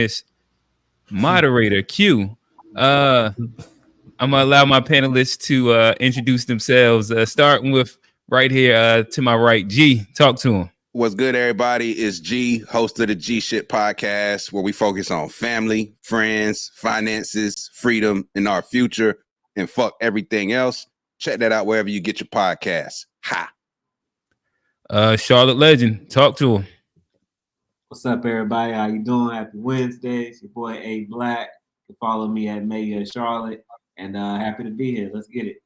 is moderator Q. I'm gonna allow my panelists to introduce themselves. Starting with right here to my right, G. Talk to him. What's good, everybody? It's G, host of the G Shit podcast, where we focus on family, friends, finances, freedom, and our future, and fuck everything else. Check that out wherever you get your podcasts. Ha! Charlotte Legend. Talk to him. What's up, everybody? How you doing? Happy Wednesday. It's your boy A Black. You can follow me at Maya Charlotte, and happy to be here. Let's get it.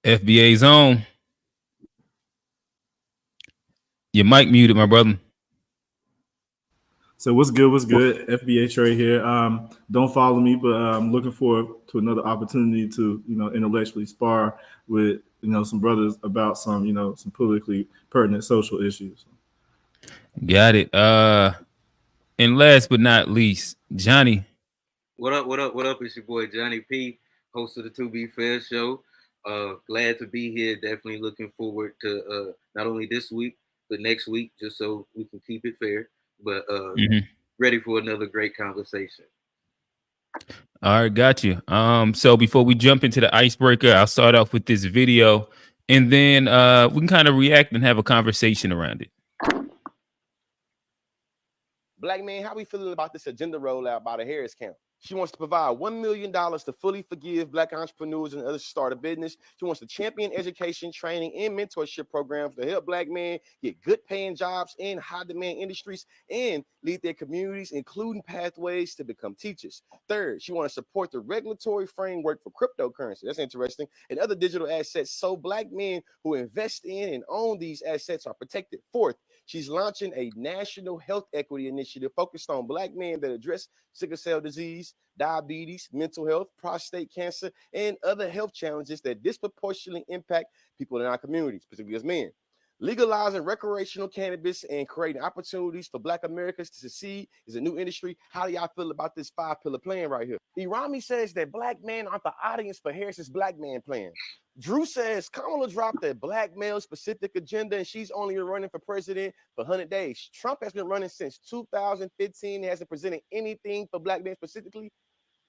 FBA Zone. Your mic muted, my brother. So what's good? What's good? FBA Trey here. Don't follow me, but I'm looking forward to another opportunity to, intellectually spar with, some brothers about some, some politically pertinent social issues. Got it. And last but not least, Johnny. What up? It's your boy Johnny P, host of the To Be Fair show. Glad to be here. Definitely looking forward to not only this week, but next week, just so we can keep it fair. But ready for another great conversation. All right, got you. So before we jump into the icebreaker, I'll start off with this video, and then we can kind of react and have a conversation around it. Black man, how we feeling about this agenda rollout by the Harris camp? She wants to provide $1 million to fully forgive Black entrepreneurs and others to start a business. She wants to champion education, training, and mentorship programs to help Black men get good paying jobs in high demand industries and lead their communities, including pathways to become teachers. Third, she wants to support the regulatory framework for cryptocurrency. That's interesting. And other digital assets so Black men who invest in and own these assets are protected. Fourth, she's launching a national health equity initiative focused on Black men that address sickle cell disease, diabetes, mental health, prostate cancer, and other health challenges that disproportionately impact people in our communities, particularly as men. Legalizing recreational cannabis and creating opportunities for Black Americans to succeed is a new industry. How do y'all feel about this 5-pillar plan right here? Irami says that Black men aren't the audience for Harris's Black man plan. Drew says Kamala dropped a Black male specific agenda and she's only running for president for 100 days. Trump has been running since 2015 and hasn't presented anything for Black men specifically.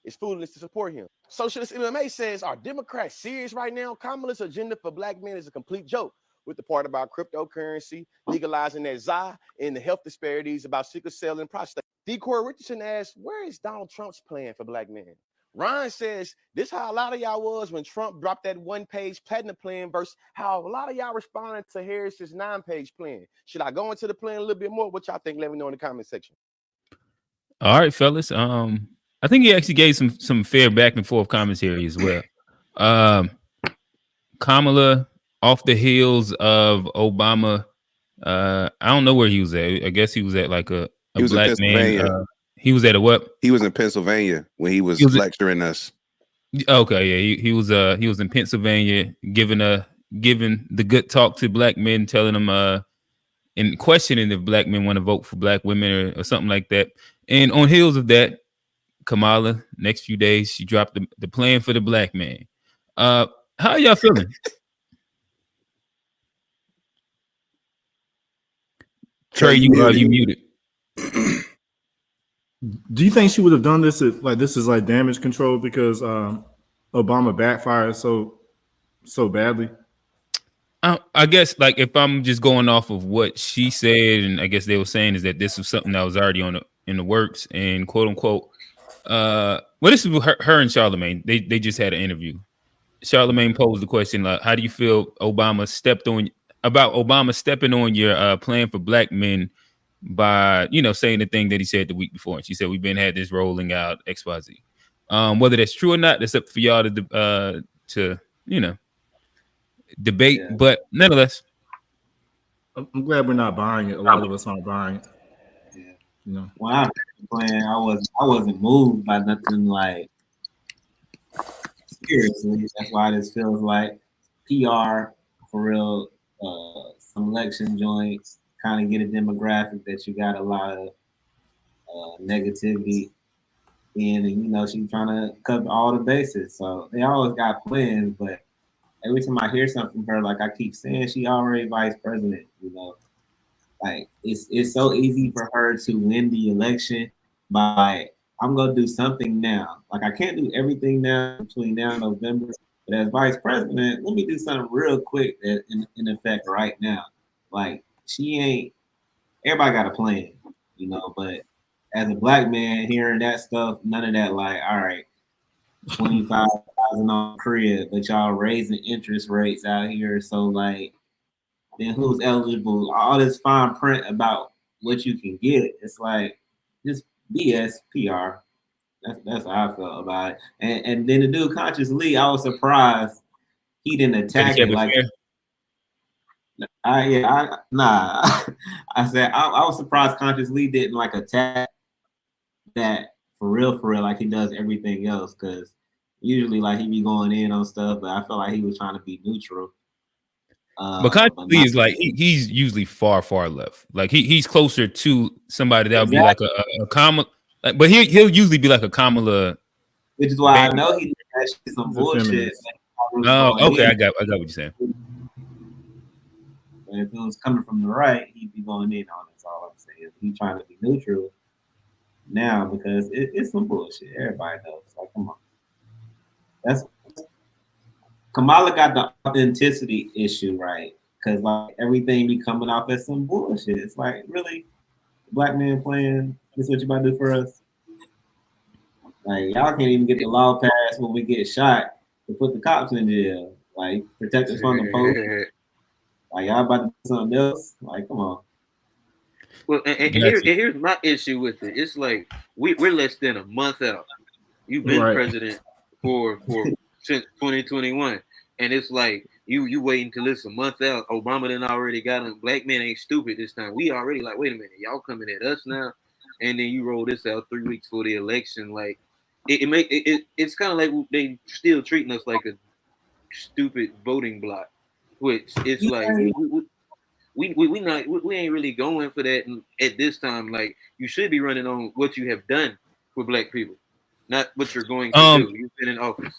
It's foolish to support him. Socialist MMA says, are Democrats serious right now? Kamala's agenda for Black men is a complete joke, with the part about cryptocurrency, legalizing that ZA, and the health disparities about sickle cell and prostate. Decoy Richardson asks, where is Donald Trump's plan for Black men? Ryan says, this how a lot of y'all was when Trump dropped that one-page platinum plan versus how a lot of y'all responded to Harris's 9-page plan. Should I go into the plan a little bit more? What y'all think? Let me know in the comment section. All right, fellas. I think he actually gave some fair back and forth commentary as well. Kamala, off the heels of Obama, I don't know where he was at. I guess he was at like a Black man. He was at a what? He was in Pennsylvania when he was lecturing us. Okay, yeah, he was in Pennsylvania giving the good talk to Black men, telling them and questioning if Black men want to vote for Black women or something like that. And on heels of that, Kamala, next few days, she dropped the plan for the Black man. How are y'all feeling? Trey, you muted. Do you think she would have done this this is like damage control because Obama backfired so badly? I guess like if I'm just going off of what she said, and I guess they were saying is that this was something that was already in the works, and quote unquote. Well, this is her and Charlemagne. They just had an interview. Charlemagne posed the question like, how do you feel Obama stepping on your plan for Black men by saying the thing that he said the week before? And she said we've had this rolling out XYZ. Whether that's true or not, that's up for y'all to debate. Yeah. But nonetheless, I'm glad we're not buying it. A lot of us aren't buying it. Yeah. When I was playing, I wasn't moved by nothing like seriously. That's why this feels like PR for real. Some election joints kind of get a demographic that you got a lot of negativity in, and she's trying to cover all the bases. So they always got plans, but every time I hear something from her, like I keep saying, she already vice president. Like it's so easy for her to win the election by I'm gonna do something now. Like I can't do everything now between now and November, but as vice president, let me do something real quick that in effect right now. Like she ain't everybody got a plan, you know, but as a black man hearing that stuff, none of that like, all right, 25,000 on crib, but y'all raising interest rates out here. So like then who's eligible? All this fine print about what you can get. It's like just BS PR. That's how I felt about it. And then the dude Conscious Lee, I was surprised he didn't attack it. Like nah. I said I was surprised Conscious Lee didn't like attack that for real, like he does everything else. Cause usually like he be going in on stuff, but I felt like he was trying to be neutral. But Conscious Lee is like he's usually far left. Like he's closer to somebody that would be like a Kamala, but he'll usually be like a Kamala. Which is why I know he did actually some bullshit. Oh, okay, I got what you're saying. And if it was coming from the right, he'd be going in on it. That's all I'm saying. He's trying to be neutral now because it's some bullshit. Everybody knows. Like, come on. That's Kamala got the authenticity issue right. Because like everything be coming off as some bullshit. It's like, really? Black man playing, this is what you about to do for us? Like, y'all can't even get the law passed when we get shot to put the cops in jail. Like, protect us from the police. Like, y'all about to do something else? Like, come on. Well, and here's my issue with it. It's like we're less than a month out. You've been president for since 2021, and it's like you waiting till it's a month out. Obama then already got him. Black men ain't stupid this time. We already like, wait a minute, y'all coming at us now, and then you roll this out 3 weeks for the election. Like it's kind of like they still treating us like a stupid voting block, which it's like we ain't really going for that at this time. Like you should be running on what you have done for black people, not what you're going to do. You've been in office.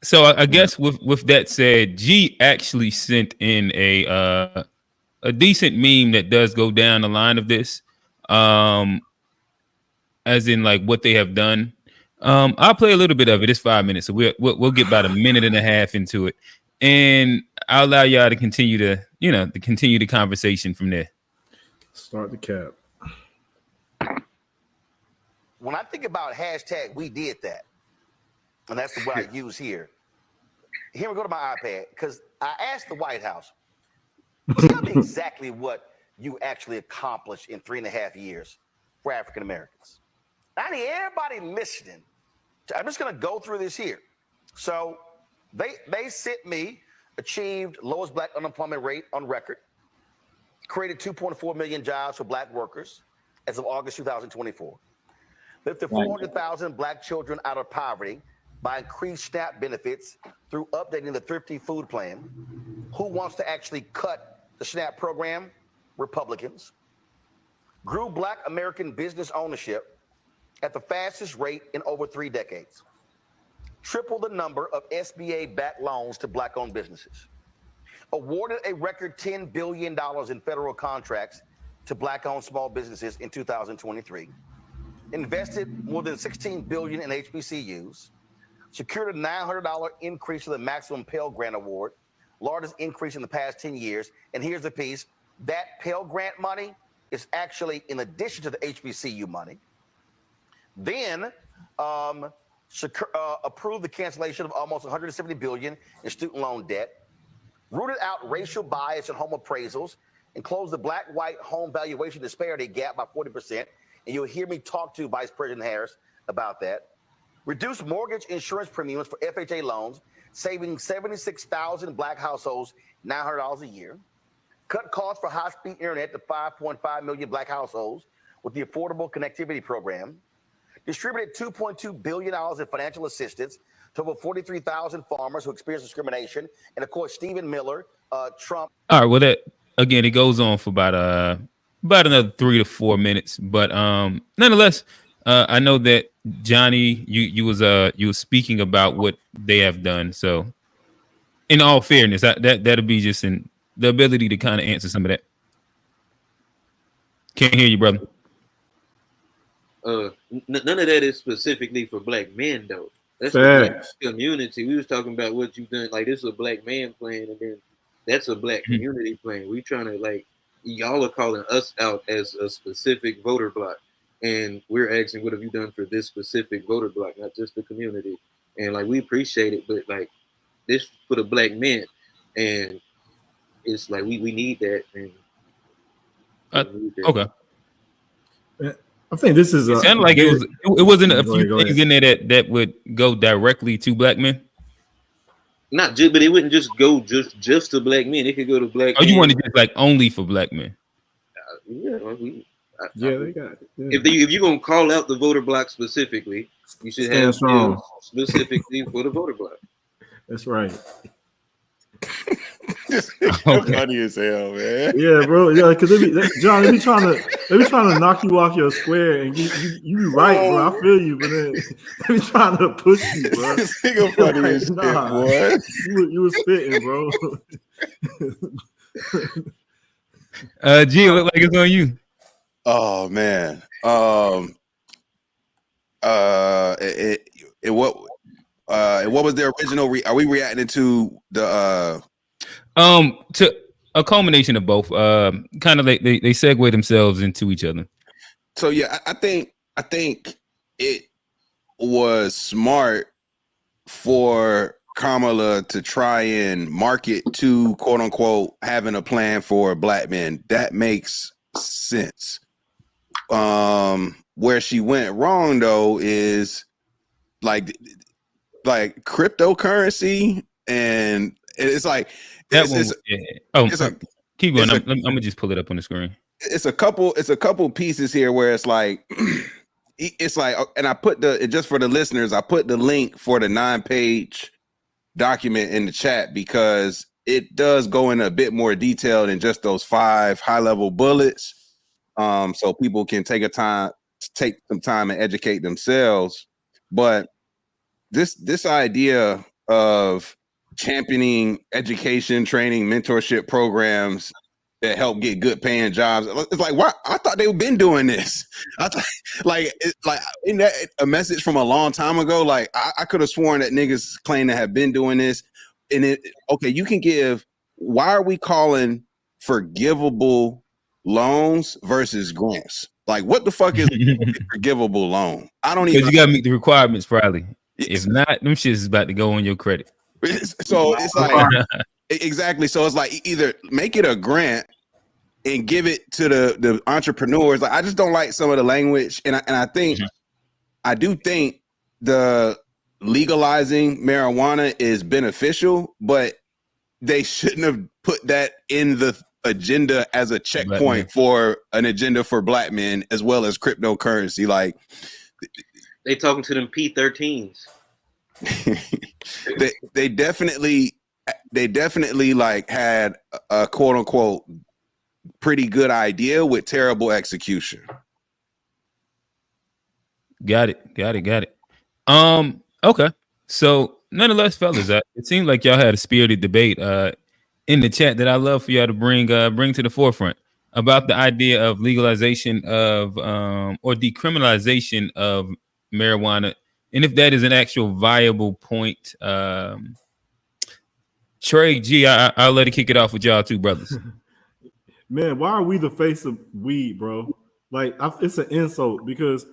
So I guess with that said, G actually sent in a decent meme that does go down the line of this, as in like what they have done. I'll play a little bit of it. It's 5 minutes, so we'll get about a minute and a half into it, and I'll allow y'all to continue the conversation from there. Start the cap. When I think about hashtag we did that, and that's the word I use here. Here we go to my iPad, because I asked the White House, tell me exactly what you actually accomplished in 3.5 years for African Americans. I need everybody listening. I'm just going to go through this here. So they sent me, achieved lowest black unemployment rate on record, created 2.4 million jobs for black workers as of August 2024, lifted 400,000 black children out of poverty by increased SNAP benefits through updating the Thrifty Food Plan. Who wants to actually cut the SNAP program? Republicans. Grew black American business ownership at the fastest rate in over 3 decades. Triple the number of SBA-backed loans to black-owned businesses. Awarded a record $10 billion in federal contracts to black-owned small businesses in 2023. Invested more than $16 billion in HBCUs. Secured a $900 increase to the maximum Pell Grant Award, largest increase in the past 10 years. And here's the piece. That Pell Grant money is actually in addition to the HBCU money. Then approved the cancellation of almost $170 billion in student loan debt, rooted out racial bias in home appraisals, and closed the black-white home valuation disparity gap by 40%. And you'll hear me talk to Vice President Harris about that. Reduced mortgage insurance premiums for FHA loans, saving 76,000 black households $900 a year. Cut costs for high-speed internet to 5.5 million black households with the Affordable Connectivity Program. Distributed $2.2 billion in financial assistance to over 43,000 farmers who experienced discrimination. And of course, Stephen Miller, Trump. All right. Well, that again, it goes on for about another 3 to 4 minutes. But nonetheless, I know that Johnny, you was speaking about what they have done. So, in all fairness, that'll be just the ability to kind of answer some of that. Can't hear you, brother. None of that is specifically for black men though. That's the black community. We was talking about what you done. Like this is a black man playing, and then that's a black community playing. We trying to like y'all are calling us out as a specific voter block, and we're asking what have you done for this specific voter block, not just the community. And like we appreciate it, but like this for the black men, and it's like we need that. And need that. Okay. I think this is. It sounded like it wasn't a few things in there that would go directly to black men. Not just, but it wouldn't just go just to black men. It could go to black. Oh, you want to just like only for black men? Yeah, they got it. Yeah. If you're gonna call out the voter block specifically, you should have specifically for the voter block. That's right. Okay. Funny as hell, man. Yeah, bro. Yeah, because John, they be trying to knock you off your square, and you be right, bro. I feel you, but then they be trying to push you, bro. This nigga funny like, as shit, boy. You was spitting, bro. G, it look like it's on you. Oh man. What was the original? Are we reacting to the? To a culmination of both. Kind of like they segue themselves into each other. So yeah, I think it was smart for Kamala to try and market to quote unquote having a plan for black men. That makes sense. Where she went wrong though is like cryptocurrency, and it's like that keep going. I'm gonna just pull it up on the screen. It's a couple pieces here where it's like and I put just for the listeners, I put the link for the 9-page document in the chat because it does go in a bit more detail than just those 5 high-level bullets. So people can take some time and educate themselves. But this idea of championing education, training, mentorship programs that help get good paying jobs. It's like, what? I thought they've been doing this. I thought, in that a message from a long time ago. Like I could have sworn that niggas claim to have been doing this. And you can give. Why are we calling forgivable loans versus grants? Like, what the fuck is a forgivable loan? I don't even. Because you gotta meet the requirements, probably. If not, them shits is about to go on your credit. So it's like exactly. So it's like either make it a grant and give it to the entrepreneurs. Like I just don't like some of the language, and I think I do think the legalizing marijuana is beneficial, but they shouldn't have put that in the agenda as a checkpoint for an agenda for black men as well as cryptocurrency. Like they talking to them P13s. they definitely like had a quote unquote pretty good idea with terrible execution. Got it. Okay. So nonetheless, fellas, it seems like y'all had a spirited debate in the chat that I love for y'all to bring to the forefront about the idea of legalization of or decriminalization of marijuana. And if that is an actual viable point, Trey, G, I'll let it kick it off with y'all two brothers. Man, why are we the face of weed, bro? Like, it's an insult because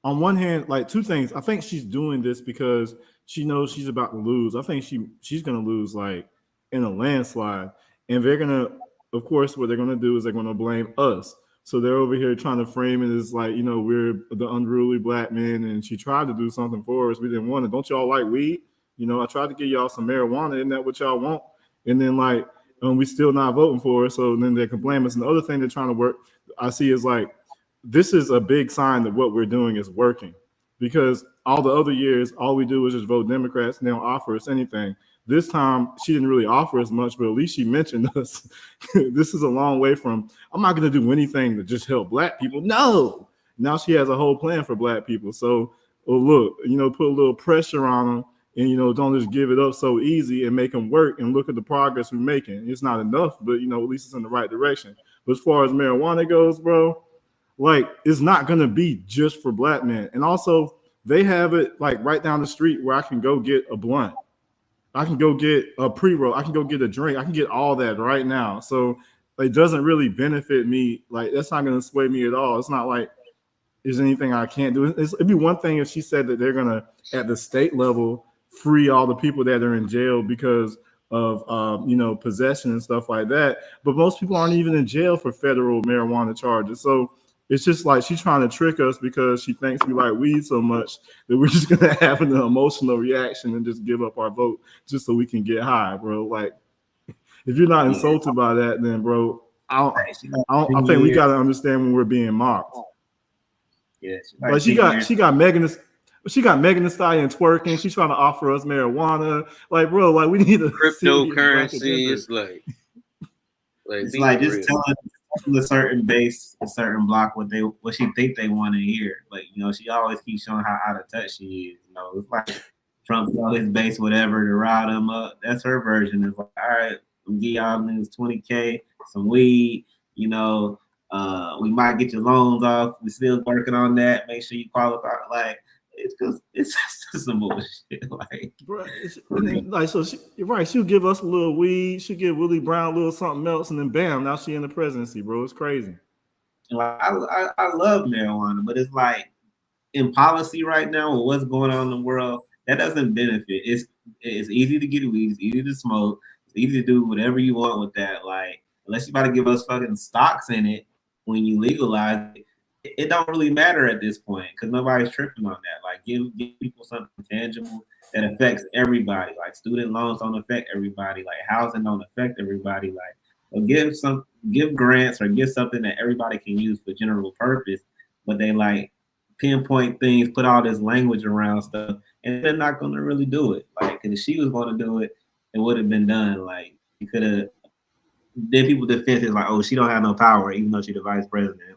on one hand, like two things. I think she's doing this because she knows she's about to lose. I think she's going to lose like in a landslide. And they're going to, of course, what they're going to do is they're going to blame us. So they're over here trying to frame it as like, we're the unruly black men, and she tried to do something for us. We didn't want it. Don't y'all like weed? I tried to give y'all some marijuana. Isn't that what y'all want? And then we still not voting for it. So then they can blame us. And the other thing they're trying to work, I see is like, this is a big sign that what we're doing is working, because all the other years, all we do is just vote Democrats and they don't offer us anything. This time, she didn't really offer us much, but at least she mentioned us. This is a long way from, I'm not going to do anything to just help black people. No. Now she has a whole plan for black people. So, look, put a little pressure on them and, don't just give it up so easy and make them work and look at the progress we're making. It's not enough, but, at least it's in the right direction. But as far as marijuana goes, bro, like it's not gonna be just for black men. And also they have it like right down the street where I can go get a blunt. I can go get a pre-roll. I can go get a drink. I can get all that right now. So it doesn't really benefit me. Like that's not going to sway me at all. It's not like there's anything I can't do. It'd be one thing if she said that they're going to, at the state level, free all the people that are in jail because of possession and stuff like that. But most people aren't even in jail for federal marijuana charges. So it's just like she's trying to trick us because she thinks we like weed so much that we're just gonna have an emotional reaction and just give up our vote just so we can get high, bro. Like, if you're not insulted by that, then, bro, I think we gotta understand when we're being mocked. Yeah, like she got Megan Thee Stallion twerking. She's trying to offer us marijuana. Like, bro, like we need a cryptocurrency. It's like it's like just telling a certain base, a certain block, what she think they want to hear. But she always keeps showing how out of touch she is. It's like Trump tell his base whatever to rile them up. That's her version. It's like, all right, we'll give y'all niggas $20K, some weed. We might get your loans off. We're still working on that. Make sure you qualify. Like, it's just some bullshit. Like, right. So you're right. She'll give us a little weed. She'll give Willie Brown a little something else, and then bam, now she in the presidency, bro. It's crazy. Like, I love marijuana, but it's like in policy right now with what's going on in the world, that doesn't benefit. It's easy to get weed. It's easy to smoke. It's easy to do whatever you want with that. Like, unless you about to give us fucking stocks in it when you legalize it. It don't really matter at this point because nobody's tripping on that. Like, give people something tangible that affects everybody. Like, student loans don't affect everybody. Like, housing don't affect everybody. Like, well, give grants or give something that everybody can use for general purpose. But they like pinpoint things, put all this language around stuff, and they're not going to really do it. Like, because if she was going to do it, it would have been done. Like, you could have. Then people defense is like, oh, she don't have no power, even though she's the vice president.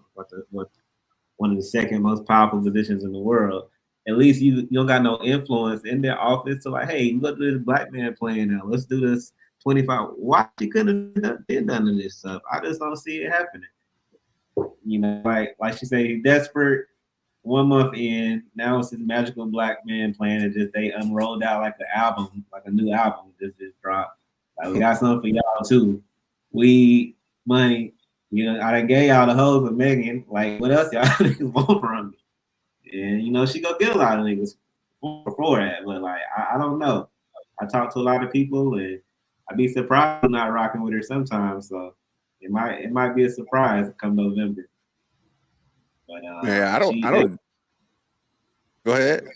One of the second most powerful positions in the world. At least you don't got no influence in their office to like, hey, look at this black man playing now. Let's do this 25. Why she couldn't have did none of this stuff? I just don't see it happening. Like she said, he's desperate. 1 month in, now it's this magical black man playing. It just they unrolled out like the album, like a new album just dropped. Like, we got something for y'all too. Weed, money. I done gave y'all the hoes with Megan. Like, what else y'all niggas want from me? And, she go get a lot of niggas for that. But, like, I don't know. I talk to a lot of people, and I'd be surprised I'm not rocking with her sometimes. So, it might be a surprise come November. But, I don't. Go ahead.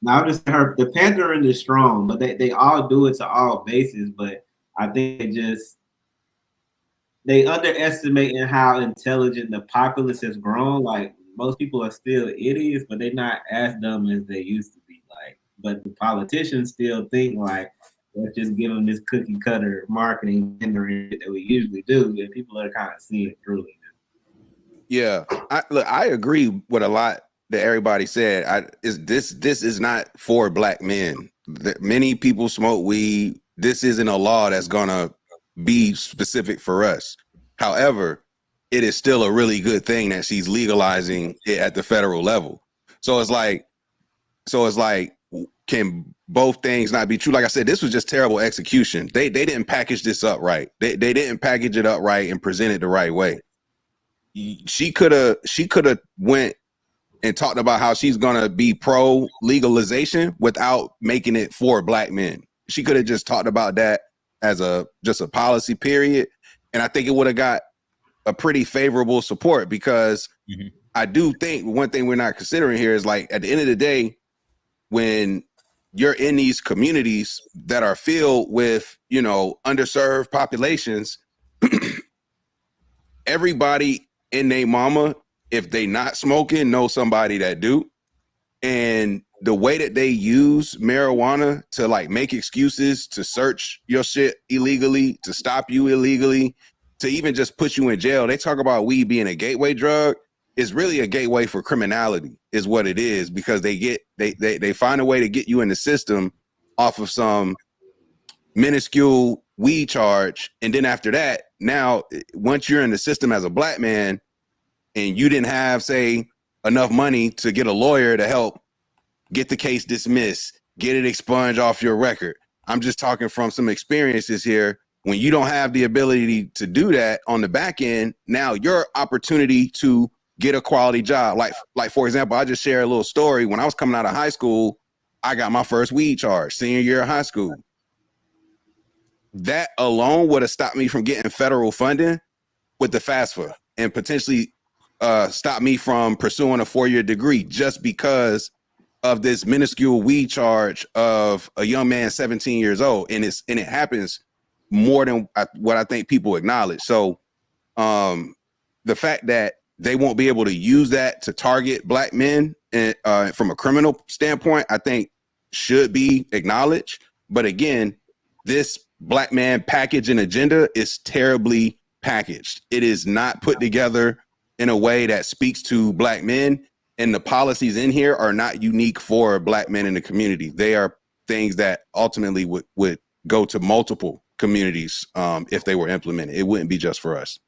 Now, I'm just the pandering is strong, but they all do it to all bases. But I think they underestimating how intelligent the populace has grown. Like, most people are still idiots, but they're not as dumb as they used to be. Like, but the politicians still think like, let's just give them this cookie cutter marketing that we usually do, and people are kind of seeing it through it. Yeah, I agree with a lot that everybody said. This is not for black men. Many people smoke weed. This isn't a law that's gonna be specific for us. However, it is still a really good thing that she's legalizing it at the federal level. So it's like, can both things not be true? Like I said, this was just terrible execution. They didn't package this up right. They didn't package it up right and present it the right way. She could have went and talked about how she's gonna be pro legalization without making it for black men. She could have just talked about that as just a policy period. And I think it would have got a pretty favorable support because I do think one thing we're not considering here is like at the end of the day, when you're in these communities that are filled with, underserved populations, everybody in their mama, if they not smoking, know somebody that do. And the way that they use marijuana to like make excuses to search your shit illegally, to stop you illegally, to even just put you in jail. They talk about weed being a gateway drug. It's really a gateway for criminality is what it is, because they find a way to get you in the system off of some minuscule weed charge. And then after that, now, once you're in the system as a black man, and you didn't have, say, enough money to get a lawyer to help get the case dismissed, get it expunged off your record. I'm just talking from some experiences here. When you don't have the ability to do that on the back end, now your opportunity to get a quality job. Like for example, I just share a little story. When I was coming out of high school, I got my first weed charge, senior year of high school. That alone would have stopped me from getting federal funding with the FAFSA and potentially stopped me from pursuing a 4-year degree just because of this minuscule weed charge of a young man 17 years old. And it happens more than what I think people acknowledge. So the fact that they won't be able to use that to target black men and, from a criminal standpoint, I think should be acknowledged. But again, this black man package and agenda is terribly packaged. It is not put together in a way that speaks to black men, and the policies in here are not unique for black men in the community. They are things that ultimately would go to multiple communities if they were implemented. It wouldn't be just for us.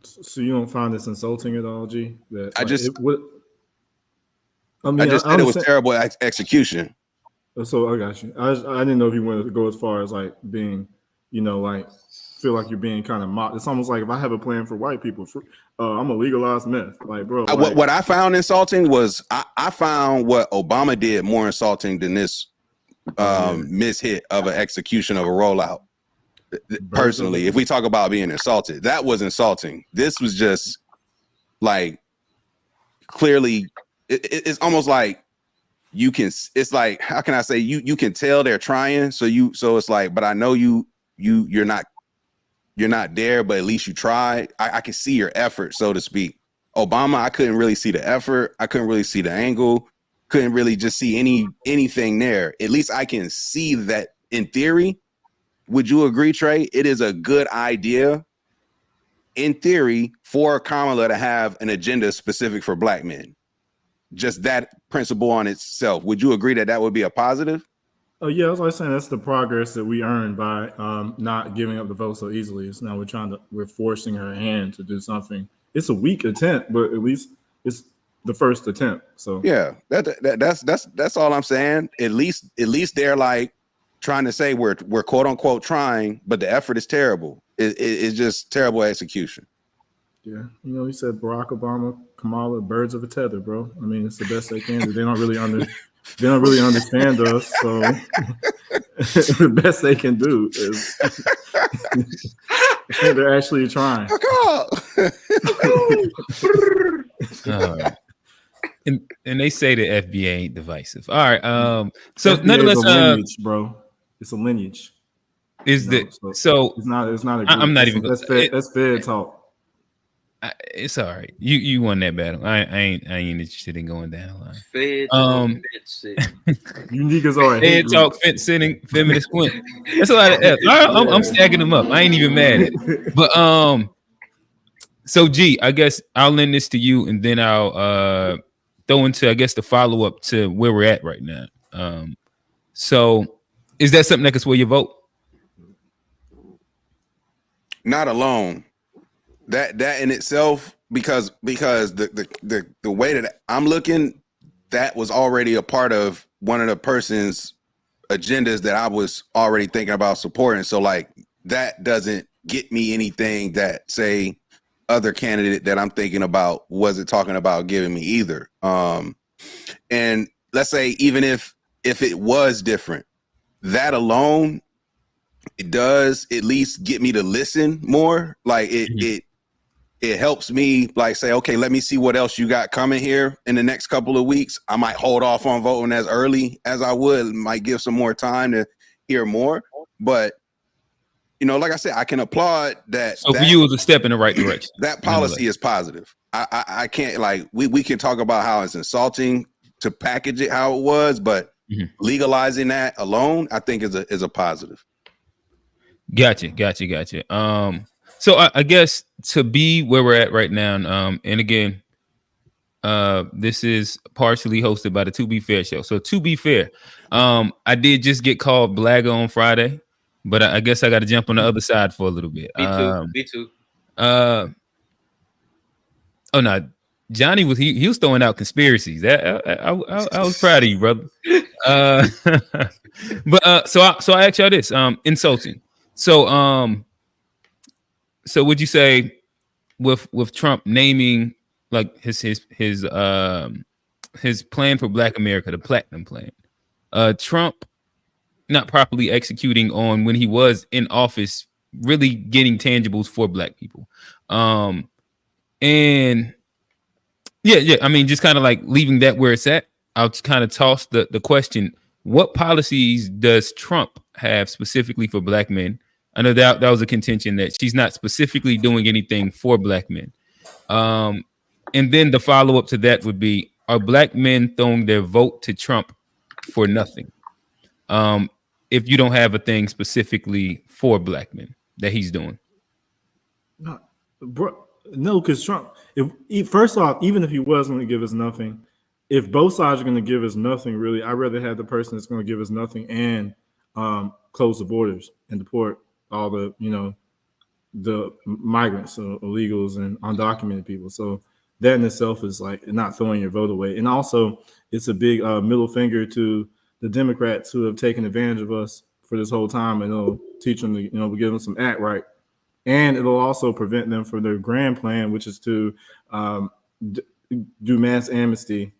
So you don't find this insulting at all, G? That, I just I said it was terrible execution. So I got you. I didn't know if you wanted to go as far as like being, like feel like you're being kind of mocked. It's almost like if I have a plan for white people, I'm a legalized meth. Like, bro. Like, what I found insulting was I found what Obama did more insulting than this mishit of an execution of a rollout. Personally, if we talk about being insulted, that was insulting. This was just like clearly, it's almost like you can. It's like, how can I say, you can tell they're trying. So it's like, but I know you're not there, but at least you tried. I can see your effort, so to speak. Obama, I couldn't really see the effort. I couldn't really see the angle. Couldn't really just see anything there. At least I can see that in theory. Would you agree, Trey? It is a good idea in theory for Kamala to have an agenda specific for black men. Just that principle on itself. Would you agree that would be a positive? Oh yeah, as I was saying, that's the progress that we earned by not giving up the vote so easily. It's now we're forcing her hand to do something. It's a weak attempt, but at least it's the first attempt. So yeah, that's all I'm saying. At least they're like trying to say we're quote unquote trying, but the effort is terrible. It's just terrible execution. Yeah, he said Barack Obama, Kamala, birds of a tether, bro. I mean, it's the best they can do. They don't really understand us, so the best they can do is they're actually trying. And they say the FBA ain't divisive. All right. So FBA nonetheless, is a lineage, bro. It's a lineage. Is that so? It's not. It's not. I'm not even. That's Fed talk. It's all right. You won that battle. I ain't interested in going down the line. Fed talk, you niggas are Fed talk, fence sitting, feminist quint. That's a lot of F. I'm stacking them up. I ain't even mad at it. But so G, I guess I'll lend this to you, and then I'll throw into, I guess, the follow up to where we're at right now. So is that something that can sway your vote? Not alone. That in itself, because the way that I'm looking, that was already a part of one of the person's agendas that I was already thinking about supporting. So like that doesn't get me anything that, say, other candidate that I'm thinking about wasn't talking about giving me either. And let's say even if it was different, that alone, it does at least get me to listen more. Like it helps me like say, okay, let me see what else you got coming here in the next couple of weeks. I might hold off on voting as early as I would, might give some more time to hear more. But like I said, I can applaud that. So for you, it was a step in the right direction. That policy is positive. I can't, like, we can talk about how it's insulting to package it how it was, but legalizing that alone, I think is a positive. Gotcha. So I guess to be where we're at right now, and again, this is partially hosted by the To Be Fair show. So to be fair, I did just get called blagger on Friday, but I guess I got to jump on the other side for a little bit. Me too. A Oh no, Johnny was he was throwing out conspiracies. I was proud of you, brother. Uh, but so I ask y'all this, insulting. So so would you say with Trump naming like his plan for Black America, the Platinum Plan, Trump not properly executing on when he was in office, really getting tangibles for Black people, and yeah. I mean, just kind of like leaving that where it's at. I'll kind of toss the question: what policies does Trump have specifically for Black men? I know that was a contention that she's not specifically doing anything for Black men. Um, and then the follow up to that would be: are Black men throwing their vote to Trump for nothing? Um, if you don't have a thing specifically for Black men that he's doing. No, bro, no, because Trump. First off, even if he was going to give us nothing, if both sides are going to give us nothing, really, I'd rather have the person that's going to give us nothing and close the borders and deport all the the migrants, or illegals, and undocumented people. So that in itself is like not throwing your vote away, and also it's a big middle finger to the Democrats who have taken advantage of us for this whole time, and it'll teach them to give them some act right. And it'll also prevent them from their grand plan, which is to do mass amnesty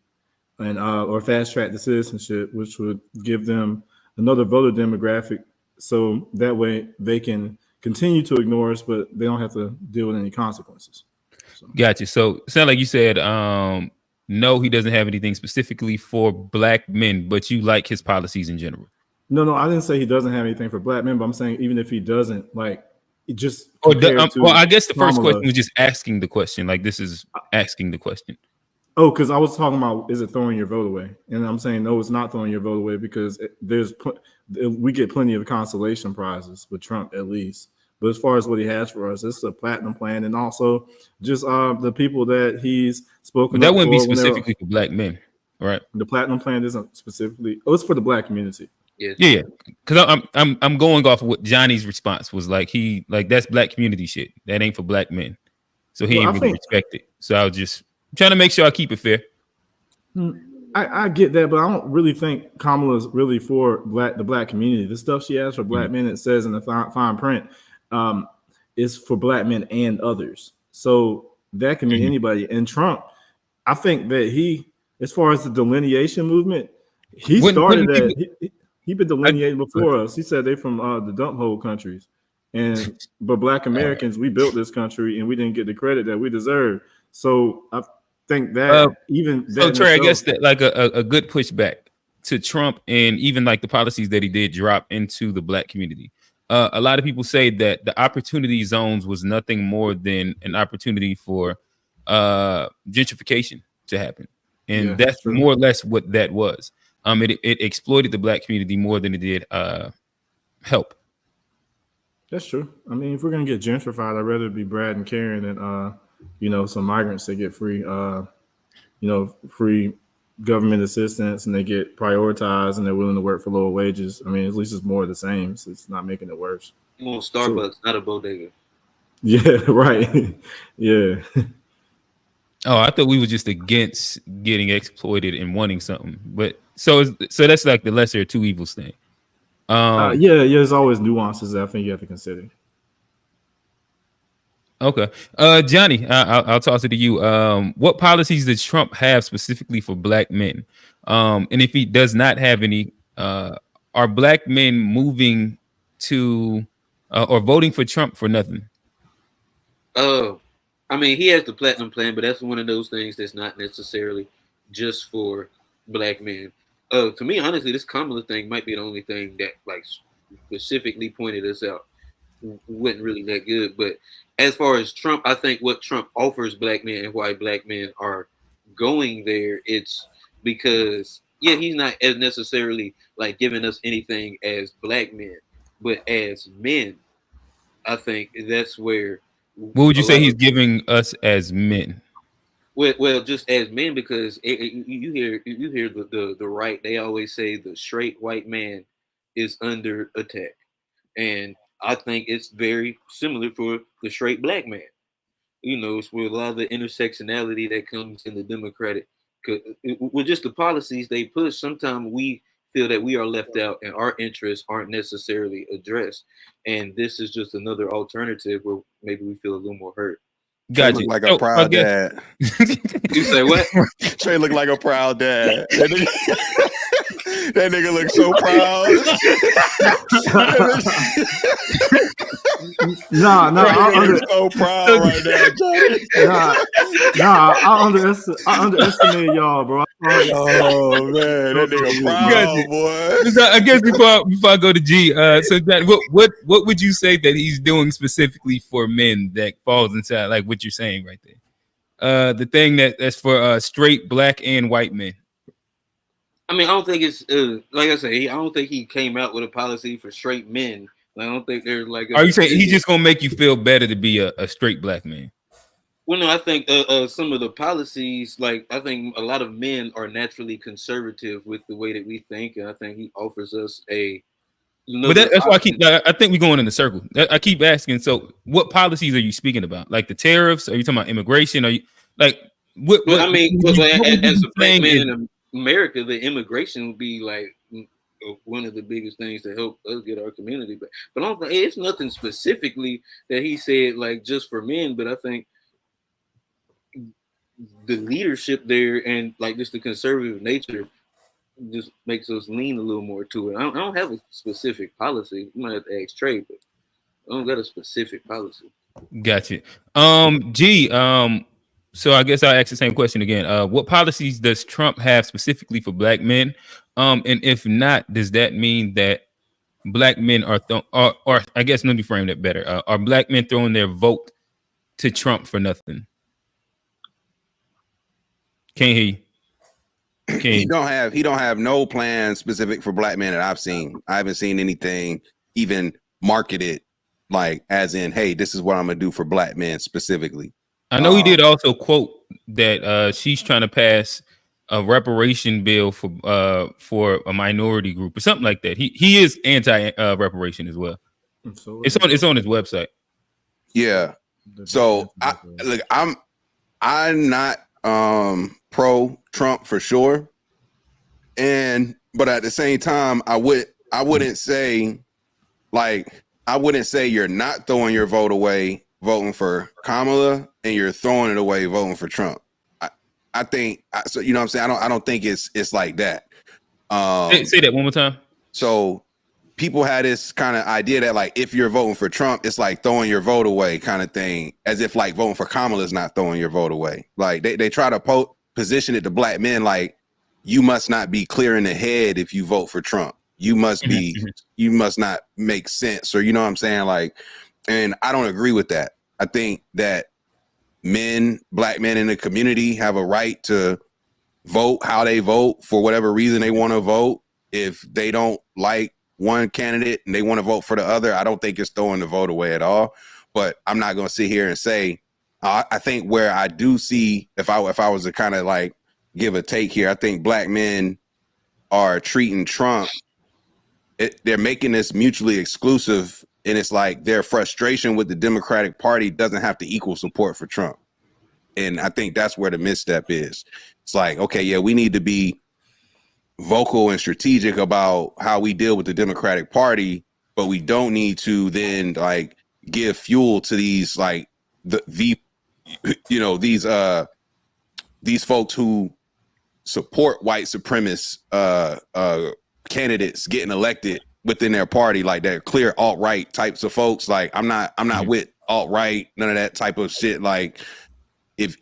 and or fast track the citizenship, which would give them another voter demographic, so that way they can continue to ignore us, but they don't have to deal with any consequences. So. Gotcha. So it sounds like you said no, he doesn't have anything specifically for Black men, but you like his policies in general. No, I didn't say he doesn't have anything for Black men, but I'm saying even if he doesn't, like, just well, I guess the first question was just asking the question. Like, this is asking the question. Oh, because I was talking about, is it throwing your vote away? And I'm saying no, it's not throwing your vote away, because we get plenty of consolation prizes with Trump, at least. But as far as what he has for us, it's a platinum plan, and also just the people that he's spoken. But that wouldn't be specifically for Black men, right? The platinum plan isn't specifically. Oh, it's for the Black community. Yeah. Because I'm going off of what Johnny's response was. Like, that's Black community shit. That ain't for Black men. So he ain't really respect it. So I was just trying to make sure I keep it fair. I get that, but I don't really think Kamala is really for the Black community. The stuff she has for Black men, it says in the fine print, is for Black men and others. So that can mean anybody. And Trump, I think that as far as the delineation movement, he started that. He's been delineating before us. He said they're from the dump hole countries, but Black Americans, we built this country and we didn't get the credit that we deserve. So I think that so Trey, I guess that like a good pushback to Trump, and even like the policies that he did drop into the Black community. A lot of people say that the opportunity zones was nothing more than an opportunity for gentrification to happen, and that's more or less what that was. It exploited the Black community more than it did help. That's true. I mean, if we're gonna get gentrified, I'd rather be Brad and Karen than some migrants that get free free government assistance and they get prioritized and they're willing to work for lower wages. I mean, at least it's more of the same. So it's not making it worse. You want Starbucks, not a bodega. Yeah, right. Yeah. Oh, I thought we were just against getting exploited and wanting something, but so that's like the lesser of two evils thing. Yeah. There's always nuances that I think you have to consider. Okay, Johnny, I'll toss it to you. What policies does Trump have specifically for Black men? And if he does not have any, are Black men moving to or voting for Trump for nothing? I mean, he has the platinum plan, but that's one of those things that's not necessarily just for Black men. To me, honestly, this Kamala thing might be the only thing that like specifically pointed us out. Wasn't really that good, but as far as Trump, I think what Trump offers Black men and why Black men are going there, it's because he's not as necessarily like giving us anything as Black men, but as men, I think that's where. What would you say he's giving us as men? Well, just as men, because you hear the right. They always say the straight white man is under attack, and I think it's very similar for the straight Black man. it's with a lot of the intersectionality that comes in the Democratic. With just the policies they push, sometimes we feel that we are left out and our interests aren't necessarily addressed. And this is just another alternative where maybe we feel a little more hurt. Trey Gotcha. look like a So, I proud guess- dad. You say what? Trey look like a proud dad. That nigga look so proud. Nah, That I nigga look so proud right now, Johnny. I underestimate y'all, bro. Oh man, that nigga proud, boy. So I guess before I go to G, so that, what would you say that he's doing specifically for men that falls inside like what you're saying right there? The thing that's for straight black and white men. I mean, I don't think it's like I say. I don't think he came out with a policy for straight men. I don't think there's like. Are you saying he's just gonna make you feel better to be a straight black man? Well, no, I think some of the policies, like I think a lot of men are naturally conservative with the way that we think, and I think he offers us a. But that's why I think we're going in a circle. I keep asking. So, what policies are you speaking about? Like the tariffs? Are you talking about immigration? Are you like what? Well, I mean, what as a black saying man is- in America, the immigration would be like one of the biggest things to help us get our community back. But I don't think it's nothing specifically that he said like just for men. But I think the leadership there and like just the conservative nature just makes us lean a little more to it. I don't have a specific policy. You might have to ask Trey, but I don't got a specific policy. Gotcha. G. So I guess I'll ask the same question again. What policies does Trump have specifically for black men? And if not, does that mean that black men are or I guess let me frame that better. Are black men throwing their vote to Trump for nothing? Can't hear you. He don't have no plan specific for black men that I've seen. I haven't seen anything even marketed like as in, hey, this is what I'm gonna do for black men specifically. I know he did also quote that she's trying to pass a reparation bill for a minority group or something like that. He is anti reparation as well. So It's on his website. Yeah. So I'm not pro Trump for sure. But at the same time, I wouldn't say you're not throwing your vote away voting for Kamala and you're throwing it away voting for Trump. I think so. You know what I'm saying? I don't think it's like that. Say that one more time. So people had this kind of idea that like if you're voting for Trump, it's like throwing your vote away kind of thing, as if like voting for Kamala is not throwing your vote away. Like they try to position it to black men like you must not be clear in the head if you vote for Trump. You must not make sense, or you know what I'm saying? Like, and I don't agree with that. I think that black men in the community have a right to vote how they vote for whatever reason they want to vote. If they don't like one candidate and they want to vote for the other, I don't think it's throwing the vote away at all. But I'm not going to sit here and say, I think where I do see, if I was to kind of like give a take here, I think black men are treating Trump, they're making this mutually exclusive. And it's like their frustration with the Democratic Party doesn't have to equal support for Trump. And I think that's where the misstep is. It's like, okay, yeah, we need to be vocal and strategic about how we deal with the Democratic Party, but we don't need to then like give fuel to these like these folks who support white supremacist candidates getting elected within their party, like that clear alt-right types of folks. Like I'm not with alt-right, none of that type of shit. Like if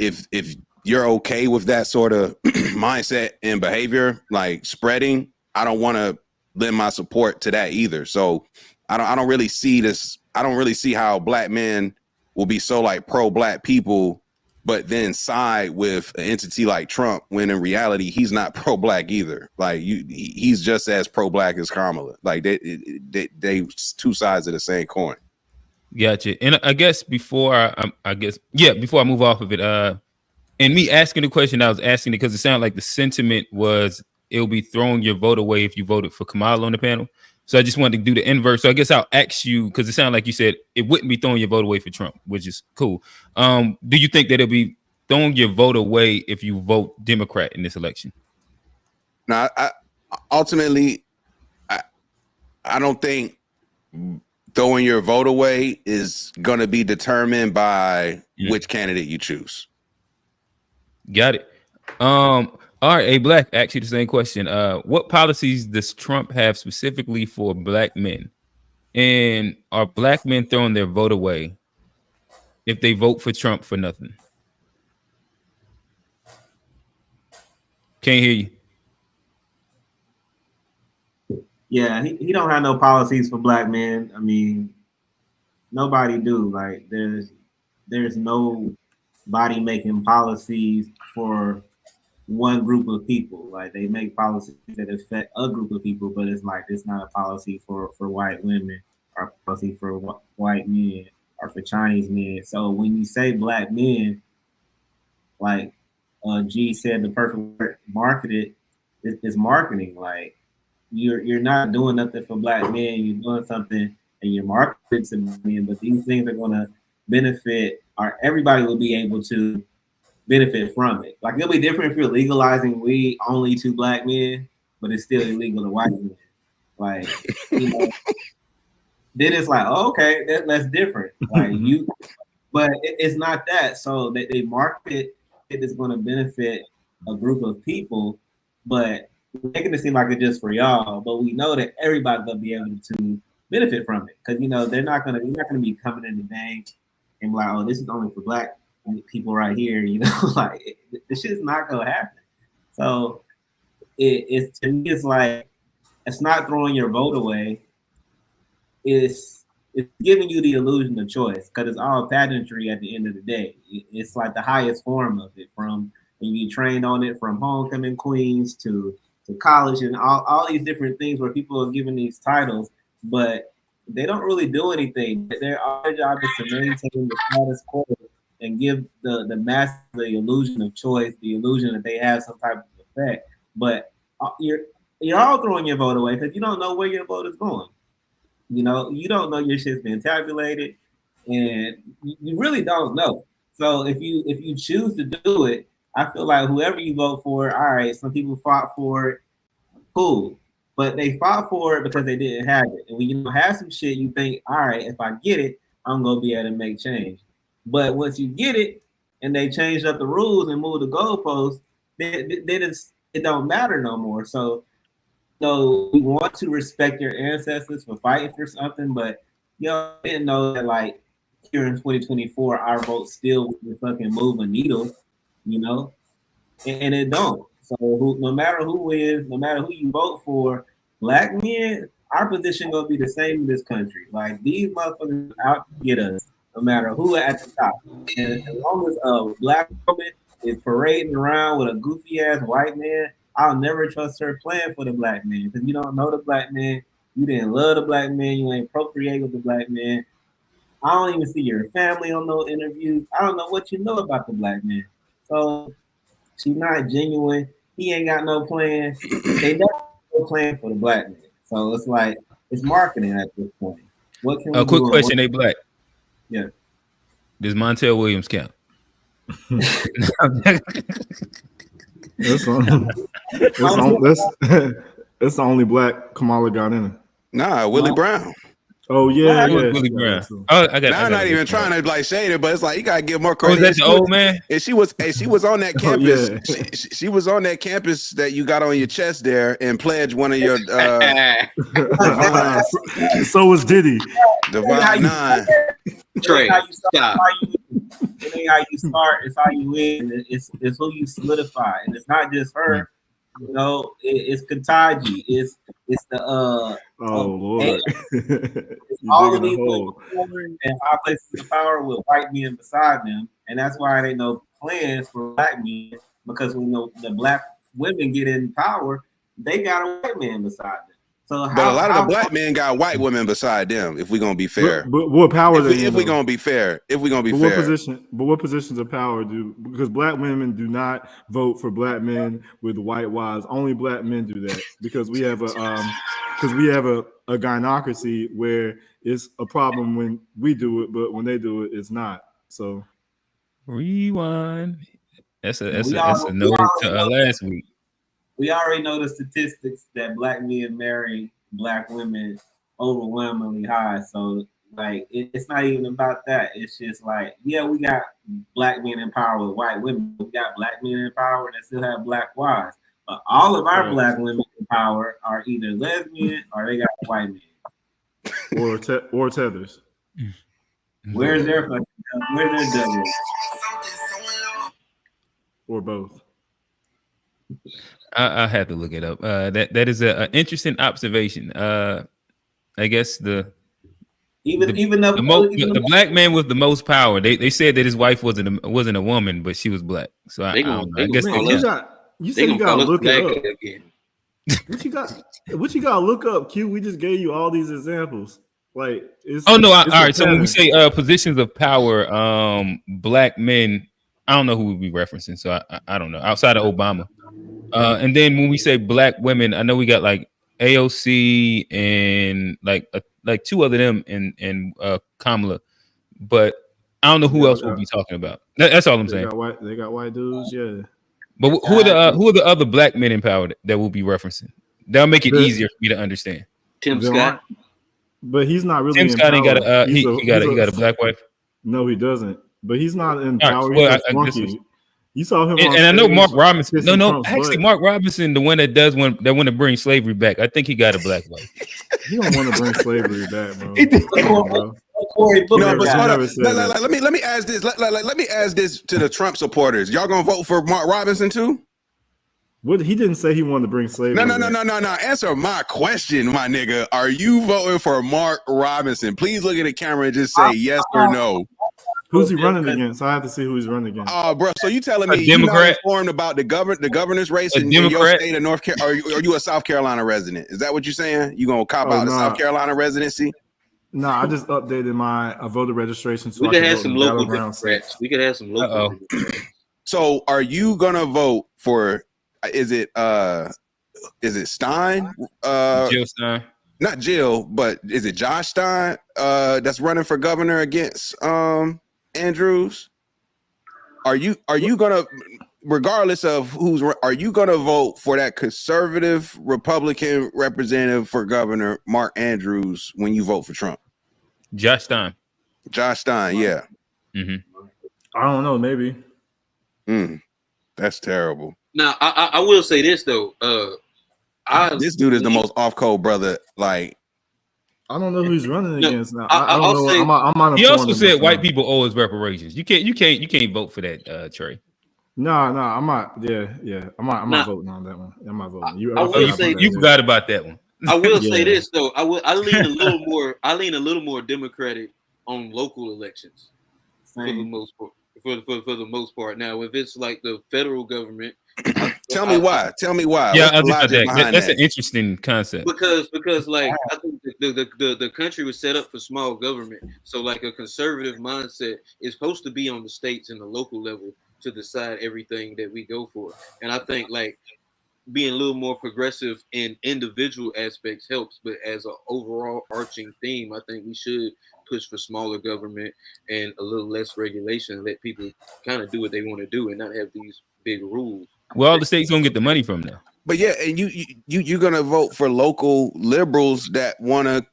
you're okay with that sort of mindset and behavior, like spreading, I don't want to lend my support to that either. So I don't really see this. I don't really see how black men will be so like pro-black people, but then side with an entity like Trump when in reality he's not pro-black either. Like he's just as pro-black as Kamala. Like they two sides of the same coin. Gotcha. And I guess before I move off of it, and me asking the question, I was asking it because it sounded like the sentiment was it'll be throwing your vote away if you voted for Kamala on the panel. So I just wanted to do the inverse. So I guess I'll ask you, because it sounded like you said it wouldn't be throwing your vote away for Trump, which is cool. Do you think that it'll be throwing your vote away if you vote Democrat in this election? Now, ultimately, I don't think throwing your vote away is going to be determined by which candidate you choose. Got it. All right, A Black, ask you the same question. What policies does Trump have specifically for black men? And are black men throwing their vote away if they vote for Trump for nothing? Can't hear you. Yeah, he don't have no policies for black men. I mean, nobody do. Like there's nobody making policies for one group of people. Like they make policies that affect a group of people, but it's like it's not a policy for white women or a policy for white men or for Chinese men. So when you say black men, like G said, the perfect word, marketed is marketing. Like you're not doing nothing for black men. You're doing something and you're marketing to men. But these things are going to benefit, or everybody will be able to benefit from it. Like it'll be different if you're legalizing weed only to black men, but it's still illegal to white men. Like, you know, then it's like, oh, okay, that's different. Like you, but it's not that. So they market it is going to benefit a group of people, but making it seem like it's just for y'all. But we know that everybody's gonna be able to benefit from it because you know you're not gonna be coming in the bank and be like, oh, this is only for black people right here. You know, like this shit's not gonna happen. So it's to me, it's like it's not throwing your vote away. It's giving you the illusion of choice because it's all pageantry at the end of the day. It's like the highest form of it, from when you trained on it, from homecoming queens to college and all these different things where people are given these titles, but they don't really do anything. Their job is to maintain the status quo and give the masses the illusion of choice, the illusion that they have some type of effect. But you're all throwing your vote away because you don't know where your vote is going. You know, you don't know your shit's been tabulated, and you really don't know. So if you choose to do it, I feel like whoever you vote for, all right, some people fought for it, cool. But they fought for it because they didn't have it. And when you don't have some shit, you think, all right, if I get it, I'm gonna be able to make change. But once you get it and they changed up the rules and moved the goalposts, then it don't matter no more. So we want to respect your ancestors for fighting for something, but y'all didn't know that like here in 2024, our vote still would fucking move a needle, you know, and it don't. So no matter who wins, no matter who you vote for, black men, our position gonna be the same in this country. Like these motherfuckers out to get us, no matter who at the top. And as long as a black woman is parading around with a goofy ass white man, I'll never trust her playing for the black man because you don't know the black man. You didn't love the black man. You ain't procreate with the black man. I don't even see your family on no interviews. I don't know what you know about the black man. So she's not genuine. He ain't got no plan. They never have no plan for the black man. So it's like it's marketing at this point. What can we A quick do? question, A Black. Yeah. Does Montel Williams count? That's the only black Kamala got in it. Nah, Willie Brown. Oh yeah, yeah. Willie Brown. Oh, I got. I'm not even trying to like shade her, but it's like you gotta give more Oh, credit. is that the old man? And she was on that campus. Oh, yeah. she was on that campus that you got on your chest there and pledged one of your so was Diddy. Divine Nine. Trey, stop. It ain't how you start, it's how you win. It's who you solidify. And it's not just her, you know, it's Kataji. It's the oh Lord. it's all of these women in high places of power with white men beside them. And that's why there ain't no plans for black men, because when the black women get in power, they got a white man beside them. So But a lot of the black men got white women beside them. If we're gonna be fair, but what power? If we're gonna be fair, what positions of power do? Because black women do not vote for black men with white wives. Only black men do that because we have a because we have a gynocracy where it's a problem when we do it, but when they do it, it's not. So Rewind. That's a we note to last week. We already know the statistics that black men marry black women overwhelmingly high. So like it's not even about that. It's just like, yeah, we got black men in power with white women. We got black men in power that still have black wives. But all of our black women in power are either lesbian or they got white men. or tethers. Where's their double? Or both. I had to look it up. That is an interesting observation. I guess the black man with the most power. They said that his wife wasn't a woman, but she was black. So I don't know. I guess you said you gotta look it up again. What you gotta look up, Q? We just gave you all these examples. Like, all right. So when we say positions of power, black men, I don't know who we'd be referencing. So I don't know. Outside of Obama, and then when we say black women, I know we got like AOC and like two other them and Kamala, but I don't know who else we'll be talking about. That's all I'm saying. They got white dudes, yeah. But who are the other black men in power that we'll be referencing? That'll make it easier for me to understand. Tim Scott. But he's not really. Tim Scott ain't got a he got a black wife. No, he doesn't. But he's not in power. Well, you saw him, and I know Mark Robinson. No, actually, Mark Robinson, the one that want to bring slavery back. I think he got a black wife. He don't want to bring slavery back, bro. Let me ask this. Let me ask this to the Trump supporters. Y'all gonna vote for Mark Robinson too? What, he didn't say he wanted to bring slavery. No. Answer my question, my nigga. Are you voting for Mark Robinson? Please look at the camera and just say yes or no. Who's he running against? I have to see who he's running against. Oh, bro. So you telling me you're not informed about the governor's race in your state of North Carolina? Are you a South Carolina resident? Is that what you're saying? You gonna cop out the South Carolina residency? No, I just updated my voter registration. So we could have some local Democrats. We could have some local. So are you gonna vote for? Is it Stein? Jill Stein. Not Jill, but is it Josh Stein? That's running for governor against Andrews. Are you gonna, regardless of are you gonna vote for that conservative Republican representative for governor, Mark Andrews, when you vote for Trump? Josh Stein, yeah. Mm-hmm. I don't know, maybe. That's terrible. Now, I will say this though. This dude is the most off-code brother. Like, I don't know who he's running against now. I don't know. I'm he also said white people owe us reparations. You can't vote for that, Trey. No, I'm not. Yeah. I'm not voting on that one. I'm not voting. You forgot about that one. I will say this though. I lean a little more Democratic on local elections for the most part. For the most part. Now, if it's like the federal government, tell me why. Yeah, that's an interesting concept. Because like I think the country was set up for small government. So like a conservative mindset is supposed to be on the states and the local level to decide everything that we go for. And I think like being a little more progressive in individual aspects helps, but as an overall arching theme, I think we should push for smaller government and a little less regulation and let people kind of do what they want to do and not have these big rules. Well, all the states gonna get the money from now. But yeah, and you're gonna vote for local liberals that want to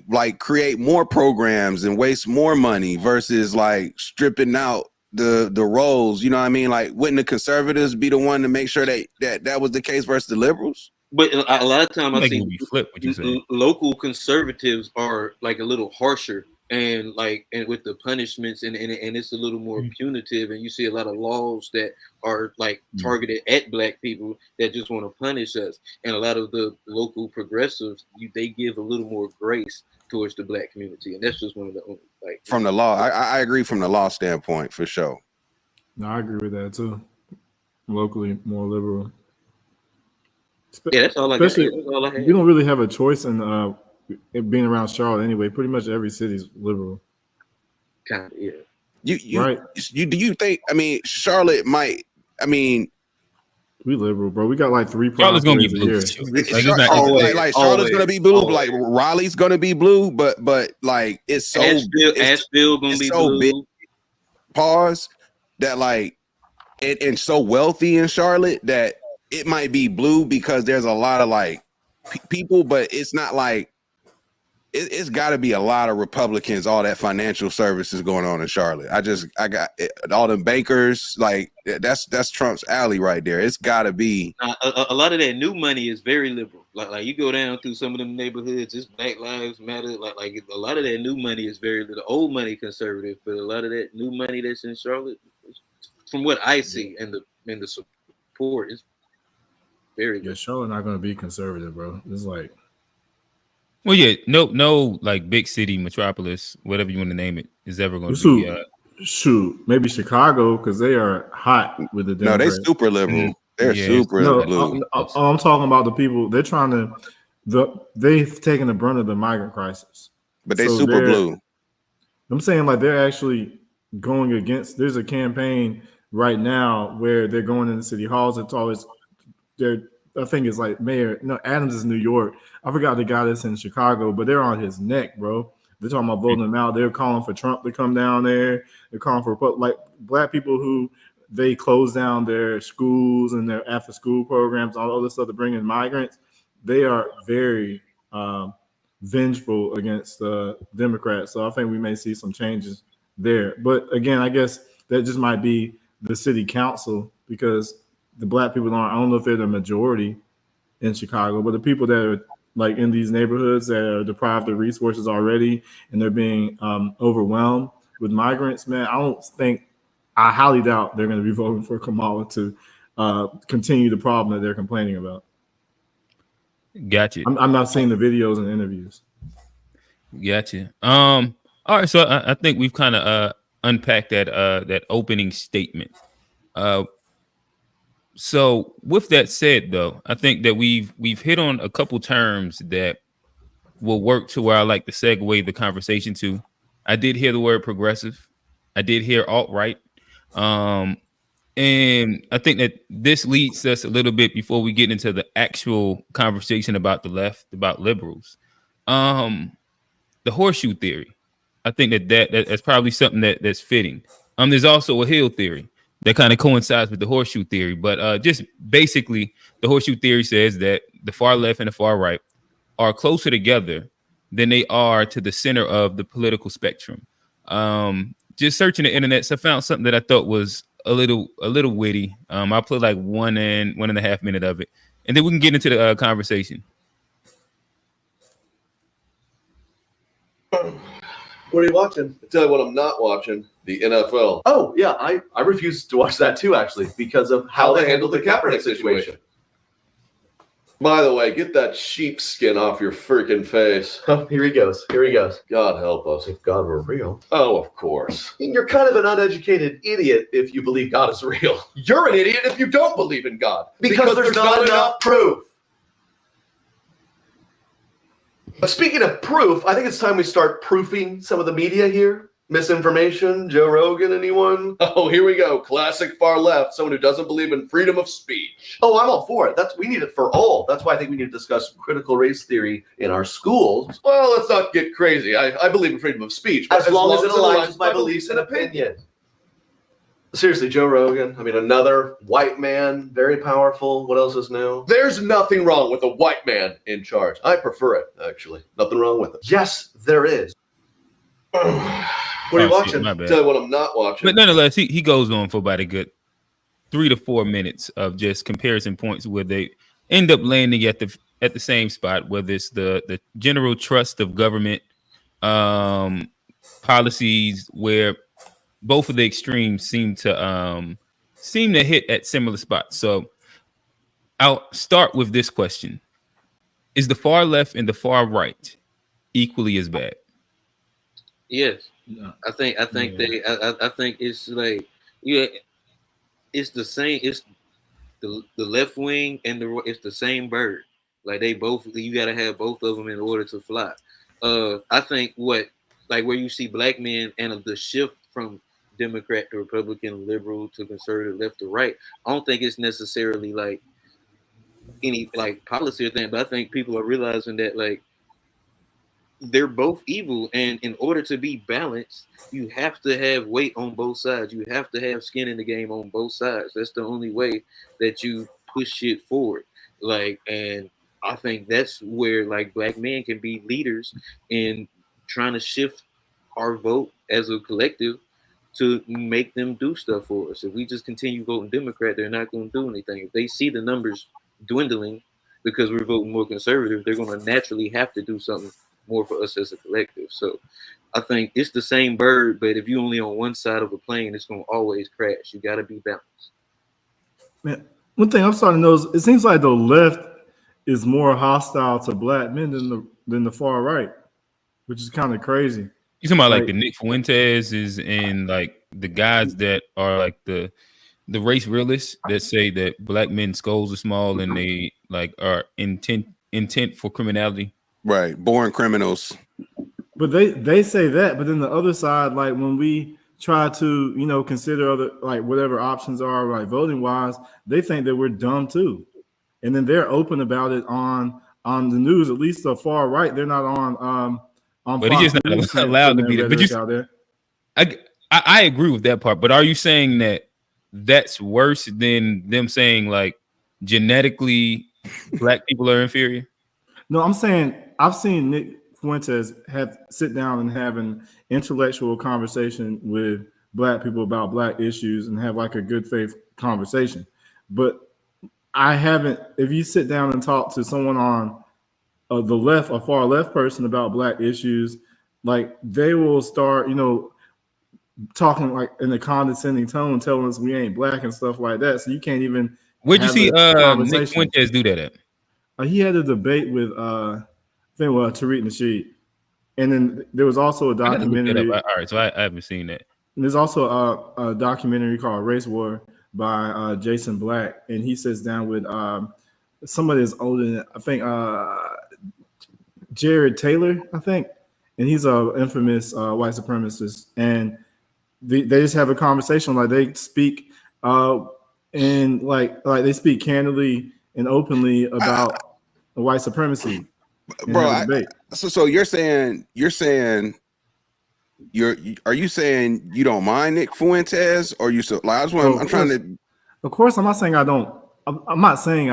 like create more programs and waste more money versus like stripping out the roles. You know what I mean? Like, wouldn't the conservatives be the one to make sure that was the case versus the liberals? But a lot of time I think flip what you say. Local conservatives are like a little harsher and with the punishments and it's a little more punitive, and you see a lot of laws that are like targeted at black people that just want to punish us, and a lot of the local progressives they give a little more grace towards the black community, and that's just one of the like from the law. I agree from the law standpoint for sure. No, I agree with that too. Locally more liberal. Yeah, that's all I got. That's all I had. You don't really have a choice in being around Charlotte anyway. Pretty much every city's liberal. Kind of, yeah. Do you think? I mean, Charlotte might. I mean, We liberal, bro. We got like 3 Charlotte's gonna be primaries a blue year. for sure. It's Like it's not. like Charlotte's gonna be blue, like Raleigh's gonna be blue, but like it's so Asheville gonna be so blue. big. Pause that like and so wealthy in Charlotte that it might be blue because there's a lot of like people, but it's not like it's got to be a lot of Republicans, all that financial services going on in Charlotte. I got all them bankers, like that's Trump's alley right there. It's got to be A lot of that new money is very liberal. Like you go down through some of them neighborhoods, it's Black Lives Matter. Like a lot of that new money is very little. Old money conservative, but a lot of that new money that's in Charlotte, from what I see and the support, is very good. Yeah, Charlotte not gonna be conservative, bro. It's like, Well, yeah, no, like big city metropolis, whatever you want to name it, is ever going to be. Shoot, maybe Chicago because they are hot with the Democrats. they super liberal. They're super blue. I'm talking about the people. They're trying to. They've taken the brunt of the migrant crisis, but they super blue. I'm saying like they're actually going against. There's a campaign right now where they're going into city halls. It's always I think it's like Mayor. No, Adams is New York. I forgot the guy that's in Chicago, but they're on his neck, bro. They're talking about voting him out. They're calling for Trump to come down there. They're calling for like black people who they close down their schools and their after school programs, all this stuff to bring in migrants. They are very vengeful against Democrats. So I think we may see some changes there. But again, I guess that just might be the city council because the black people I don't know if they're the majority in Chicago, but the people that are like in these neighborhoods that are deprived of resources already and they're being overwhelmed with migrants, man, I highly doubt they're going to be voting for Kamala to continue the problem that they're complaining about. Gotcha. I'm not seeing the videos and interviews. Gotcha. All right, so I think we've kind of unpacked that opening statement. So with that said, though, I think that we've hit on a couple terms that will work to where I like to segue the conversation to. I did hear the word progressive. I did hear alt-right. And I think that this leads us a little bit before we get into the actual conversation about the left, about liberals. The horseshoe theory. I think that's probably something that's fitting. There's also a Hill theory that kind of coincides with the horseshoe theory, but just basically the horseshoe theory says that the far left and the far right are closer together than they are to the center of the political spectrum. Just searching the internet, so I found something that I thought was a little witty. I'll play like 1.5 minutes of it, and then we can get into the conversation. What are you watching? I tell you what I'm not watching, the NFL. Oh, yeah, I refuse to watch that too, actually, because of how they handled the Kaepernick situation. By the way, get that sheepskin off your freaking face. Oh, here he goes. God help us if God were real. Oh, of course. You're kind of an uneducated idiot if you believe God is real. You're an idiot if you don't believe in God. Because there's not enough proof. But speaking of proof, I think it's time we start proofing some of the media here. Misinformation, Joe Rogan, anyone? Oh, here we go. Classic far left, someone who doesn't believe in freedom of speech. Oh, I'm all for it. We need it for all. That's why I think we need to discuss critical race theory in our schools. Well, let's not get crazy. I believe in freedom of speech. As long as it aligns with my beliefs and opinions. Seriously, Joe Rogan, another white man, very powerful. What else is new? There's nothing wrong with a white man in charge. I prefer it, actually. Nothing wrong with it. Yes, there is. What are you watching? Tell you what I'm not watching. But nonetheless, he goes on for about a good 3 to 4 minutes of just comparison points where they end up landing at the same spot, whether it's the general trust of government policies where both of the extremes seem to hit at similar spots. So I'll start with this question: is the far left and the far right equally as bad? Yes, I think it's like it's the same. It's the left wing and it's the same bird. Like you gotta have both of them in order to fly. I think where you see black men and the shift from Democrat to Republican, liberal to conservative, left to right. I don't think it's necessarily like any like policy or thing, but I think people are realizing that like they're both evil, and in order to be balanced, you have to have weight on both sides. You have to have skin in the game on both sides. That's the only way that you push shit forward. Like, and I think that's where like black men can be leaders in trying to shift our vote as a collective to make them do stuff for us. If we just continue voting Democrat, they're not going to do anything. If they see the numbers dwindling because we're voting more conservative, they're going to naturally have to do something more for us as a collective. So I think it's the same bird, but if you're only on one side of a plane, it's going to always crash. You got to be balanced. Man, one thing I'm starting to notice, it seems like the left is more hostile to black men than the far right, which is kind of crazy. You talking about like the Nick Fuentes is and like the guys that are like the race realists that say that black men's skulls are small and they like are intent for criminality. Right, born criminals. But they say that, but then the other side, like when we try to, consider other like whatever options are like voting wise, they think that we're dumb too. And then they're open about it on the news, at least the far right. They're not on but he's just not allowed to be there. But out there. I agree with that part. But are you saying that that's worse than them saying like genetically black people are inferior? No, I'm saying I've seen Nick Fuentes sit down and have an intellectual conversation with black people about black issues and have like a good faith conversation. But I haven't. If you sit down and talk to someone on the left, a far left person about black issues, like they will start, talking like in a condescending tone, telling us we ain't black and stuff like that. So you can't even. Where'd you see Nick Fuentes do that at? He had a debate with I think Tariq Nasheed, and then there was also a documentary. All right, so I haven't seen that. And there's also a documentary called Race War by Jason Black, and he sits down with somebody that's older than I think Jared Taylor, I think, and he's an infamous white supremacist, and they just have a conversation like they speak and like they speak candidly and openly about white supremacy. Bro, so you're saying are you saying you don't mind Nick Fuentes, or you so like I'm trying to. Of course, I'm not saying I don't. I'm not saying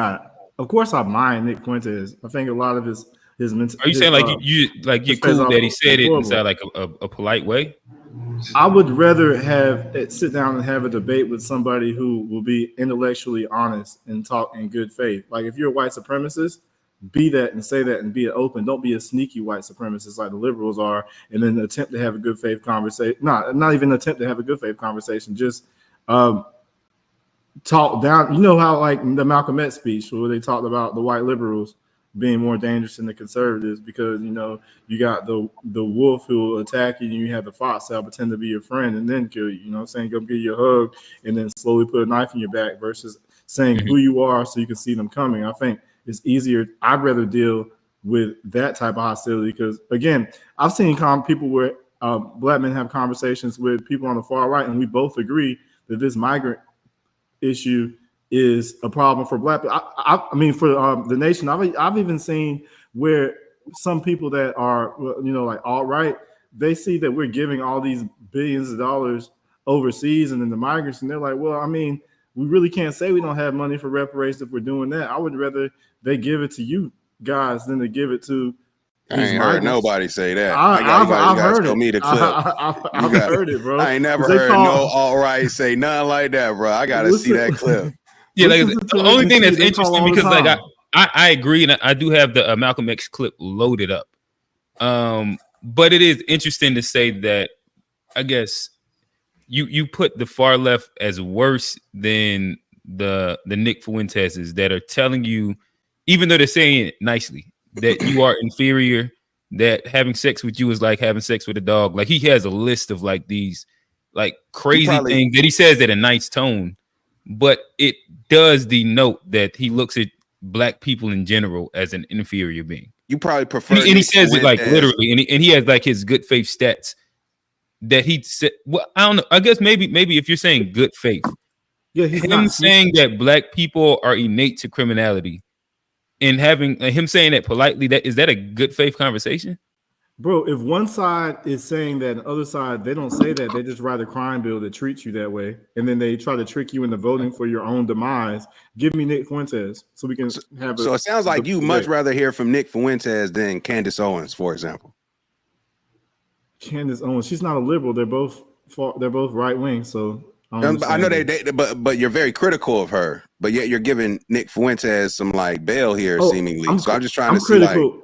Of course, I mind Nick Fuentes. I think a lot of his mental. Are you saying like you're cool that he said it inside like a polite way? I would rather sit down and have a debate with somebody who will be intellectually honest and talk in good faith. Like if you're a white supremacist, be that and say that and be open. Don't be a sneaky white supremacist like the liberals are, and then attempt to have a good faith conversation. Not even attempt to have a good faith conversation. Just talk down. You know how like the Malcolm X speech where they talked about the white liberals being more dangerous than the conservatives because you got the wolf who will attack you and you have the fox that'll pretend to be your friend and then kill you. You know what I'm saying? Go give you a hug and then slowly put a knife in your back versus saying who you are so you can see them coming. I think it's easier. I'd rather deal with that type of hostility because again, I've seen people where black men have conversations with people on the far right and we both agree that this migrant issue is a problem for black people. I mean, for the nation, I've even seen where some people that are, like alt-right, they see that we're giving all these billions of dollars overseas and then the migrants, and they're like, well, I mean, we really can't say we don't have money for reparations if we're doing that. I would rather they give it to you guys than to give it to I ain't heard nobody say that. I've heard it. Me the clip. I've heard it, bro. I ain't never heard no alt-right say nothing like that, bro. I gotta see that clip. Yeah, like the only thing that's interesting because like I agree and I do have the Malcolm X clip loaded up. But it is interesting to say that I guess you put the far left as worse than the Nick Fuentes that are telling you, even though they're saying it nicely, that you are inferior, that having sex with you is like having sex with a dog. Like he has a list of like these like crazy things that he says at a nice tone. But it does denote that he looks at black people in general as an inferior being. You probably prefer, and he says it like literally, and he has like his good faith stats that he said. Well, I don't know. I guess maybe if you're saying good faith, Yeah, he's him not saying that black people are innate to criminality and having him saying that politely, that is that a good faith conversation? Bro, if one side is saying that, the other side, they don't say that. They just write a crime bill that treats you that way. And then they try to trick you into voting for your own demise. Give me Nick Fuentes so we can have So it sounds like you much rather hear from Nick Fuentes than Candace Owens, for example. Candace Owens, she's not a liberal. They're both right wing. So I know but you're very critical of her, but yet you're giving Nick Fuentes some like bail here, seemingly. I'm just trying to see critical. Like,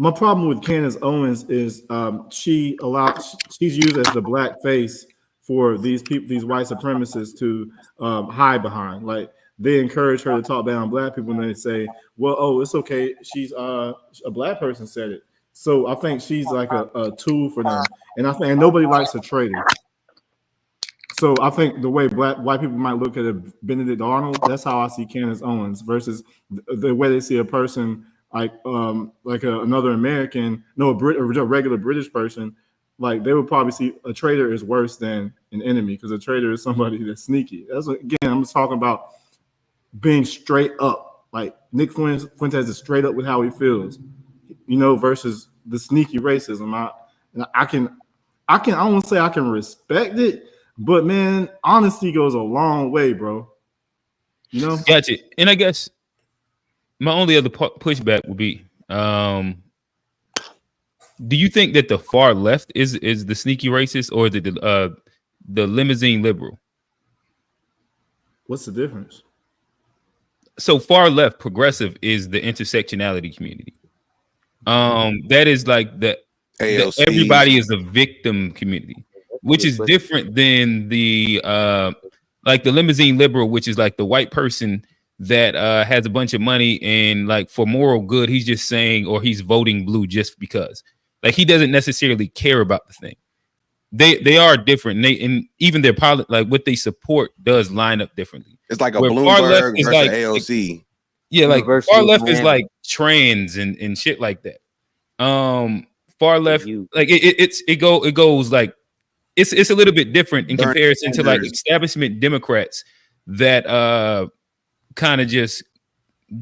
my problem with Candace Owens is she's used as the black face for these people, these white supremacists to hide behind. Like they encourage her to talk down on black people, and they say, "Well, oh, it's okay. She's a black person said it." So I think she's like a tool for them, and nobody likes a traitor. So I think the way white people might look at Benedict Arnold, that's how I see Candace Owens versus the way they see a person like another American, a regular British person. Like they would probably see a traitor is worse than an enemy because a traitor is somebody that's sneaky. I'm just talking about being straight up. Like Nick Fuentes is straight up with how he feels, versus the sneaky racism. I won't say I can respect it, but man, honesty goes a long way, bro. Gotcha. And I guess my only other pushback would be, do you think that the far left is the sneaky racist, or is it the limousine liberal? What's the difference? So far left progressive is the intersectionality community. That is like the everybody is a victim community, which is different than the like the limousine liberal, which is like the white person that has a bunch of money and like for moral good, he's just saying, or he's voting blue just because. Like he doesn't necessarily care about the thing. They are different. And even their like what they support does line up differently. It's like a Bloomberg versus like, AOC. Yeah, like far left is like trans and shit like that. Far left, like it goes like it's a little bit different in comparison to like establishment Democrats that kind of just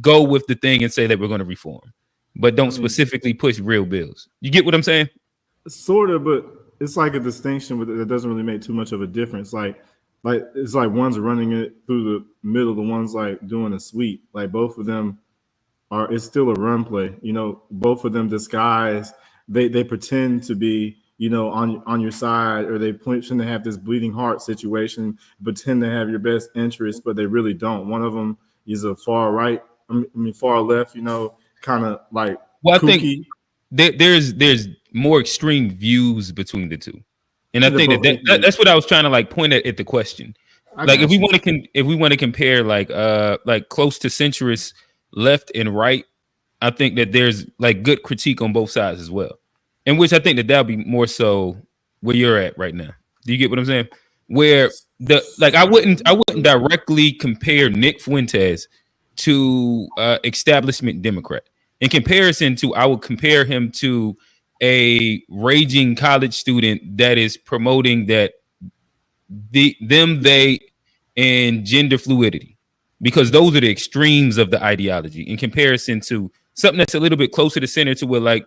go with the thing and say that we're going to reform, but don't specifically push real bills. You get what I'm saying? Sort of, but it's like a distinction that doesn't really make too much of a difference. Like it's like one's running it through the middle, the one's like doing a sweep. Like both of them it's still a run play. Both of them disguise. They pretend to be on your side, or they pretend to have this bleeding heart situation, pretend to have your best interest, but they really don't. One of them is a far right, far left, kind of like. Well, kooky. I think there's more extreme views between the two, and I think that's what I was trying to like point at the question. Like if we want to compare like close to centrist left and right, I think that there's like good critique on both sides as well, in which I think that'll be more so where you're at right now. Do you get what I'm saying? Where I wouldn't directly compare Nick Fuentes to establishment Democrat. In comparison to, I would compare him to a raging college student that is promoting that they, and gender fluidity, because those are the extremes of the ideology in comparison to something that's a little bit closer to center, to where like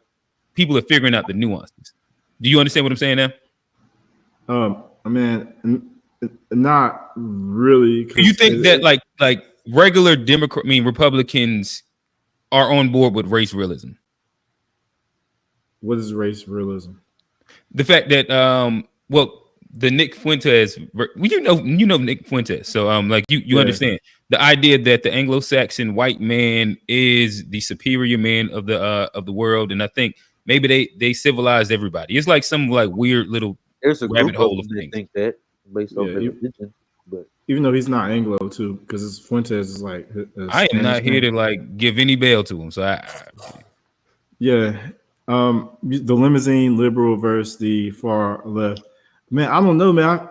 people are figuring out the nuances. Do you understand what I'm saying now? Not really. Do you think that like regular Republicans are on board with race realism? What is race realism? The fact that the Nick Fuentes, you know Nick Fuentes, so like you understand the idea that the Anglo-Saxon white man is the superior man of the world, and I think maybe they civilized everybody. It's like some like weird little rabbit hole of things. Think that based on religion, but even though he's not Anglo too, because Fuentes is like I am not here to like give any bail to him. So the limousine liberal versus the far left. Man, I don't know, man.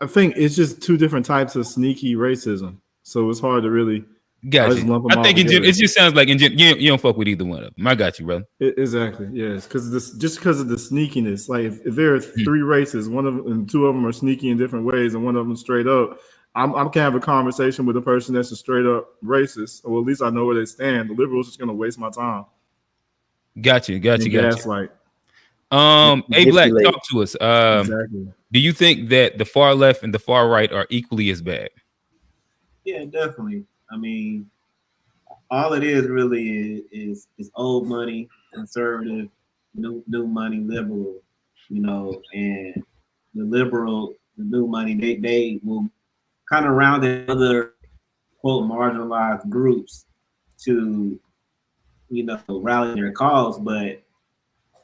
I think it's just two different types of sneaky racism. So it's hard to really Got just you. lump them I all think together. it just sounds like you don't fuck with either one of them. I got you, brother. Exactly. Yes, because just because of the sneakiness. Like if there are three races, one of them and two of them are sneaky in different ways, and one of them straight up. I can have a conversation with a person that's a straight up racist, or at least I know where they stand. The liberals just gonna waste my time. Got you. Gaslight. Hey Black, Manipulate. talk to us. Exactly. Do you think that the far left and the far right are equally as bad? Yeah, definitely. I mean, all it is really is old money, conservative, new money, liberal, and the new money, they will kind of round in other quote marginalized groups to rally their cause, but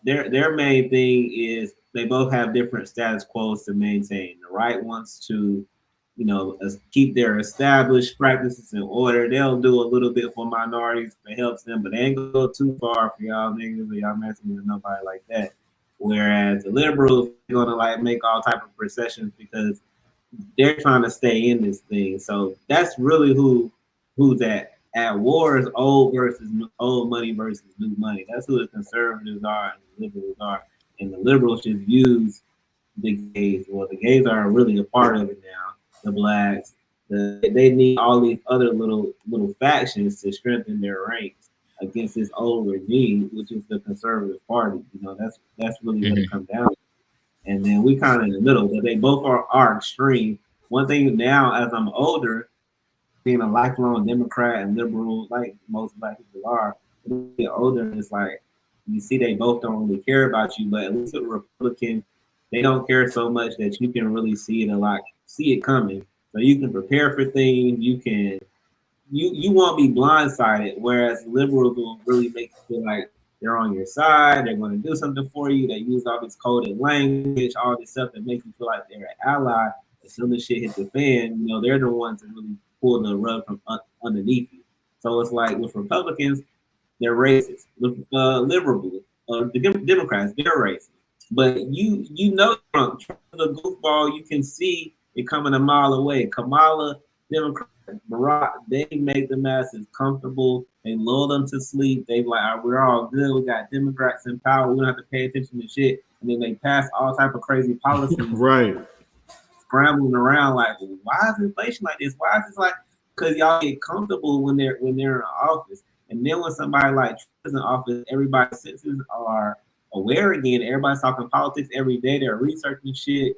their main thing is they both have different status quos to maintain. The right wants to keep their established practices in order. They'll do a little bit for minorities if it helps them, but they ain't gonna go too far for y'all niggas or y'all messing with nobody like that. Whereas the liberals are gonna like make all type of concessions because they're trying to stay in this thing. So that's really who's at war is old money versus new money. That's who the conservatives are and the liberals are. And the liberals just use the gays. Well, the gays are really a part of it now. The blacks, they need all these other little factions to strengthen their ranks against this old regime, which is the conservative party. That's really what it comes down to. And then we kind of in the middle, but they both are extreme. One thing now, as I'm older, being a lifelong Democrat and liberal, like most black people are, when you get older, it's like you see they both don't really care about you, but at least with Republican, they don't care so much that you can really see it coming. So you can prepare for things, you won't be blindsided, whereas liberals will really make you feel like they're on your side, they're going to do something for you, they use all this coded language, all this stuff that makes you feel like they're an ally. As soon as shit hits the fan, they're the ones that really pull the rug from underneath you. So it's like with Republicans, they're racist. With liberals, the Democrats, they're racist. But Trump is a goofball. You can see it coming a mile away. Kamala, Democrat, Barack, they make the masses comfortable. They lull them to sleep. They like, all right, we're all good. We got Democrats in power. We don't have to pay attention to shit. And then they pass all type of crazy policies. Right. Scrambling around like, why is inflation like this? Why is this like? Because y'all get comfortable when they're in office, and then when somebody like Trump is in office, everybody's senses are aware again. Everybody's talking politics every day. They're researching shit.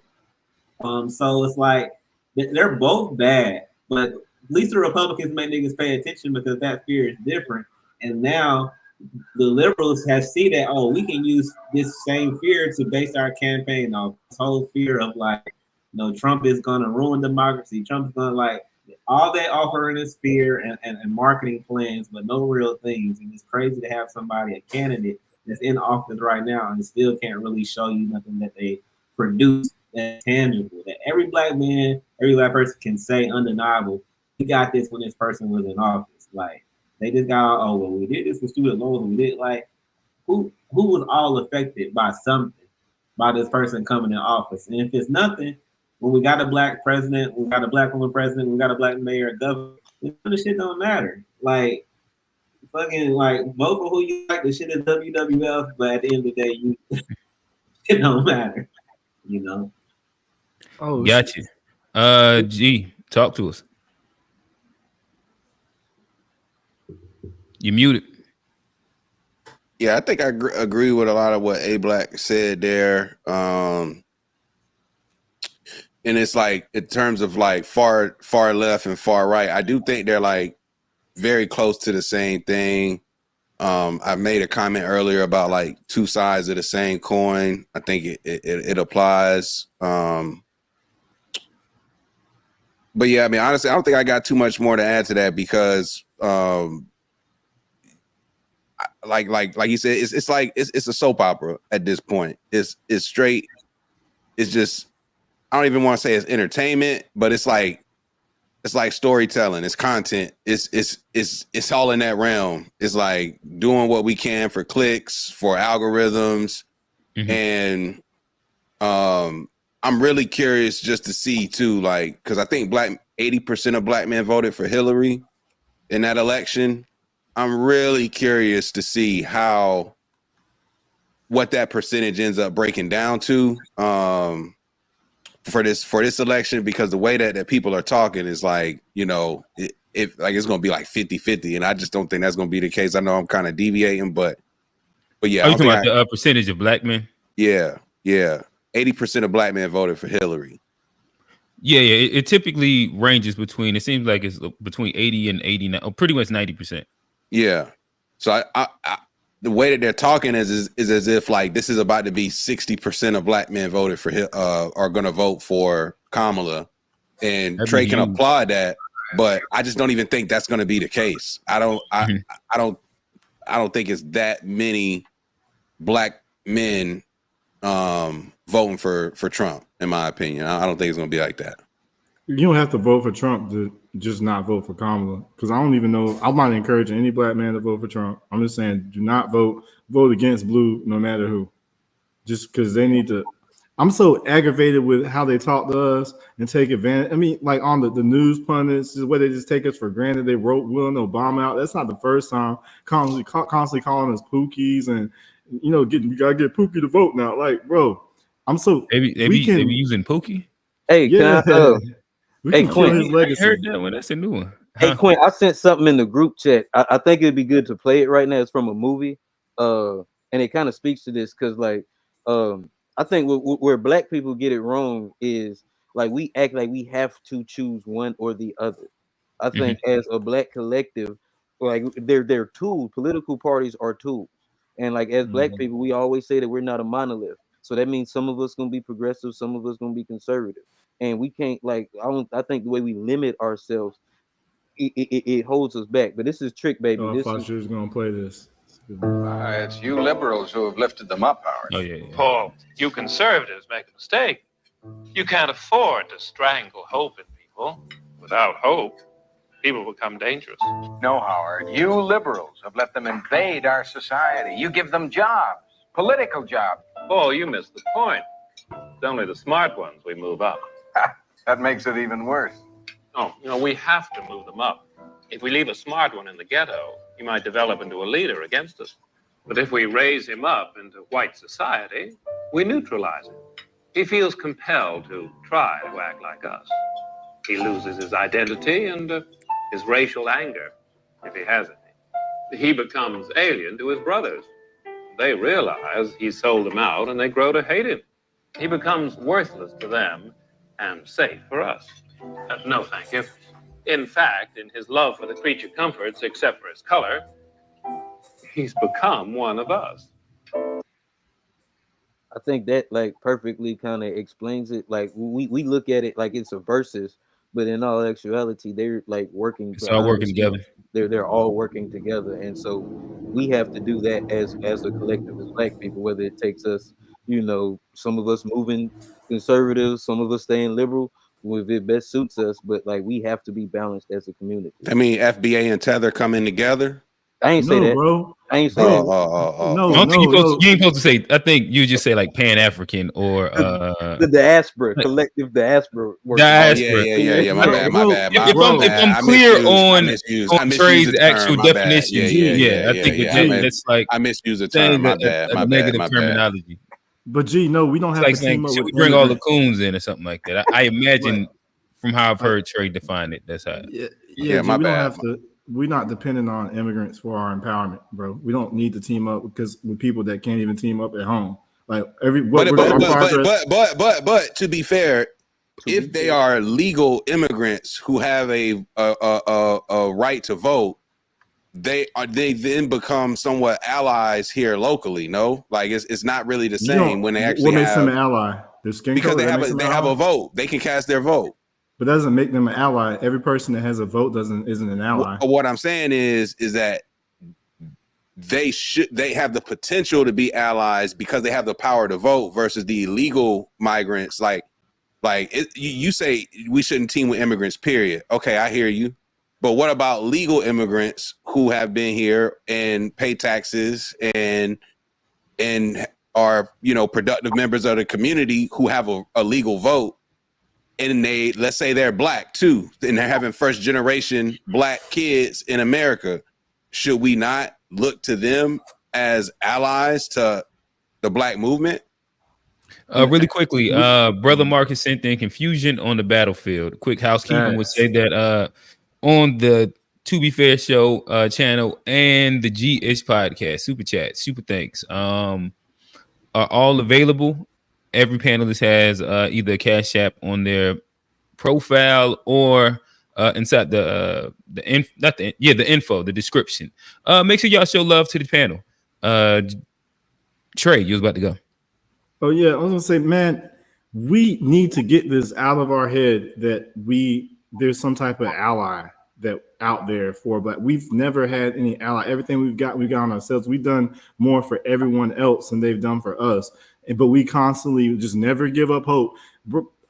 So it's like they're both bad, but at least the Republicans make niggas pay attention because that fear is different. And now the liberals have seen that, we can use this same fear to base our campaign off. This whole fear of like, Trump is gonna ruin democracy. Trump's gonna like all they offering is fear and marketing plans, but no real things. And it's crazy to have somebody, a candidate that's in office right now and still can't really show you nothing that they produce that's tangible. That every black man, every black person can say undeniable, we got this when this person was in office. Like they just got, we did this for student loans, we did like who was all affected by something, by this person coming in office. And if it's nothing, when we got a black president, we got a black woman president, we got a black mayor, governor, the shit don't matter. Like fucking like vote for who you like, the shit is WWF, but at the end of the day, it don't matter, Oh, Got you. G, talk to us. You muted. Yeah, I think I agree with a lot of what A Black said there. And it's like in terms of like far left and far right, I do think they're like very close to the same thing. I made a comment earlier about like two sides of the same coin. I think it applies. But yeah, I mean, honestly, I don't think I got too much more to add to that because like you said, it's like it's a soap opera at this point. It's straight. It's just, I don't even want to say it's entertainment, but it's like storytelling. It's content. It's all in that realm. It's like doing what we can for clicks, for algorithms, and I'm really curious just to see too, like, because I think 80% of black men voted for Hillary. in that election, I'm really curious to see what that percentage ends up breaking down to for this election, because the way that people are talking is like, it's going to be like 50-50, and I just don't think that's going to be the case. I know I'm kind of deviating, but yeah. Are you talking about the percentage of black men? Yeah. 80% of black men voted for Hillary. Yeah. It typically ranges between, it seems like it's between 80 and 89, or pretty much 90%. Yeah. So I the way that they're talking is as if like this is about to be 60% of black men voted for are going to vote for Kamala, and Trey can applaud that, but I just don't even think that's going to be the case. I don't think it's that many black men voting for Trump, in my opinion. I don't think it's going to be like that. You don't have to vote for Trump to just not vote for Kamala, because I don't even know. I'm not encouraging any black man to vote for Trump. I'm just saying, do not vote against blue, no matter who. Just because they need to. I'm so aggravated with how they talk to us and take advantage. I mean, like on the news pundits, where they just take us for granted. They wrote Willing Obama out. That's not the first time. Constantly calling us pookies and you gotta get Pookie to vote now. Like, bro, I'm so they be using Pookie. Hey, yeah. We can kill his legacy. I heard that one. That's a new one. Hey, Quinn, I sent something in the group chat. I think it'd be good to play it right now. It's from a movie, and it kind of speaks to this because, like, I think where black people get it wrong is like we act like we have to choose one or the other. I think as a black collective, like they're tools. Political parties are tools, and like as black people, we always say that we're not a monolith. So that means some of us gonna be progressive, some of us gonna be conservative. And we can't I think the way we limit ourselves, it holds us back. But this is Trick Baby. I thought you was gonna play this. It's you liberals who have lifted them up, Howard. Oh yeah. Paul, you conservatives make a mistake. You can't afford to strangle hope in people. Without hope, people become dangerous. No, Howard, you liberals have let them invade our society. You give them jobs, political jobs. Paul, you missed the point. It's only the smart ones we move up. That makes it even worse. Oh, we have to move them up. If we leave a smart one in the ghetto, he might develop into a leader against us. But if we raise him up into white society, we neutralize him. He feels compelled to try to act like us. He loses his identity and his racial anger, if he has any. He becomes alien to his brothers. They realize he sold them out and they grow to hate him. He becomes worthless to them and safe for us. No, thank you. In fact, in his love for the creature comforts, except for his color, he's become one of us. I think that like perfectly kind of explains it. Like we look at it like it's a versus, but in all actuality, they're like working. It's all working together. They're all working together, and so we have to do that as a collective, as black people. Whether it takes us, some of us moving conservative, some of us staying liberal, if it best suits us. But like we have to be balanced as a community. I mean, FBA and Tether coming together. I ain't say that, bro. I ain't say that. No, I don't think you ain't supposed to say. I think you just say like Pan-African or the diaspora, collective diaspora. Diaspora. Yeah. My bad. If I'm clear on Trey's actual definition, I think that's like I misused the term. My bad. Negative terminology. But we don't have to team up should with we bring all the coons in or something like that? I imagine from how I've heard Trey define it, that's how. Yeah. My bad. Don't have to. We're not dependent on immigrants for our empowerment, bro. We don't need to team up with people that can't even team up at home. Like but to be fair, if they are legal immigrants who have a right to vote, they then become somewhat allies here locally. No, like it's not really the same when they actually. What makes them an ally? Their skin because color they have a vote. They can cast their vote. But that doesn't make them an ally. Every person that has a vote isn't an ally. What I'm saying is that they have the potential to be allies because they have the power to vote versus the illegal migrants. You say we shouldn't team with immigrants, period. Okay, I hear you. But what about legal immigrants who have been here and pay taxes and are productive members of the community who have a legal vote? and let's say they're black too, and they're having first generation black kids in America, should we not look to them as allies to the black movement? Really quickly, Brother Marcus sent in confusion on the battlefield. Quick housekeeping would say that on the To Be Fair show channel and the G-ish podcast, super chat, super thanks, are all available. Every panelist has either a Cash App on their profile or inside the info, the description. Make sure y'all show love to the panel. Trey, you was about to go. Oh yeah, I was gonna say, man, we need to get this out of our head that there's some type of ally that out there for Black. We've never had any ally. Everything we got on ourselves. We've done more for everyone else than they've done for us. But we constantly just never give up hope.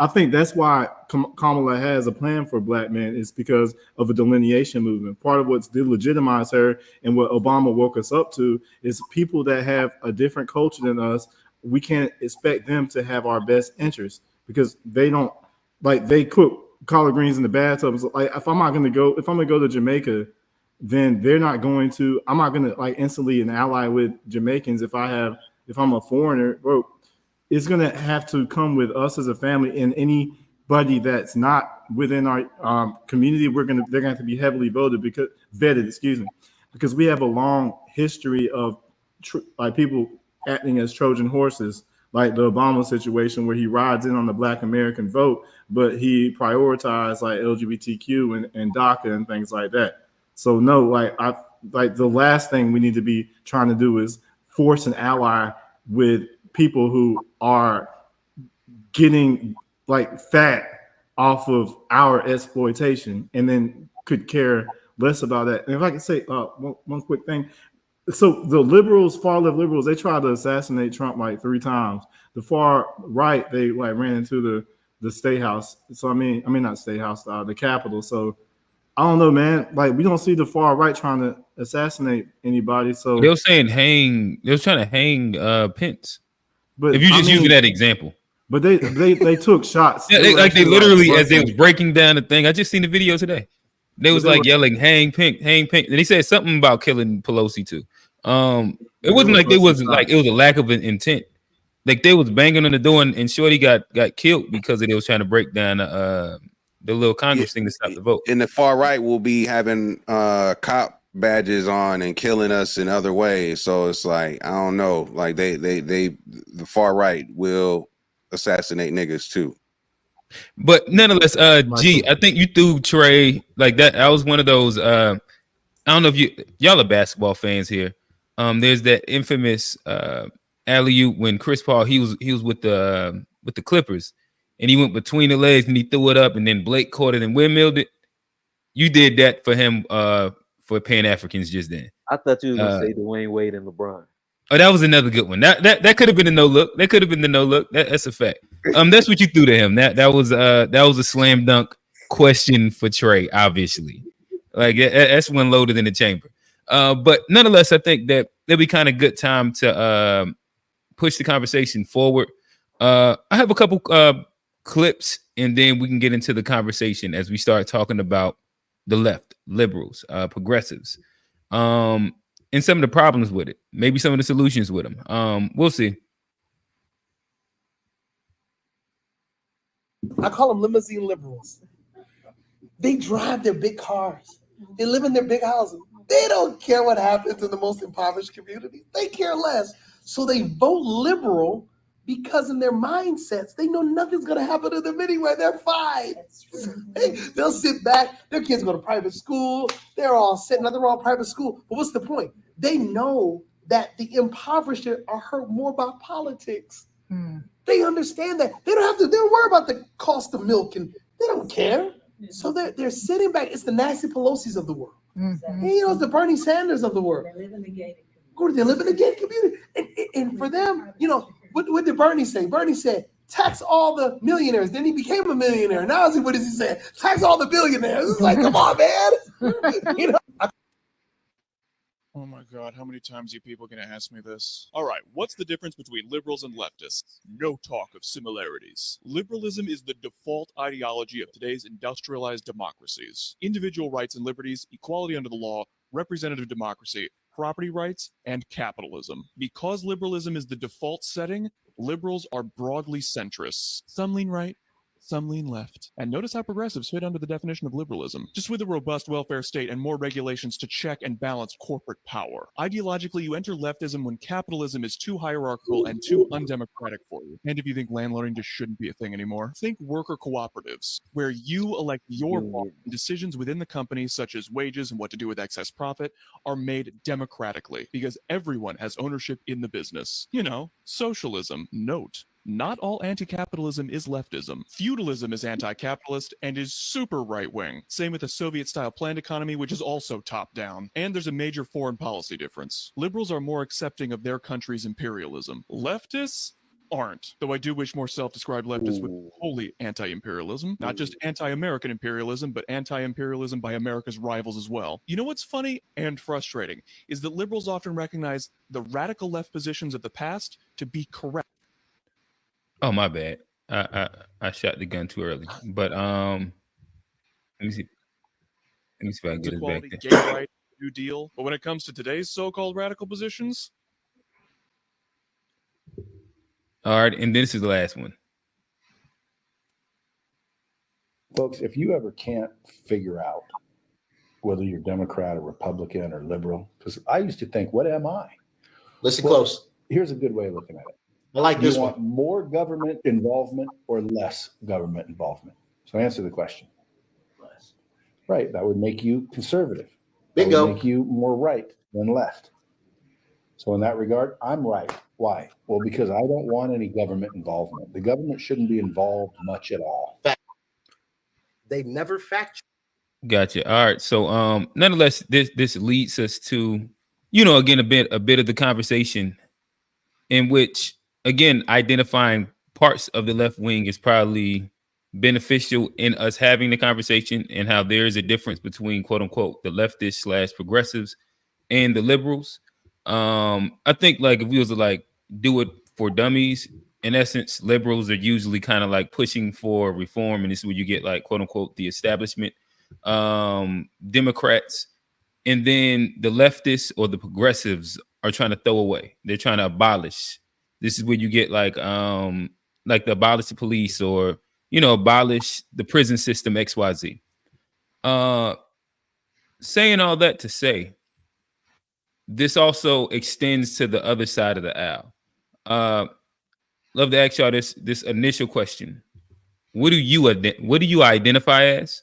I think that's why Kamala has a plan for Black men, is because of a delineation movement. Part of what's delegitimized her and what Obama woke us up to is people that have a different culture than us. We can't expect them to have our best interests because they don't, like, they cook collard greens in the bathtub. So, like, if I'm gonna go to Jamaica, then I'm not gonna like instantly an ally with Jamaicans if I'm a foreigner. Bro, it's gonna have to come with us as a family, and anybody that's not within our community, they're gonna have to be heavily vetted because we have a long history of like people acting as Trojan horses, like the Obama situation where he rides in on the Black American vote, but he prioritized like LGBTQ and DACA and things like that. So no, like the last thing we need to be trying to do is force an ally with people who are getting like fat off of our exploitation and then could care less about that. And if I can say one quick thing. So the liberals, far left liberals, they tried to assassinate Trump like 3 times. The far right, they like ran into the State House. So I mean not State House, the Capitol. So I don't know, man. Like, we don't see the far right trying to assassinate anybody. So they were saying they was trying to hang Pence. But if you just using that example. But they took shots. Yeah, they literally, as they was breaking down the thing. I just seen the video today. They was like yelling, "Hang Pink, hang Pink." And they said something about killing Pelosi too. It wasn't like it was a lack of an intent. Like they was banging on the door and Shorty got killed because they was trying to break down the little Congress thing to stop the vote. And the far right will be having cop badges on and killing us in other ways. So it's like, I don't know. Like the far right will assassinate niggas too. But nonetheless, G, I think you threw Trey like that. I was one of those. I don't know if y'all are basketball fans here. There's that infamous alley-oop when Chris Paul he was with the Clippers and he went between the legs and he threw it up and then Blake caught it and windmilled it. You did that for him for Pan Africans just then. I thought you were gonna say Dwayne Wade and LeBron. Oh, that was another good one. That could have been a no look. That could have been the no look. That's a fact. That's what you threw to him. That was a slam dunk question for Trey, obviously. Like that's one loaded in the chamber. But nonetheless, I think that it'll be kind of good time to push the conversation forward. I have a couple clips, and then we can get into the conversation as we start talking about the left, liberals, progressives, and some of the problems with it. Maybe some of the solutions with them. We'll see. I call them limousine liberals. They drive their big cars. They live in their big houses. They don't care what happens in the most impoverished communities. They care less. So they vote liberal because in their mindsets, they know nothing's going to happen to them anyway. They're fine. They'll sit back. Their kids go to private school. They're all set. Nothing wrong with private school. But what's the point? They know that the impoverished are hurt more by politics. They understand that. They don't worry about the cost of milk, and they don't care. So they're sitting back. It's the Nancy Pelosi's of the world. Mm-hmm. It's the Bernie Sanders of the world. They live in the gated community. They live in the gated community. And for them, what did Bernie say? Bernie said, tax all the millionaires. Then he became a millionaire. Now what does he say? Tax all the billionaires. It's like, come on, man. Oh my God, how many times are you people going to ask me this? All right, what's the difference between liberals and leftists? No talk of similarities. Liberalism is the default ideology of today's industrialized democracies. Individual rights and liberties, equality under the law, representative democracy, property rights, and capitalism. Because liberalism is the default setting, liberals are broadly centrists. Some lean right, some lean left. And notice how progressives fit under the definition of liberalism. Just with a robust welfare state and more regulations to check and balance corporate power. Ideologically, you enter leftism when capitalism is too hierarchical and too undemocratic for you. And if you think landlording just shouldn't be a thing anymore, think worker cooperatives, where you elect your boss and decisions within the company, such as wages and what to do with excess profit, are made democratically because everyone has ownership in the business. You know, socialism. Note, not all anti-capitalism is leftism. Feudalism is anti-capitalist and is super right-wing. Same with the Soviet-style planned economy, which is also top-down. And there's a major foreign policy difference. Liberals are more accepting of their country's imperialism. Leftists aren't. Though I do wish more self-described leftists would be wholly anti-imperialism. Not just anti-American imperialism, but anti-imperialism by America's rivals as well. You know what's funny and frustrating is that liberals often recognize the radical left positions of the past to be correct. Oh, my bad. I shot the gun too early. But let me see. Let me see if I can get it back Equality, there. gay rights, New Deal. But when it comes to today's so-called radical positions, All right, and this is the last one. Folks, if you ever can't figure out whether you're Democrat or Republican or liberal, because I used to think, what am I? Listen close. Here's a good way of looking at it. I like Do this you one. want more government involvement or less government involvement? So answer the question. Less. Right. That would make you conservative. That Bingo. would make you more right than left. So in that regard, I'm right. Why? Well, because I don't want any government involvement. The government shouldn't be involved much at all. They never fact. Gotcha. All right. So nonetheless, this leads us to, again, a bit of the conversation in which, again, identifying parts of the left wing is probably beneficial in us having the conversation, and how there is a difference between, quote unquote, the leftists / progressives and the liberals. I think, like, if we was to like do it for dummies, in essence, liberals are usually kind of like pushing for reform, and this is where you get, like, quote unquote, the establishment. Democrats, and then the leftists or the progressives are trying to throw away. They're trying to abolish. This is where you get like the abolish the police, or abolish the prison system, XYZ. Saying all that to say, this also extends to the other side of the aisle. Love to ask y'all this initial question: What do you identify as?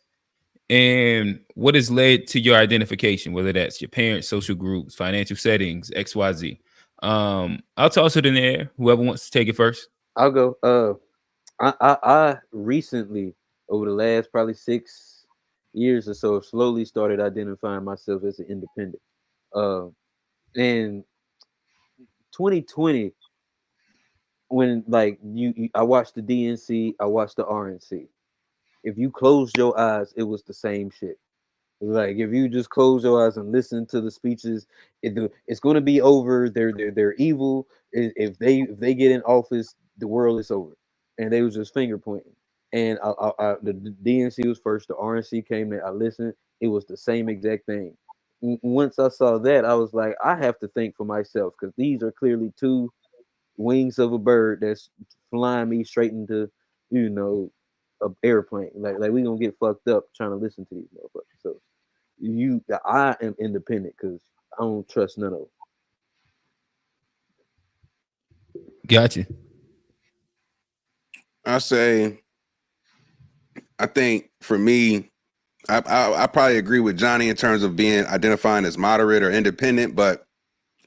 And what has led to your identification, whether that's your parents, social groups, financial settings, XYZ? I'll toss it in the air. Whoever wants to take it first. I'll go. I recently, over the last probably 6 years or so, slowly started identifying myself as an independent. In 2020, when like I watched the DNC, I watched the RNC. If you closed your eyes, it was the same shit. Like, if you just close your eyes and listen to the speeches, it's going to be over. They're evil. If they get in office, the world is over. And they was just finger pointing. And the DNC was first. The RNC came in. I listened. It was the same exact thing. Once I saw that, I was like, I have to think for myself, because these are clearly two wings of a bird that's flying me straight into, a airplane. Like we gonna get fucked up trying to listen to these motherfuckers. So I am independent because I don't trust none of them. Gotcha. I think for me, I probably agree with Johnny in terms of being identifying as moderate or independent, but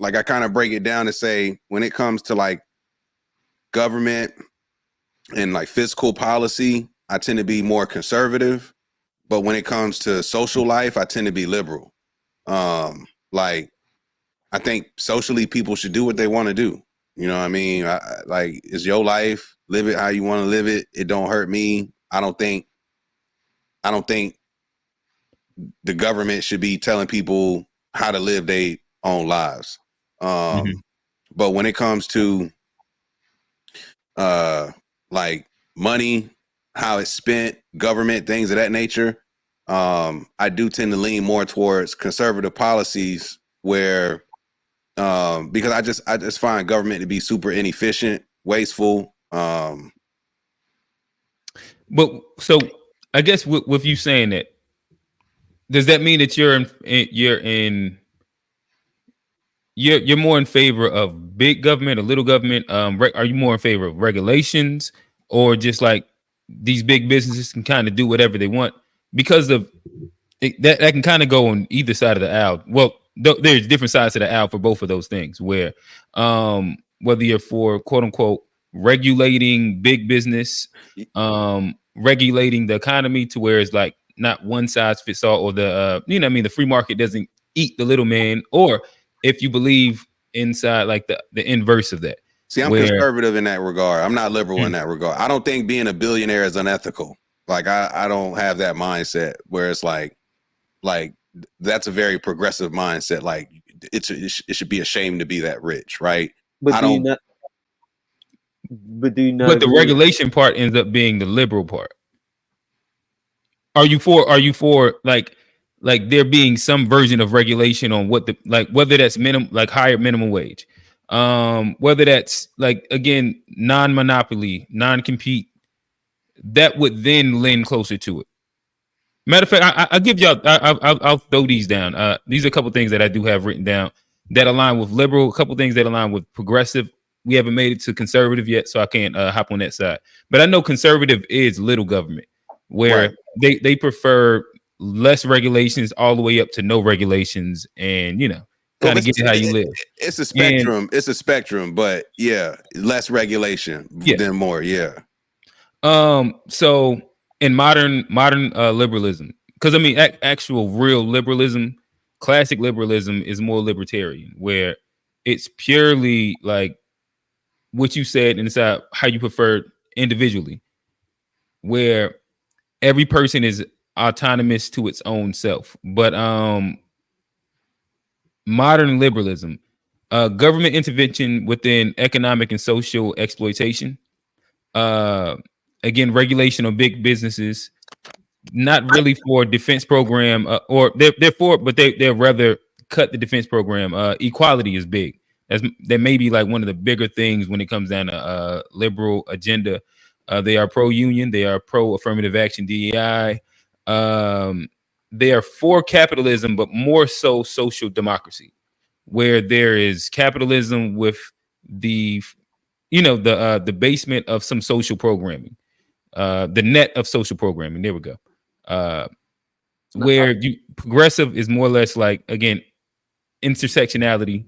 like I kind of break it down to say, when it comes to like government and like fiscal policy, I tend to be more conservative. But when it comes to social life, I tend to be liberal. Like, I think socially people should do what they want to do. You know what I mean? Like, it's your life. Live it how you want to live it. It don't hurt me. I don't think the government should be telling people how to live their own lives. Mhm. But when it comes to like money, how it's spent, government, things of that nature, I do tend to lean more towards conservative policies where because I just find government to be super inefficient, wasteful. But so I guess with you saying that, does that mean that you're more in favor of big government or little government? Are you more in favor of regulations, or just like these big businesses can kind of do whatever they want because of that can kind of go on either side of the aisle. Well, there's different sides to the aisle for both of those things. Where whether you're for quote unquote regulating big business, regulating the economy to where it's like not one size fits all, or the the free market doesn't eat the little man, or if you believe inside like the inverse of that. See, I'm Where conservative in that regard. I'm not liberal in that regard. I don't think being a billionaire is unethical. Like I don't have that mindset where it's like that's a very progressive mindset. Like it should be a shame to be that rich, right? But I do you don't. not? But do you not but the agree? regulation part ends up being the liberal part. Are you for like there being some version of regulation on what the like whether that's minimum like higher minimum wage, whether that's like again non-monopoly, non-compete, that would then lend closer to it. Matter of fact, I'll give y'all. I'll throw these down. These are a couple things that I do have written down that align with liberal. A couple things that align with progressive. We haven't made it to conservative yet, so I can't hop on that side. But I know conservative is little government, where Right. they prefer less regulations all the way up to no regulations, and kind of get how you live. It's a And spectrum. It's a spectrum, but yeah, less regulation yeah, than more. Yeah. so in modern liberalism, because I mean actual real liberalism, classic liberalism is more libertarian, where it's purely like what you said inside how you prefer individually, where every person is autonomous to its own self. But modern liberalism, government intervention within economic and social exploitation, uh again regulation of big businesses, not really for defense program, or they're for, but they're rather cut the defense program. Equality is big. That may be like one of the bigger things when it comes down to liberal agenda. They are pro union. They are pro affirmative action, DEI. They are for capitalism, but more so social democracy, where there is capitalism with the the basement of some social programming, the net of social programming. There we go. Uh, where you progressive is more or less like again intersectionality.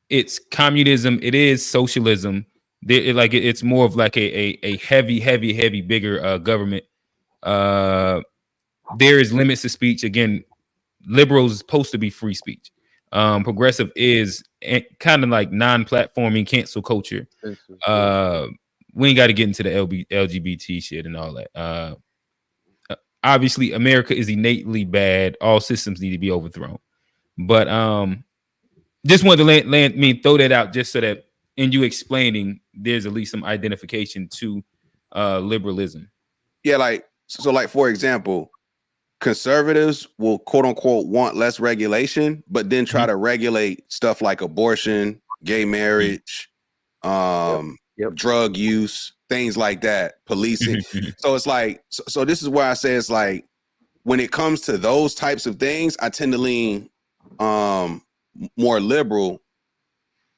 It's communism. It is socialism. It's more of like a heavy bigger government. There is limits to speech. Again, liberals is supposed to be free speech. Progressive is kind of like non-platforming cancel culture. We ain't got to get into the LGBT shit and all that. Obviously America is innately bad. All systems need to be overthrown. But just wanted to throw that out just so that in you explaining there's at least some identification to liberalism. Yeah, like so like for example, conservatives will quote unquote want less regulation, but then try to regulate stuff like abortion, gay marriage, drug use, things like that, policing. So it's like so this is where I say it's like when it comes to those types of things, I tend to lean more liberal,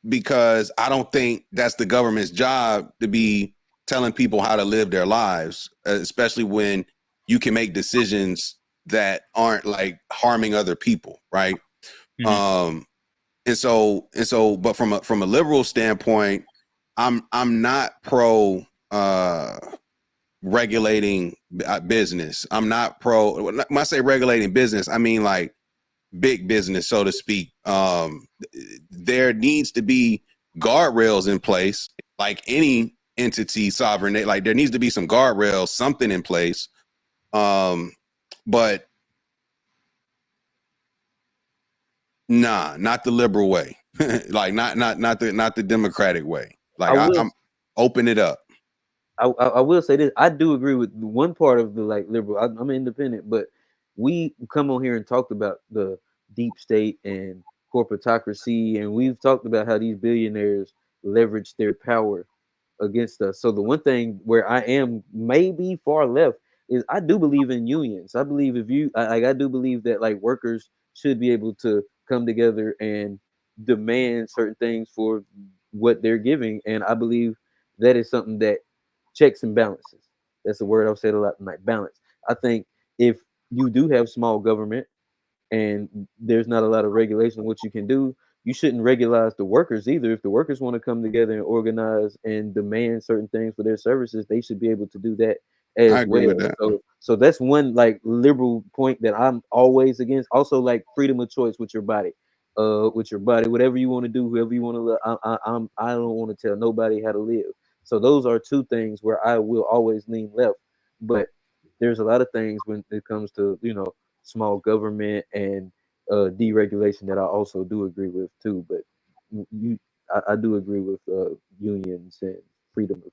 because I don't think that's the government's job to be telling people how to live their lives, especially when you can make decisions that aren't like harming other people, right? And so but from a liberal standpoint, I'm not pro regulating business. I'm not pro. When I say regulating business, I mean like big business, so to speak. There needs to be guardrails in place, like any entity, sovereign. Like there needs to be some guardrails, something in place. But Nah, not the liberal way. Like not the Democratic way. Like I'm open it up. I will say this. I do agree with one part of the like liberal. I'm independent, but we come on here and talked about the deep state and corporatocracy, and we've talked about how these billionaires leverage their power against us. So the one thing where I am maybe far left is I do believe in unions. I believe I do believe that like workers should be able to come together and demand certain things for what they're giving, and I believe that is something that checks and balances. That's a word I've said a lot tonight. Balance. I think if you do have small government and there's not a lot of regulation on what you can do, you shouldn't regularize the workers either. If the workers want to come together and organize and demand certain things for their services, they should be able to do that I as agree well. with that. So that's one like liberal point that I'm always against. Also, like freedom of choice with your body, whatever you want to do, whoever you want to live. I don't want to tell nobody how to live. So those are two things where I will always lean left. But there's a lot of things when it comes to small government and deregulation that I also do agree with too. But I do agree with unions and freedom of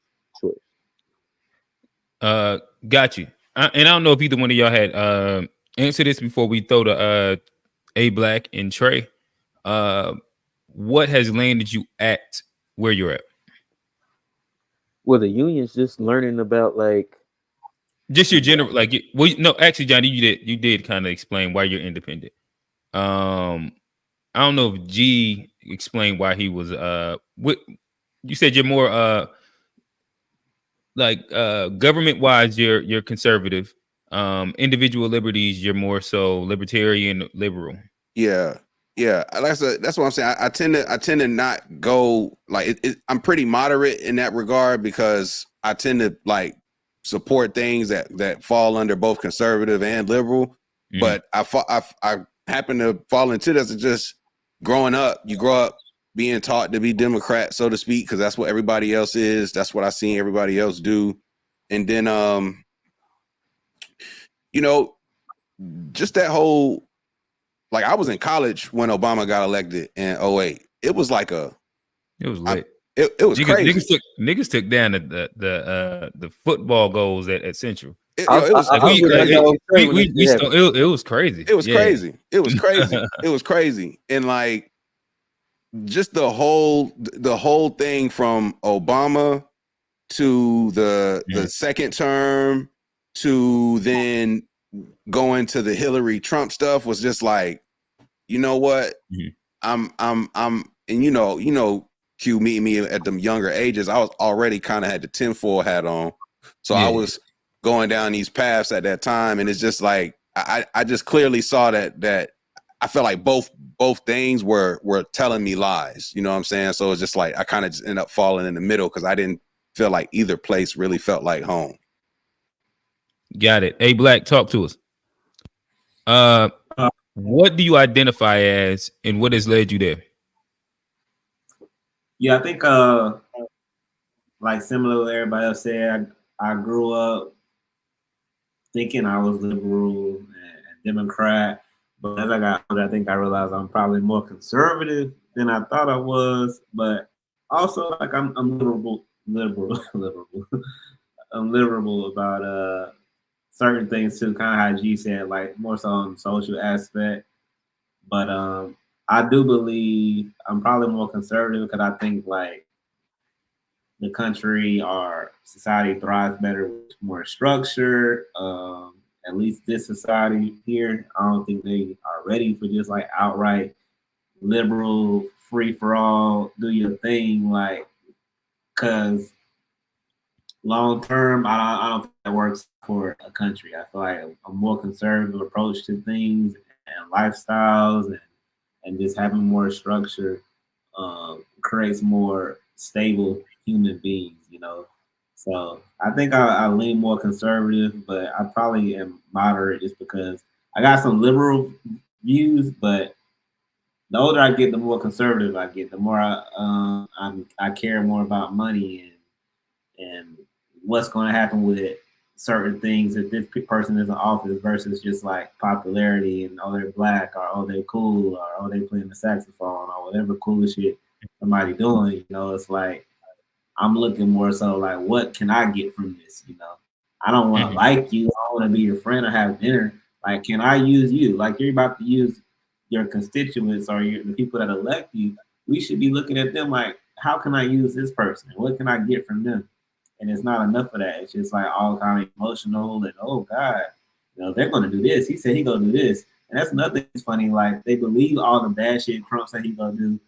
choice. Got you. And I don't know if either one of y'all had answered this before we throw to A Black and Trey. What has landed you at where you're at? Well, the unions just learning about like just your general well, no, actually, Johnny, you did kind of explain why you're independent. I don't know if G explained why he was what you said you're more government wise you're conservative. Individual liberties you're more so libertarian liberal. Yeah. That's what I'm saying. I tend to not go like I'm pretty moderate in that regard because I tend to like support things that fall under both conservative and liberal. Mm. But I happen to fall into this. Just growing up, you grow up being taught to be Democrat, so to speak, because that's what everybody else is. That's what I seen everybody else do. And then just that whole, like, I was in college when Obama got elected in 2008. It was like it was lit. It was crazy. Niggas took down the football goals at Central. It was crazy. It was crazy. It was crazy. It was crazy. And like just the whole thing from Obama to the second term to then going to the Hillary Trump stuff was just like, you know what? I'm and Q meeting me at them younger ages, I was already kind of had the tinfoil hat on. So I was going down these paths at that time. And it's just like I just clearly saw that I felt like both things were telling me lies. You know what I'm saying? So it's just like I kind of just ended up falling in the middle because I didn't feel like either place really felt like home. Got it. A Black, talk to us. What do you identify as and what has led you there? Yeah, I think like similar to everybody else said, I grew up thinking I was liberal and Democrat, but as I got older, I think I realized I'm probably more conservative than I thought I was. But also, like I'm liberal. I'm liberal about certain things too, kind of how G said, like more so on the social aspect. But I do believe I'm probably more conservative because I think like the country or society thrives better with more structure. At least this society here, I don't think they are ready for just like outright liberal, free for all, do your thing, like, because long term, I don't think that works for a country. I feel like a more conservative approach to things and lifestyles and just having more structure creates more stable human beings, So I think I lean more conservative, but I probably am moderate just because I got some liberal views, but the older I get, the more conservative I get. The more I care more about money and what's going to happen with certain things that this person is in office versus just like popularity and oh they're black or oh they're cool or oh they playing the saxophone or whatever cool shit somebody doing. You know, it's like I'm looking more so like what can I get from this? You know, I don't want to like you. I want to be your friend or have dinner. Like, can I use you? Like you're about to use your constituents or the people that elect you. We should be looking at them like, how can I use this person? What can I get from them? And it's not enough of that. It's just like all kind of emotional and oh God, you know, they're gonna do this. He said he gonna do this. And that's another thing that's funny, like they believe all the bad shit Trump said he gonna do,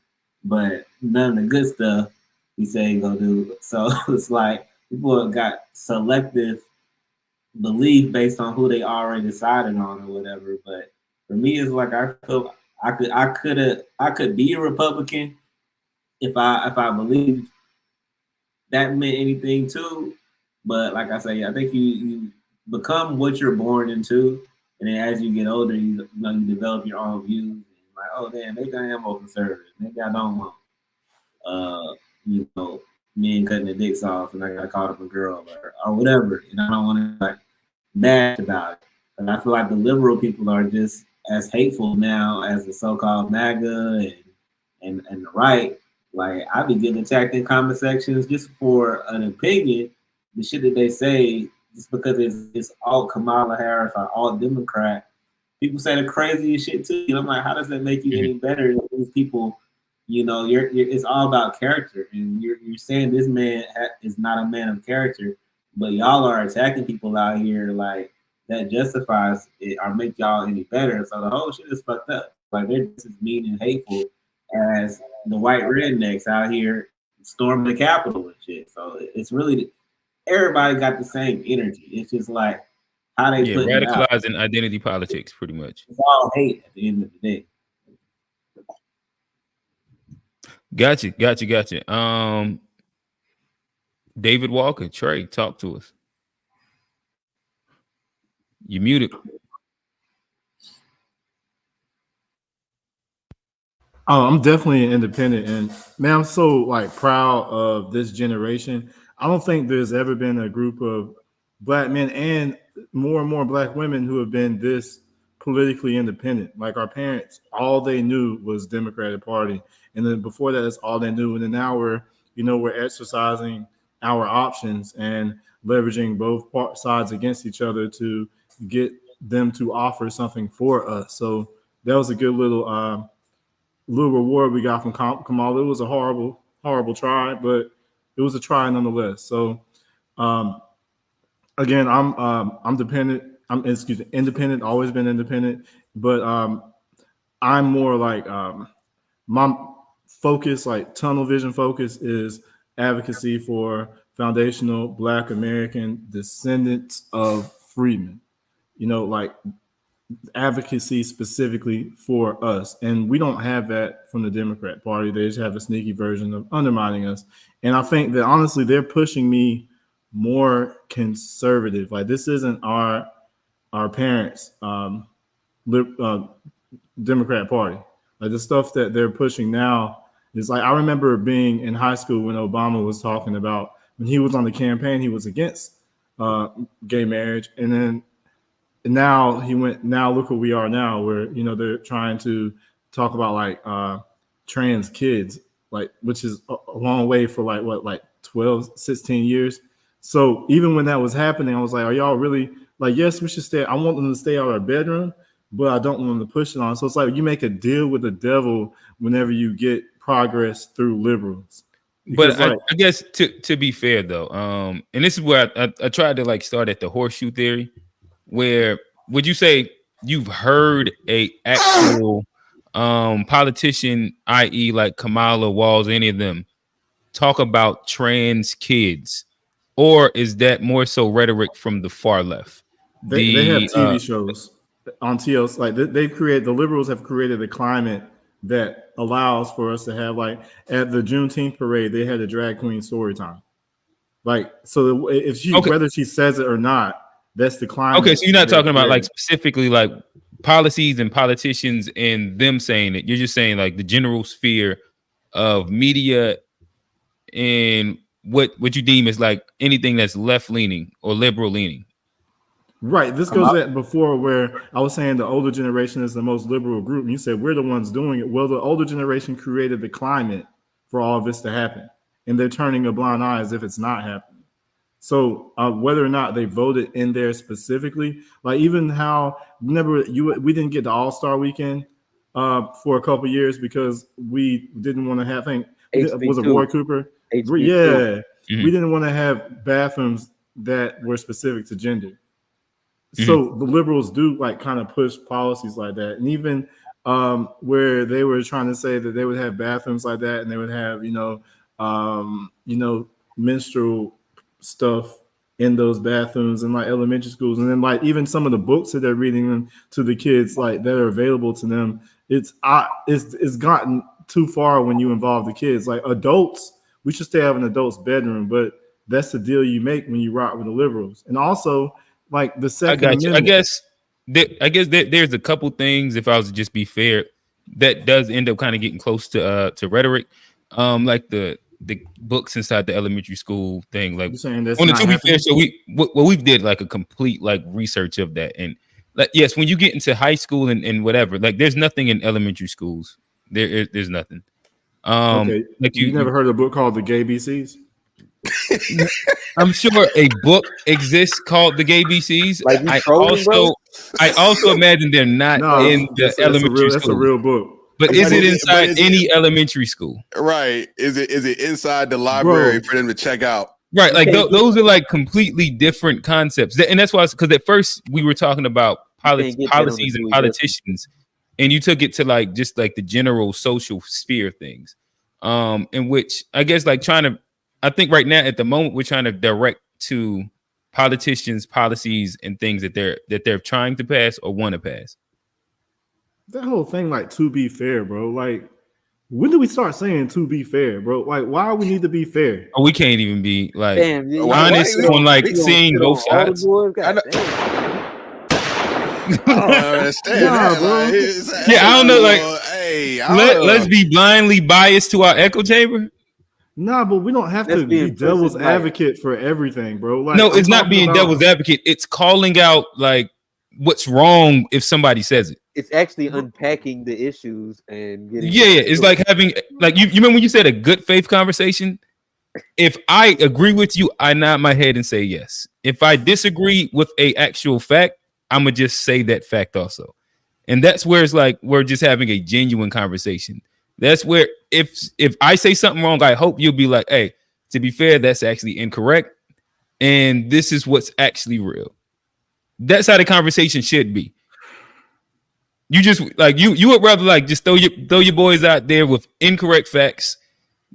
but none of the good stuff he said he gonna do. So it's like people have got selective belief based on who they already decided on or whatever. But for me it's like I feel I could be a Republican if I believe that meant anything too. But like I say, I think you become what you're born into, and then as you get older, you know you develop your own views. And like, oh damn, maybe I am more conservative. Maybe I don't want, you know, men cutting their dicks off, and I got caught up a girl or whatever, and I don't want to like bash about it. And I feel like the liberal people are just as hateful now as the so-called MAGA and the right. Like I be getting attacked in comment sections just for an opinion, the shit that they say just because it's all Kamala Harris or all Democrat. People say the craziest shit too. And I'm like, how does that make you any better than these people? You know, you're it's all about character, and you're saying this man is not a man of character, but y'all are attacking people out here like that justifies it or make y'all any better. So the whole shit is fucked up. Like they're just as mean and hateful as the white rednecks out here storming the Capitol and shit. So it's really everybody got the same energy. It's just like how they put it out. Radicalizing identity politics, pretty much. It's all hate at the end of the day. Gotcha. David Walker, Trey, talk to us. You muted. Oh, I'm definitely an independent, and man, I'm so like proud of this generation. I don't think there's ever been a group of black men and more black women who have been this politically independent. Like our parents, all they knew was Democratic Party, and then before that, that's all they knew. And then now we're exercising our options and leveraging both sides against each other to get them to offer something for us. So that was a good little reward we got from Kamala. It was a horrible try, but it was a try nonetheless. So again, I'm dependent. Independent. Always been independent, but I'm more like my focus, like tunnel vision focus, is advocacy for foundational Black American descendants of freedmen. You know, like advocacy specifically for us, and we don't have that from the Democrat Party. They just have a sneaky version of undermining us, and I think that honestly they're pushing me more conservative. Like this isn't our parents Democrat Party. Like the stuff that they're pushing now is like, I remember being in high school when Obama was talking about, when he was on the campaign, he was against gay marriage, and then now look where we are now, where you know they're trying to talk about like trans kids, like, which is a long way for like 12 16 years. So even when that was happening, I was like, are y'all really like, yes, we should stay, I want them to stay out of our bedroom, but I don't want them to push it on. So it's like you make a deal with the devil whenever you get progress through liberals. Because but I guess to be fair though, and this is where I tried to like start at the horseshoe theory. Where would you say you've heard a actual politician, i.e. like Kamala, Walls, any of them, talk about trans kids? Or is that more so rhetoric from the far left? They have TV shows on TLC. Like the liberals have created a climate that allows for us to have, like, at the Juneteenth parade, they had a drag queen story time. Like, so if she, whether she says it or not, that's the climate. Okay, so you're not talking about like specifically like policies and politicians and them saying it. You're just saying like the general sphere of media and what you deem as like anything that's left leaning or liberal leaning. Right. This goes back before where I was saying the older generation is the most liberal group. And you said we're the ones doing it. Well, the older generation created the climate for all of this to happen. And they're turning a blind eye as if it's not happening. So whether or not they voted in there specifically, like even how remember we didn't get the All-Star weekend for a couple years because we didn't want to have was it Roy Cooper? HB2. Yeah. We didn't want to have bathrooms that were specific to gender. So the liberals do like kind of push policies like that, and even where they were trying to say that they would have bathrooms like that, and they would have menstrual stuff in those bathrooms in like elementary schools, and then like even some of the books that they're reading them to the kids like that are available to them. It's gotten too far when you involve the kids. Like adults, we should stay have an adult's bedroom, but that's the deal you make when you rock with the liberals, and also. Like the second Amendment. I guess there's a couple things, if I was to just be fair, that does end up kind of getting close to rhetoric. Like the books inside the elementary school thing. Like on the To Be Fair, so we did like a complete like research of that. And like yes, when you get into high school and whatever, like there's nothing in elementary schools. There's nothing. Okay. Like you never heard of a book called The Gay BCs? I'm sure a book exists called The Gay BCs. Like I also imagine they're not in the elementary school. That's a real book. But is it inside any elementary school? Right. Is it inside the library for them to check out? Right. Like those are like completely different concepts. And that's why, because at first we were talking about policies and politicians, and you took it to like just like the general social sphere things, in which I guess like I think right now at the moment we're trying to direct to politicians, policies, and things that they're trying to pass or want to pass. That whole thing, like to be fair, bro. Like, when do we start saying to be fair, bro? Like, why we need to be fair? Oh, we can't even be like honest on like seeing both sides. I don't understand that. Like, I don't know. Like, let's be blindly biased to our echo chamber. Nah, but we don't have to be devil's advocate for everything, bro. Like, no, it's not being devil's advocate. It's calling out like what's wrong if somebody says it. It's actually unpacking the issues and getting. Yeah. It's like having like you remember when you said a good faith conversation. If I agree with you, I nod my head and say yes. If I disagree with a actual fact, I'm gonna just say that fact also. And that's where it's like we're just having a genuine conversation. That's where if I say something wrong, I hope you'll be like, hey, to be fair, that's actually incorrect. And this is what's actually real. That's how the conversation should be. You just like you would rather like just throw your boys out there with incorrect facts,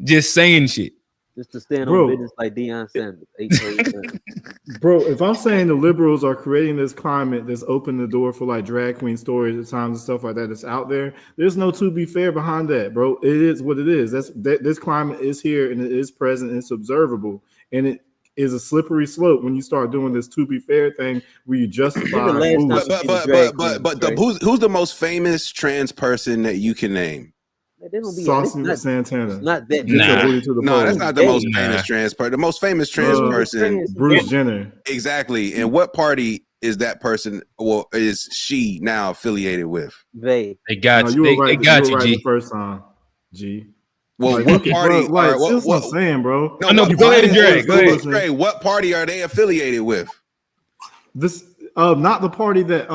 just saying shit. Just to stand on business like Deion Sanders. Bro, if I'm saying the liberals are creating this climate that's opened the door for like drag queen stories at times and stuff like that that's out there, there's no to be fair behind that, bro. It is what it is. This climate is here and it is present and it's observable. And it is a slippery slope when you start doing this to be fair thing where you justify. But who's the most famous trans person that you can name? Saucy Santana. Not that. No, that's not the most famous trans person. The most famous trans person, Bruce Jenner. Exactly. And what party is that person? Well, is she now affiliated with? They got you. They got you, G. The first time, G. Well, what party? Like, that's what I'm saying, bro. No, go ahead and drag. Go ahead. Dre, what party are they affiliated with? This not the party that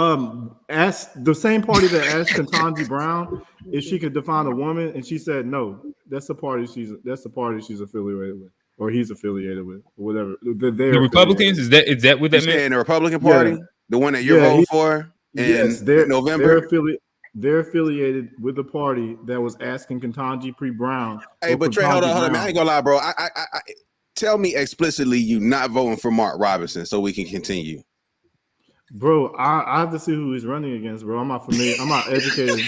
asked the same party that asked Ketanji Brown if she could define a woman, and she said no. That's the party she's affiliated with, or he's affiliated with, or whatever. The Republicans, is that what that meant? The Republican Party, the one that you're voting for in November. They're affiliated with the party that was asking Ketanji Brown. Hey, but Trey, hold on, man. I ain't gonna lie, bro. I tell me explicitly you not voting for Mark Robinson so we can continue. Bro, I have to see who he's running against, bro. I'm not familiar. I'm not educated.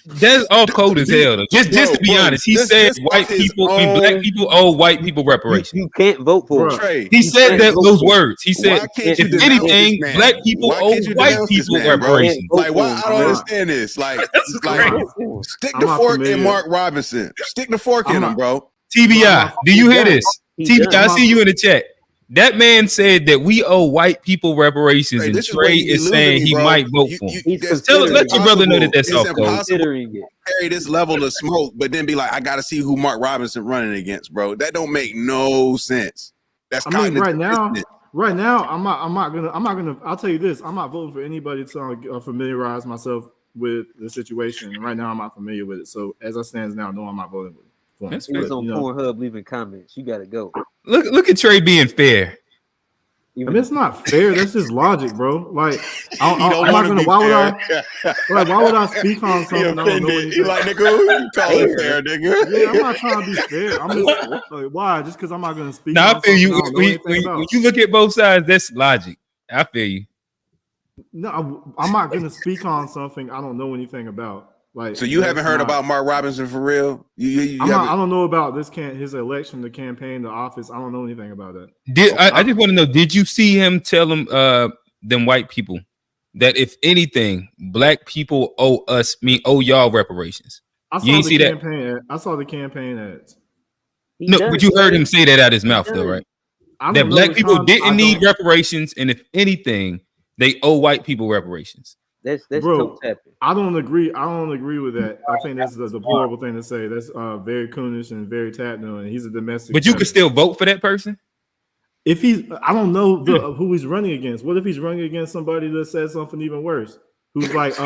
That's all cold as hell, though. Just to be honest, he said white people, black people owe white people reparations. You can't vote for him. He said those words. He said, if anything, black people owe white people reparations. Like, why? I don't understand this. Like stick the fork in Mark Robinson. Stick the fork in him, bro. TBI, do you hear this? TBI, I see you in the chat. That man said that we owe white people reparations, and This is where Trey you be is losing saying me, he bro. might vote for him. He's It's Let your brother know that that's it's off code. impossible to carry this level of smoke, but then be like, I got to see who Mark Robinson running against, bro. That don't make no sense. That's right now, I'm not gonna. I'll tell you this: I'm not voting for anybody to familiarize myself with the situation. Right now, I'm not familiar with it. So as I stands now, no, I'm not voting for him. He was on Pornhub leaving comments. You got to go. Look at Trey being fair. I mean, it's not fair. That's just logic, bro. Like, I'm not gonna. Why would I speak on something I don't know anything? Like, nigga, you call it fair, nigga? Yeah, I'm not trying to be fair. I'm just like, why? Just because I'm not gonna speak. Now on I feel you. when When you look at both sides, that's logic. I feel you. No, I'm not gonna speak on something I don't know anything about. Like, so you haven't heard about Mark Robinson for real? I don't know about his election, the campaign, the office. I don't know anything about that. I just want to know, did you see him tell them white people that if anything, black people owe y'all reparations? I saw the campaign. I saw the campaign ads. But you heard him say that out of his mouth, though, right? That black people didn't need reparations, and if anything, they owe white people reparations. That's bro. I don't agree. I don't agree with that. I think that's a deplorable thing to say. That's very coonish and very techno, and he's a domestic. But you could still vote for that person if I don't know who he's running against. What if he's running against somebody that says something even worse? Who's like,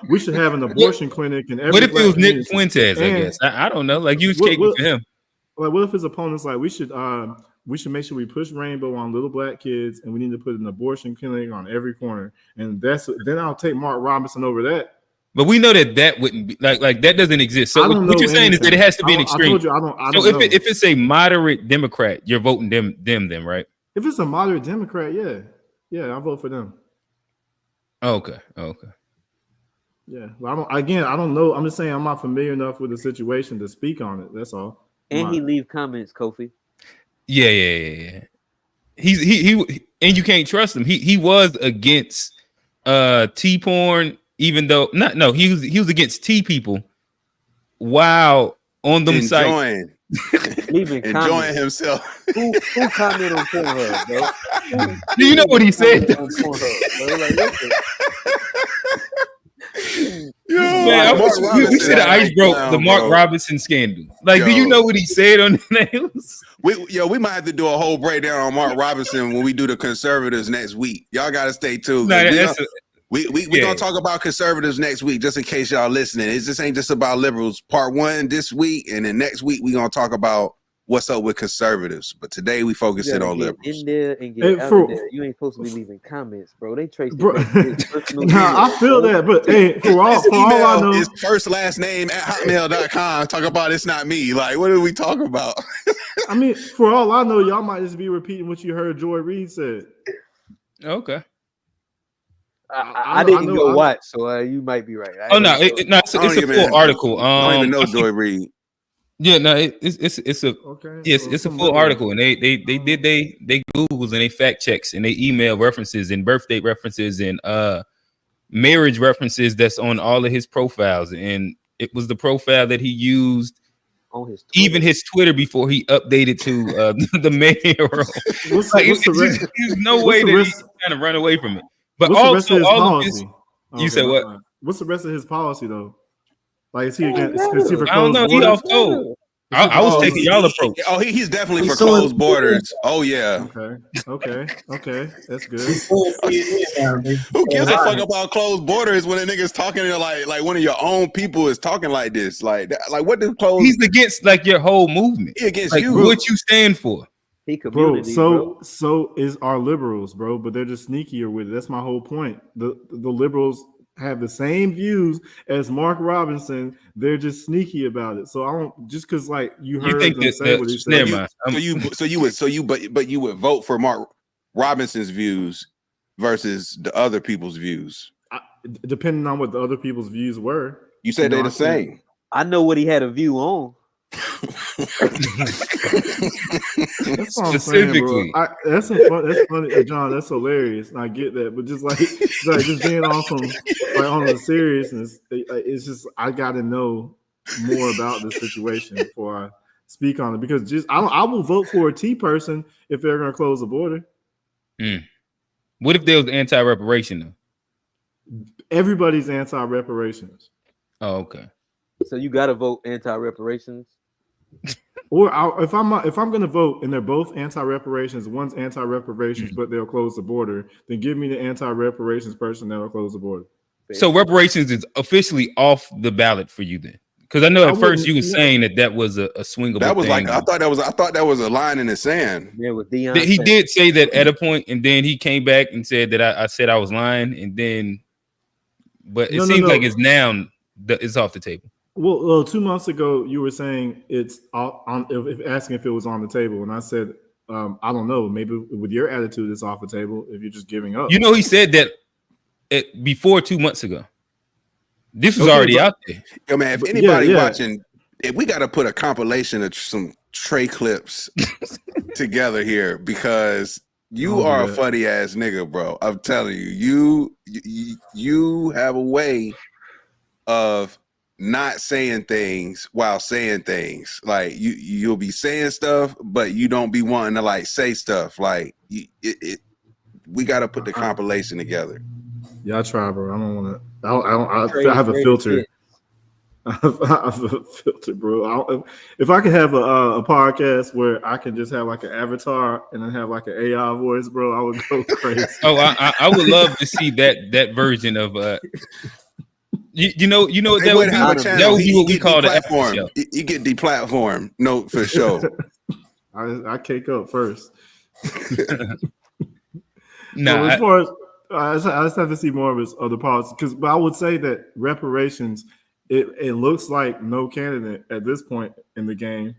we should have an abortion clinic in every. What if it was Nick Fuentes? I guess I don't know. Like, you was caking for him. Like, what if his opponent's like, we should make sure we push rainbow on little black kids, and we need to put an abortion clinic on every corner, and then I'll take Mark Robinson over that. But we know that wouldn't be like that doesn't exist. So what you're saying is that it has to be an extreme. I told you, I don't so know. if it's a moderate Democrat, you're voting them then, right? If it's a moderate Democrat, yeah, I'll vote for them. Okay. Yeah, well, I don't know. I'm just saying I'm not familiar enough with the situation to speak on it. That's all. And he leave comments, Kofi. Yeah. He and you can't trust him. He was against T-porn, even though he was against T people while on them sites. Enjoying himself. Who commented on Pornhub, bro? Do you know what he said? On Pornhub, bro? Man, we see the ice broke the Mark Robinson scandal. Like, do you know what he said on the nails? We might have to do a whole breakdown on Mark Robinson when we do the conservatives next week. Y'all got to stay tuned. We gonna talk about conservatives next week, just in case y'all listening. It just ain't just about liberals. Part 1 this week, and then next week we gonna talk about what's up with conservatives. But today we focus it on liberals. In there and get out of there. You ain't supposed to be leaving comments, bro. They trace personal. I feel that, but hey, for all I know, is first last name at hotmail.com. Talk about it's not me. Like, what are we talking about? I mean, for all I know, y'all might just be repeating what you heard Joy Reid said. Okay. I didn't go watch, so you might be right. It's a full article. I don't even know Joy Reid. Yeah, no, it's a full article, and they did they Googles and they fact checks and they email references and birth date references and marriage references that's on all of his profiles, and it was the profile that he used on his Twitter. Even his Twitter before he updated to the mayoral. There's no way that he's trying to run away from it. But also, all of his, you said what? What's the rest of his policy though? Like, is he against? Is he for I don't know. borders? He off code. I was taking y'all approach. Oh, he's definitely for closed borders. Oh yeah. Okay. That's good. Who gives a fuck about closed borders when a nigga's talking to like one of your own people is talking like this? Like what does closed? He's against like your whole movement. He against like, you. What you stand for? Bro, so is our liberals, bro, but they're just sneakier with it. That's my whole point. The liberals have the same views as Mark Robinson. They're just sneaky about it. So I don't just because like you heard them say what he said. But you would vote for Mark Robinson's views versus the other people's views. Depending on what the other people's views were. You said they're the same. I know what he had a view on. That's what I'm saying, bro. That's funny, John. That's hilarious. I get that, but just just being on on the seriousness, it's just I got to know more about the situation before I speak on it because I will vote for a T person if they're going to close the border. What if there was anti-reparation though? Everybody's anti-reparations. Oh, okay. So you got to vote anti-reparations. Or if I'm going to vote and they're both anti-reparations, one's anti-reparations, but they'll close the border, then give me the anti-reparations person that'll close the border. So reparations is officially off the ballot for you then, because I know at first you were saying that was a swingable. That was thing. like I thought that was a line in the sand. Yeah, with Deion. He did say that at a point, and then he came back and said that I said I was lying, and then, but it seems like it's now it's off the table. Well, 2 months ago you were saying it's on asking if it was on the table, and I said I don't know. Maybe with your attitude, it's off the table if you're just giving up. You know, he said that before 2 months ago. This was already out there. Yo, man, if anybody watching, if we got to put a compilation of some Trey clips together here, because you are a funny ass nigga, bro. I'm telling you, you have a way of not saying things while saying things. Like you'll be saying stuff, but you don't be wanting to like say stuff. Like we got to put the compilation together. Yeah, I try, bro. I don't want to. I have a filter. I have a filter, bro. If I could have a podcast where I can just have like an avatar and then have like an AI voice, bro, I would go crazy. Oh, I would love to see that version of you know that would be what we call the platform. You get deplatformed, no, for sure. I cake up first. No, as far as I just have to see more of his other policies because I would say that reparations. It looks like no candidate at this point in the game.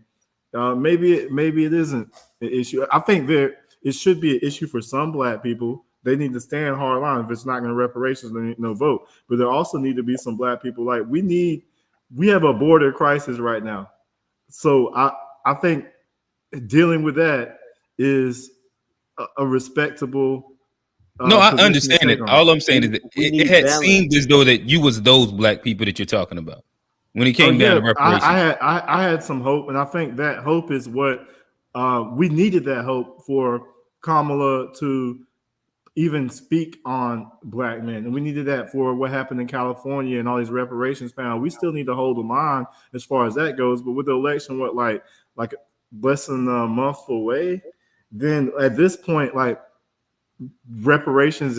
Maybe it isn't an issue. I think it should be an issue for some black people. They need to stand hard line. If it's not going to reparations, then no vote. But there also need to be some black people. Like we have a border crisis right now. So I think dealing with that is a respectable. No, I understand it. All I'm saying is that it had seemed as though that you was those black people that you're talking about when it came down to reparations. I had some hope, and I think that hope is what we needed. That hope for Kamala to even speak on black men, and we needed that for what happened in California and all these reparations found. We still need to hold the line as far as that goes. But with the election, like less than a month away, then at this point, like. Reparations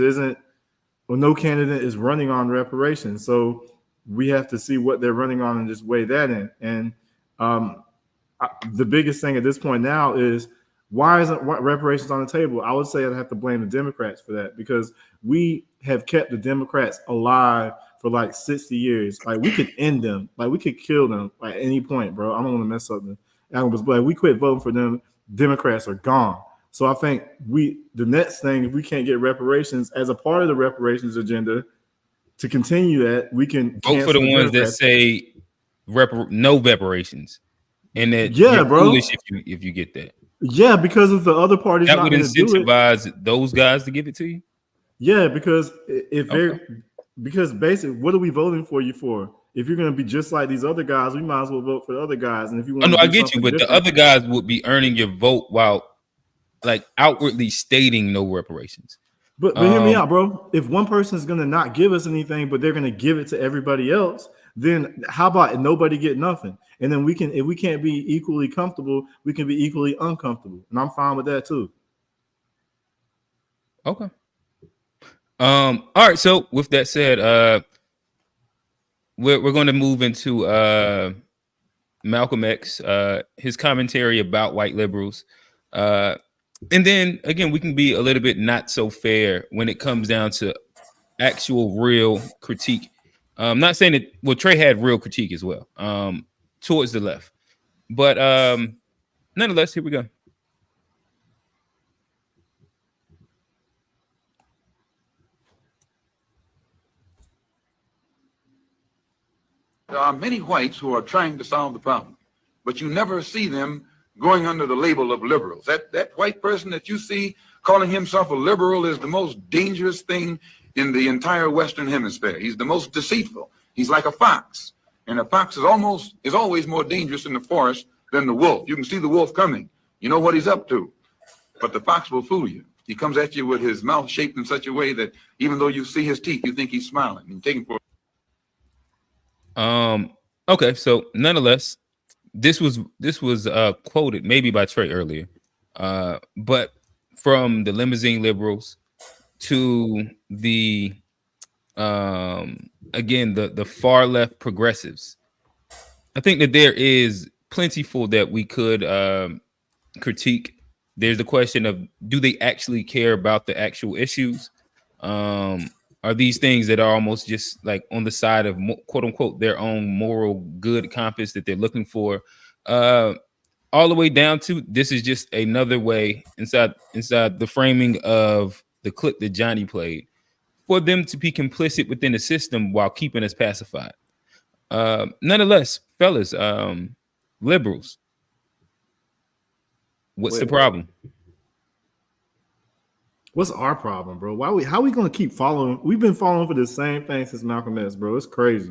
no candidate is running on reparations, so we have to see what they're running on and just weigh that in. And the biggest thing at this point now is why isn't reparations on the table? I would say I'd have to blame the Democrats for that because we have kept the Democrats alive for like 60 years. Like we could end them, like we could kill them at any point, bro. I don't want to mess up the albums, but we quit voting for them. Democrats are gone. So I think the next thing, if we can't get reparations as a part of the reparations agenda, to continue that, we can vote for the ones that say no reparations, and that you're foolish if you get that. Yeah, because of the other parties that not would incentivize those guys to give it to you. Yeah, because because basically, what are we voting for you for? If you're going to be just like these other guys, we might as well vote for the other guys. And if you want, I get you, but the other guys would be earning your vote while. Like outwardly stating no reparations. But hear me out, bro. If one person is going to not give us anything, but they're going to give it to everybody else, then how about nobody get nothing? And then if we can't be equally comfortable, we can be equally uncomfortable. And I'm fine with that too. Okay. All right. So with that said, we're going to move into Malcolm X, his commentary about white liberals. And then again, we can be a little bit not so fair when it comes down to actual real critique. I'm not saying that. Well, Trey had real critique as well, towards the left, but nonetheless, here we go. There are many whites who are trying to solve the problem, but you never see them going under the label of liberals. That white person that you see calling himself a liberal is the most dangerous thing in the entire Western Hemisphere. He's the most deceitful. He's like a fox, and a fox is always more dangerous in the forest than the wolf. You can see the wolf coming. You know what he's up to. But the fox will fool you. He comes at you with his mouth shaped in such a way that even though you see his teeth, you think he's smiling. You take him for. Okay, so nonetheless, this was quoted maybe by Trey earlier, but from the limousine liberals to the again the far left progressives, I think that there is plentiful that we could critique. There's the question of, do they actually care about the actual issues? Are these things that are almost just like on the side of quote unquote their own moral good compass that they're looking for? All the way down to, this is just another way inside the framing of the clip that Johnny played for them to be complicit within the system while keeping us pacified. Nonetheless, fellas, liberals, what's the problem? What's our problem, bro? How we gonna keep following? We've been following for the same thing since Malcolm X, bro. It's crazy.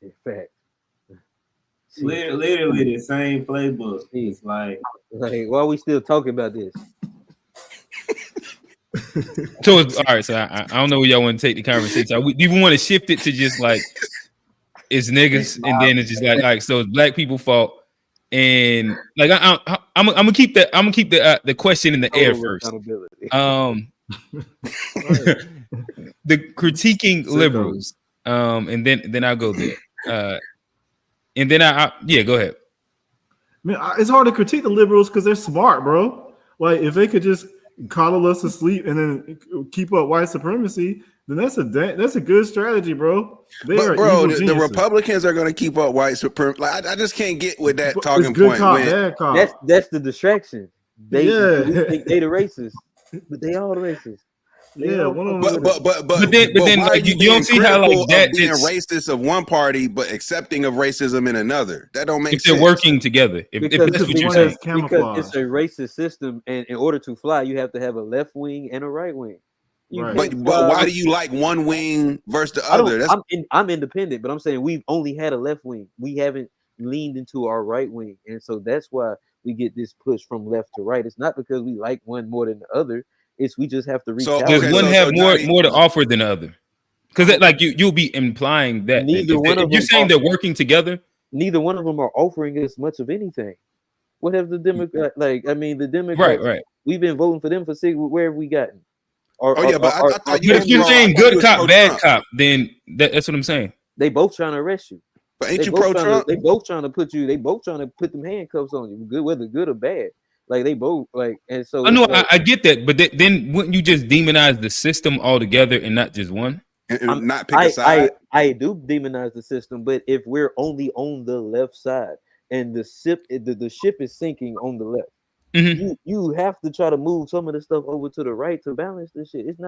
In fact, literally the same playbook. It's like why are we still talking about this? So all right, so I don't know where y'all want to take the conversation. We even want to shift it to just like it's niggas, and then it's just like so it's black people fault, and like I'm gonna keep the question in the air first. The critiquing liberals, and then I'll go there, and then yeah, go ahead. Man, it's hard to critique the liberals because they're smart, bro. Like if they could just coddle us to sleep and then keep up white supremacy, then that's a good strategy, bro. But bro, the Republicans are going to keep up white supremacy. Like, I just can't get with that talking point. Bad cop. That's the distraction. They think they the racists, but they all the racists. Yeah, but then like, you don't see how like that being racist of one party but accepting of racism in another. That don't make sense. If they're working together. If that's what you're saying. Because it's a racist system, and in order to fly, you have to have a left wing and a right wing. Right. But why do you like one wing versus the other? I'm independent, but I'm saying we've only had a left wing. We haven't leaned into our right wing, and so that's why we get this push from left to right. It's not because we like one more than the other. It's we just have to reach. Does one have more to offer than the other? Because like you'll be implying that if you're saying they're working together. Neither one of them are offering us much of anything. What have the Democrats like? I mean, the Democrats. Right. We've been voting for them for 6. Where have we gotten? But if you're saying good cop, bad cop, then that's what I'm saying. They both trying to arrest you. But ain't you pro-Trump? They both trying to put you. They both trying to put them handcuffs on you. Whether good or bad. Like they both like, and so I know I get that, but then wouldn't you just demonize the system altogether and not just one? And not pick a side. I do demonize the system, but if we're only on the left side and the ship is sinking on the left, you have to try to move some of the stuff over to the right to balance this shit. It's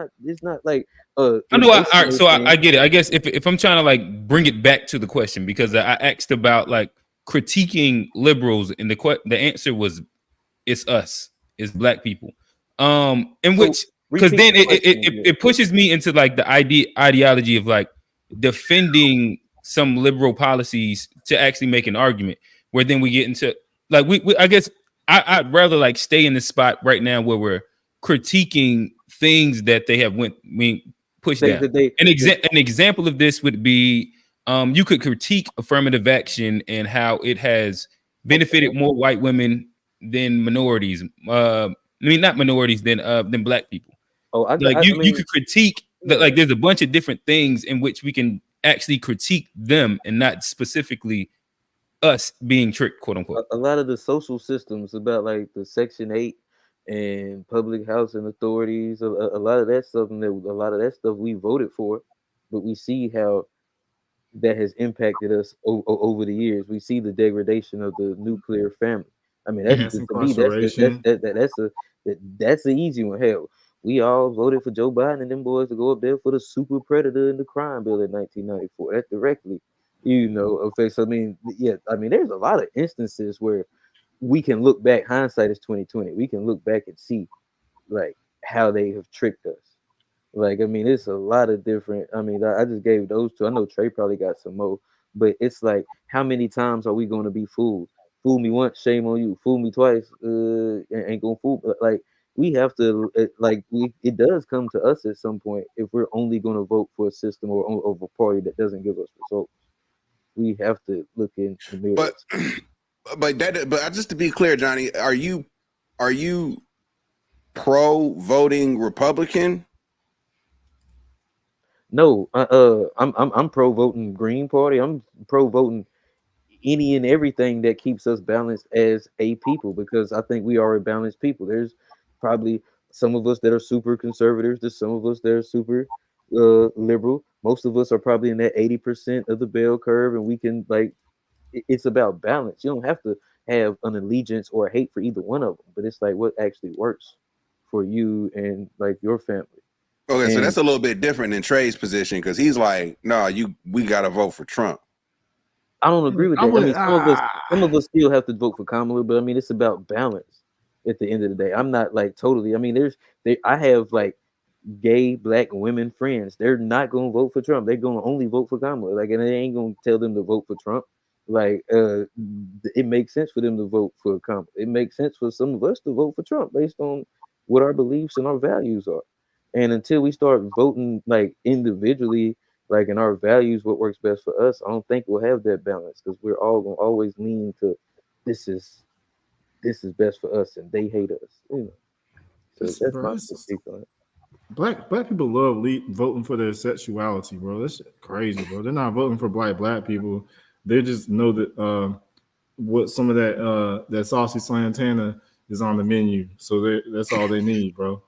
not like I know. All right, so I get it. I guess if I'm trying to like bring it back to the question, because I asked about like critiquing liberals, and the answer was it's us, it's black people. In which, because then it pushes me into like the ideology of like defending some liberal policies to actually make an argument, where then we get into like we I guess I'd rather like stay in the spot right now where we're critiquing things that they have pushed down. An example of this would be you could critique affirmative action and how it has benefited more white women than minorities. I mean, not minorities than black people. You could critique that. Like, there's a bunch of different things in which we can actually critique them, and not specifically us being tricked, quote unquote. A lot of the social systems about like the Section 8 and public housing authorities, a lot of that stuff, and a lot of that stuff we voted for, but we see how that has impacted us over the years. We see the degradation of the nuclear family. I mean, that's an easy one. Hell, we all voted for Joe Biden and them boys to go up there for the super predator in the crime bill in 1994. That directly, affects. I mean, there's a lot of instances where we can look back. Hindsight is 2020. We can look back and see like how they have tricked us. Like, I mean, it's a lot of different. I mean, I just gave those two. I know Trey probably got some more, but it's like, how many times are we going to be fooled? fool me once, shame on you. Fool me twice, ain't gonna fool. Like we have to, it does come to us at some point if we're only going to vote for a system or a party that doesn't give us results. We have to look in the mirror. But just to be clear, Johnny, are you pro voting Republican? No, I'm pro voting Green Party. I'm pro voting any and everything that keeps us balanced as a people, because I think we are a balanced people. There's probably some of us that are super conservatives. There's some of us that are super liberal. Most of us are probably in that 80% of the bell curve, and we can it's about balance. You don't have to have an allegiance or a hate for either one of them, but it's like what actually works for you and like your family. Okay, so And that's a little bit different than Trey's position because he's like, no, we gotta vote for Trump. I don't agree with that. I mean, some of us still have to vote for Kamala, but I mean, it's about balance at the end of the day. I'm not like totally. I mean, I have like gay black women friends. They're not gonna vote for Trump. They're gonna only vote for Kamala. Like, and they ain't gonna tell them to vote for Trump. Like, it makes sense for them to vote for Kamala. It makes sense for some of us to vote for Trump based on what our beliefs and our values are. And until we start voting like individually, like in our values, what works best for us, I don't think we'll have that balance because we're all gonna always lean to this is best for us, and they hate us. You know, so that's my take on it. Black people love voting for their sexuality, bro. That's crazy, bro. They're not voting for black people. They just know that what some of that saucy Santana is on the menu, so that's all they need, bro.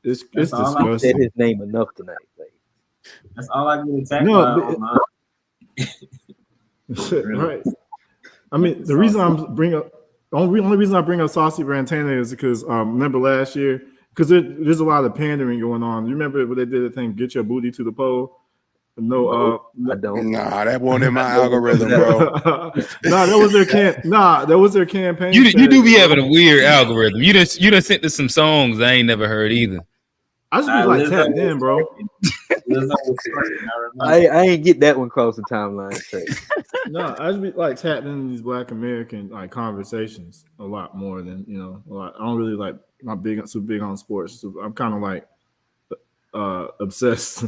It's disgusting. I said his name enough tonight. Like, that's all I get attacked by. Right. I mean, the reason I'm bring up the only reason I bring up Saucy Brantana is because remember last year, because there's a lot of pandering going on. You remember when they did the thing, get your booty to the pole? No, I don't. Nah, that wasn't in my algorithm, bro. That was their campaign. You do be having a weird algorithm. You done sent us some songs I ain't never heard either. I just be like tapped in, bro. I ain't get that one cross the timeline. No, I just be like tapped in these Black American like conversations a lot more than a lot. I don't really like not super big on sports. So I'm kind of like obsessed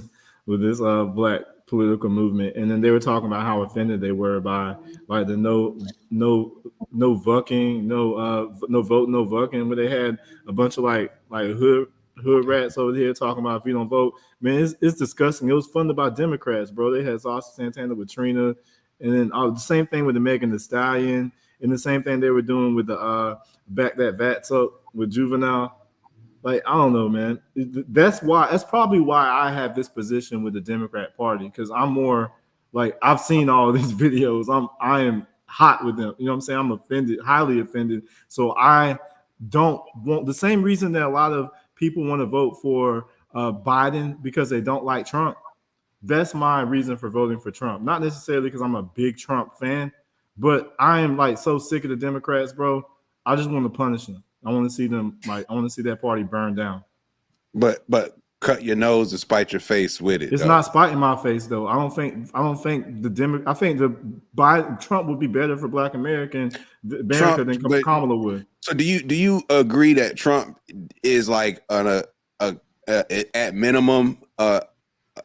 with this Black political movement. And then they were talking about how offended they were by like the no vucking, no vote, no vucking, where they had a bunch of like hood rats over here talking about if you don't vote. Man, it's disgusting. It was fun about Democrats, bro. They had Saucy Santana with Trina, and then the same thing with the Megan Thee Stallion, and the same thing they were doing with the back that Vats up with Juvenile. Like, I don't know, man. That's probably why I have this position with the Democrat Party, because I'm more like, I've seen all these videos. I am hot with them. You know what I'm saying? I'm offended, highly offended. So I don't want the same reason that a lot of people want to vote for Biden because they don't like Trump. That's my reason for voting for Trump. Not necessarily because I'm a big Trump fan, but I am like so sick of the Democrats, bro. I just want to punish them. I want to see them I want to see that party burn down. But cut your nose and spite your face with it. It's not spiting my face though. I don't think the Biden Trump would be better for Black America than Kamala would. So do you agree that Trump is like at minimum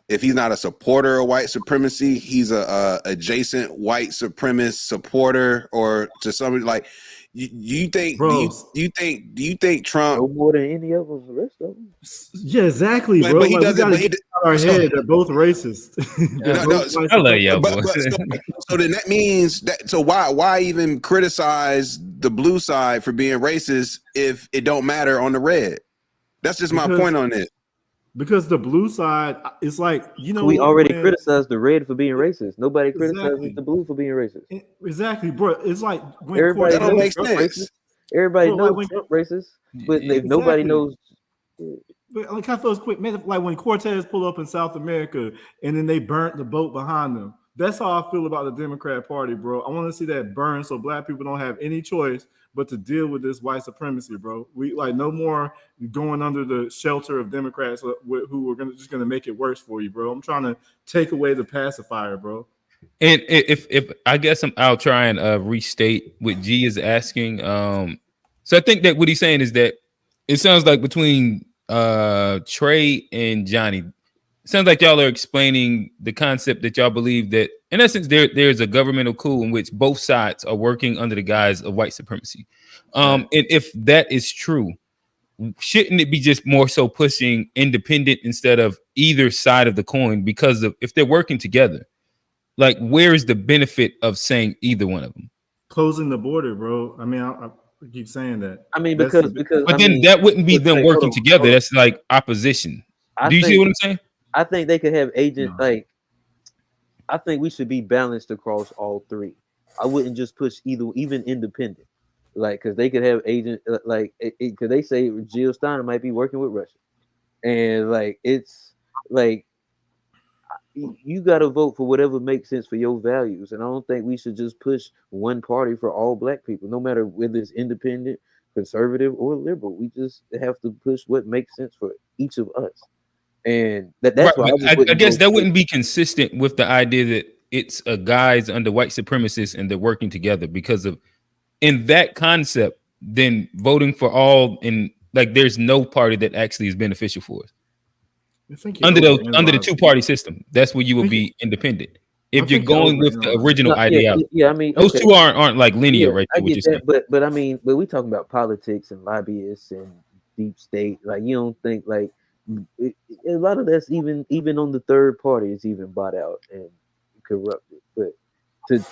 if he's not a supporter of white supremacy, he's a adjacent white supremacist supporter, or to somebody like you think? Do you think Trump no more than any of us, the rest of them? Yeah, exactly, bro. But he doesn't. We get out our head. They're both racist. I love y'all, boy. So then that means that. So why even criticize the blue side for being racist if it don't matter on the red? That's just my point on it. Because the blue side, it's like, we already criticized the red for being racist. Nobody criticizes the blue for being racist. Exactly, bro. It's like when everybody that don't make sense. Everybody knows Trump racist, but if nobody knows. But like, I thought it was quick, man. Like when Cortez pulled up in South America and then they burnt the boat behind them. That's how I feel about the Democrat Party, bro. I want to see that burn so Black people don't have any choice but to deal with this white supremacy, bro. We like no more going under the shelter of Democrats who are just gonna make it worse for you, bro. I'm trying to take away the pacifier, bro. And if I guess I'll try and restate what G is asking. So I think that what he's saying is that it sounds like between Trey and Johnny, it sounds like y'all are explaining the concept that y'all believe that in essence there's a governmental coup in which both sides are working under the guise of white supremacy. And if that is true, shouldn't it be just more so pushing independent instead of either side of the coin? Because of if they're working together, like where is the benefit of saying either one of them? Closing the border, bro. I mean, I keep saying that. I mean, That's because But I then mean, that wouldn't be let's them say, working together. hold on. That's like opposition. I Do you see think what I'm saying? I think they could have agent No. like I think we should be balanced across all three. I wouldn't just push either, even independent, like because they could have agent like because they say Jill Stein might be working with Russia, and like it's like you got to vote for whatever makes sense for your values, and I don't think we should just push one party for all black people, no matter whether it's independent, conservative, or liberal. We just have to push what makes sense for each of us, and Right, that's why but I just I wouldn't guess go. that wouldn't be consistent with the idea that it's a guys under white supremacists and they're working together because of in that concept, then voting for all in like there's no party that actually is beneficial for us. I think you're Under the overanalyzing. two-party system, that's where you will I think be independent. I If you're think you're going with the overanalyzing. original No, yeah, ideology, yeah. I mean, those okay, two aren't like linear, yeah, right I there. What get you're saying. that, but I mean, but we talking about politics and lobbyists and deep state. Like, you don't think like a lot of that's even on the third party is even bought out and corrupted. But to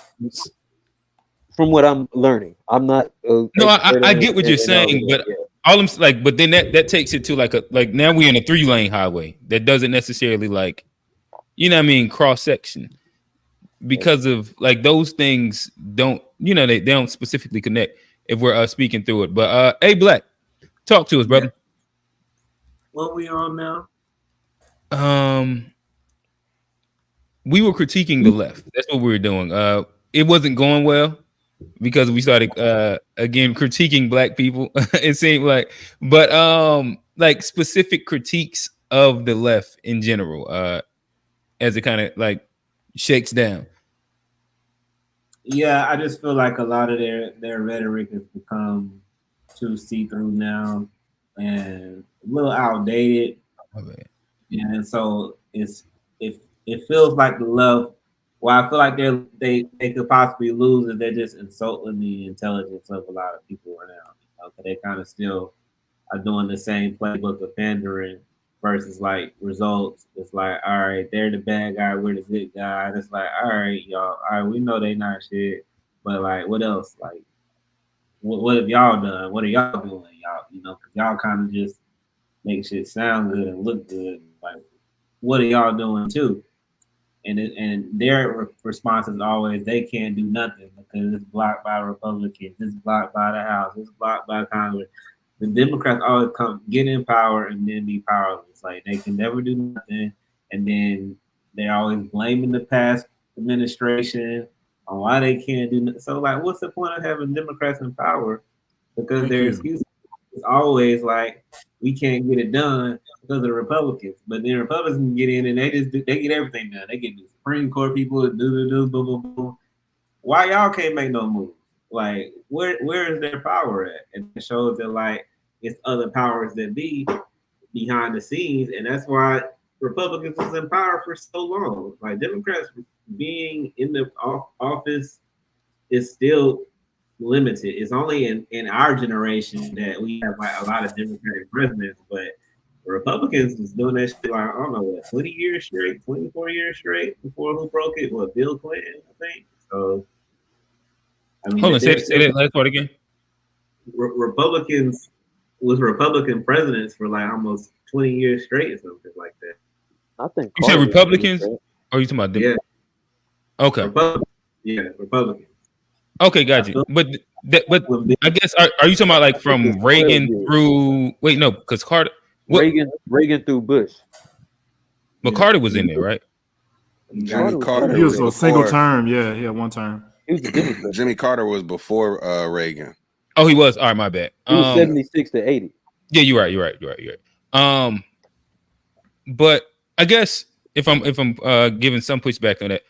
from what I'm learning, I'm not an No, expert I in get what you're and all of saying, that. but Yeah, all I'm like, but then that takes it to like now we're in a 3-lane highway that doesn't necessarily like you know what I mean cross section because of like those things don't they don't specifically connect if we're speaking through it. But hey, Black, talk to us, Yeah. brother. What we on now? Um, we were critiquing the left. That's what we were doing. It wasn't going well because we started again critiquing black people. It seemed like specific critiques of the left in general, as it kind of like shakes down. Yeah, I just feel like a lot of their rhetoric has become too see-through now and a little outdated. And so it feels like the love. Well, I feel like they could possibly lose if they're just insulting the intelligence of a lot of people right now. Because they kind of still are doing the same playbook of pandering versus like results. It's like, all right, they're the bad guy, we're the good guy. And it's like, all right, y'all, all right, we know they not shit, but like, what else? Like, what have y'all done? What are y'all doing? Y'all, because y'all kind of just make shit sound good and look good. Like, what are y'all doing too? And their response is always they can't do nothing because it's blocked by Republicans, it's blocked by the House, it's blocked by Congress. The Democrats always get in power and then be powerless. Like they can never do nothing, and then they're always blaming the past administration on why they can't do nothing. So like, what's the point of having Democrats in power? Because Thank their you. excuse is always like we can't get it done because of the Republicans. But then Republicans get in and they get everything done. They get the Supreme Court people to do boom boom boom. Why y'all can't make no moves? Like where is their power at? And it shows that like it's other powers that be behind the scenes, and that's why Republicans was in power for so long. Like Democrats being in the office is still limited. It's only in our generation that we have like a lot of Democratic presidents, but Republicans was doing that shit like I don't know what 20 years straight, 24 years straight before who broke it? What Bill Clinton, I think. So I mean, Hold on, say that last part again. Republicans was Republican presidents for like almost 20 years straight or something like that. I think You said Republicans, or are you talking about them? Yeah. Okay. Republicans. Okay, got you. But I guess are you talking about like from Reagan through? Wait, no, because Carter. Reagan through Bush. But Carter was in there, right? Jimmy Carter He was was a single before. term. Yeah, he had one term. Jimmy Carter was before Reagan. Oh, he was. All right, my bad. He was 76 to 80. Yeah, you're right. But I guess if I'm giving some pushback on that,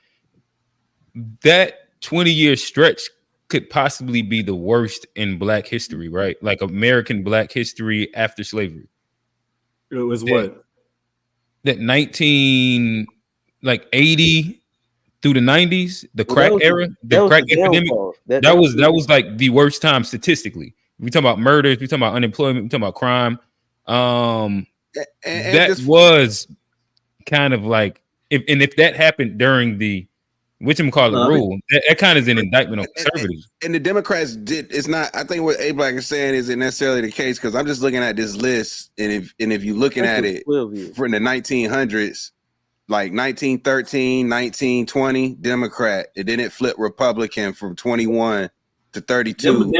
that 20-year stretch could possibly be the worst in Black history, right? Like American Black history after slavery. It was what? That 19 like 80 through the 90s, the Well, crack era, the that was crack the epidemic. downfall. That was like the worst time statistically. We talking about murders, we talking about unemployment, we talking about crime. And That just was kind of like if that happened during the whatchamacallit rule, that kind of is an indictment on conservatives. And the Democrats did. It's not. I think what A Black is saying isn't necessarily the case because I'm just looking at this list, and if you're looking at it from the 1900s, like 1913, 1920, Democrat, and then it flipped Republican from 21 to 32.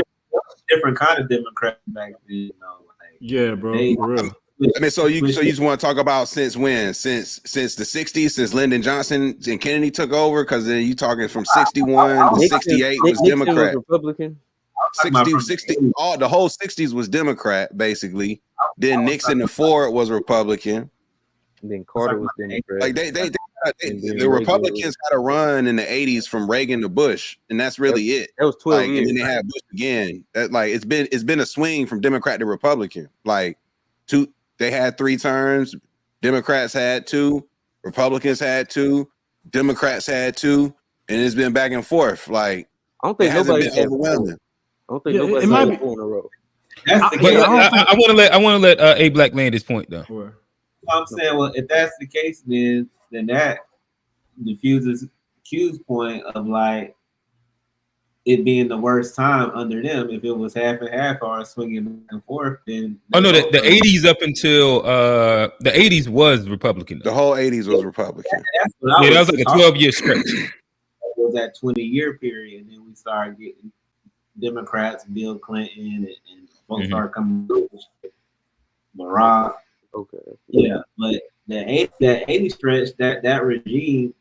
Different kind of Democrat back then, you know. Like, yeah, bro, for real. I mean, so you just want to talk about since when? Since the 60s, since Lyndon Johnson and Kennedy took over? Because then you talking from 61 to 68 was Democrat. Was Republican. 60, the whole 60s was Democrat, basically. Then Nixon and Ford was Republican. And then Carter was Democrat. Like the Republicans had a run in the 80s from Reagan to Bush, and that's really it. That was 12 years. And then they had Bush again. That like it's been a swing from Democrat to Republican. Like they had 3 terms. Democrats had 2. Republicans had 2. Democrats had 2, and it's been back and forth. Like I don't think nobody been overwhelming. I don't think nobody had 4 in a row. I want to let A Black land his point though. I'm saying, well, if that's the case, then that diffuses Q's point of like it being the worst time under them. If it was half and half or swinging back and forth, then the 80s up until the 80s was Republican. The whole 80s was Republican. That's what that was like a 12-year stretch. It was that 20-year period, and then we started getting Democrats, Bill Clinton, and folks started coming. Barack. Okay. Yeah, but that 80 stretch, that regime,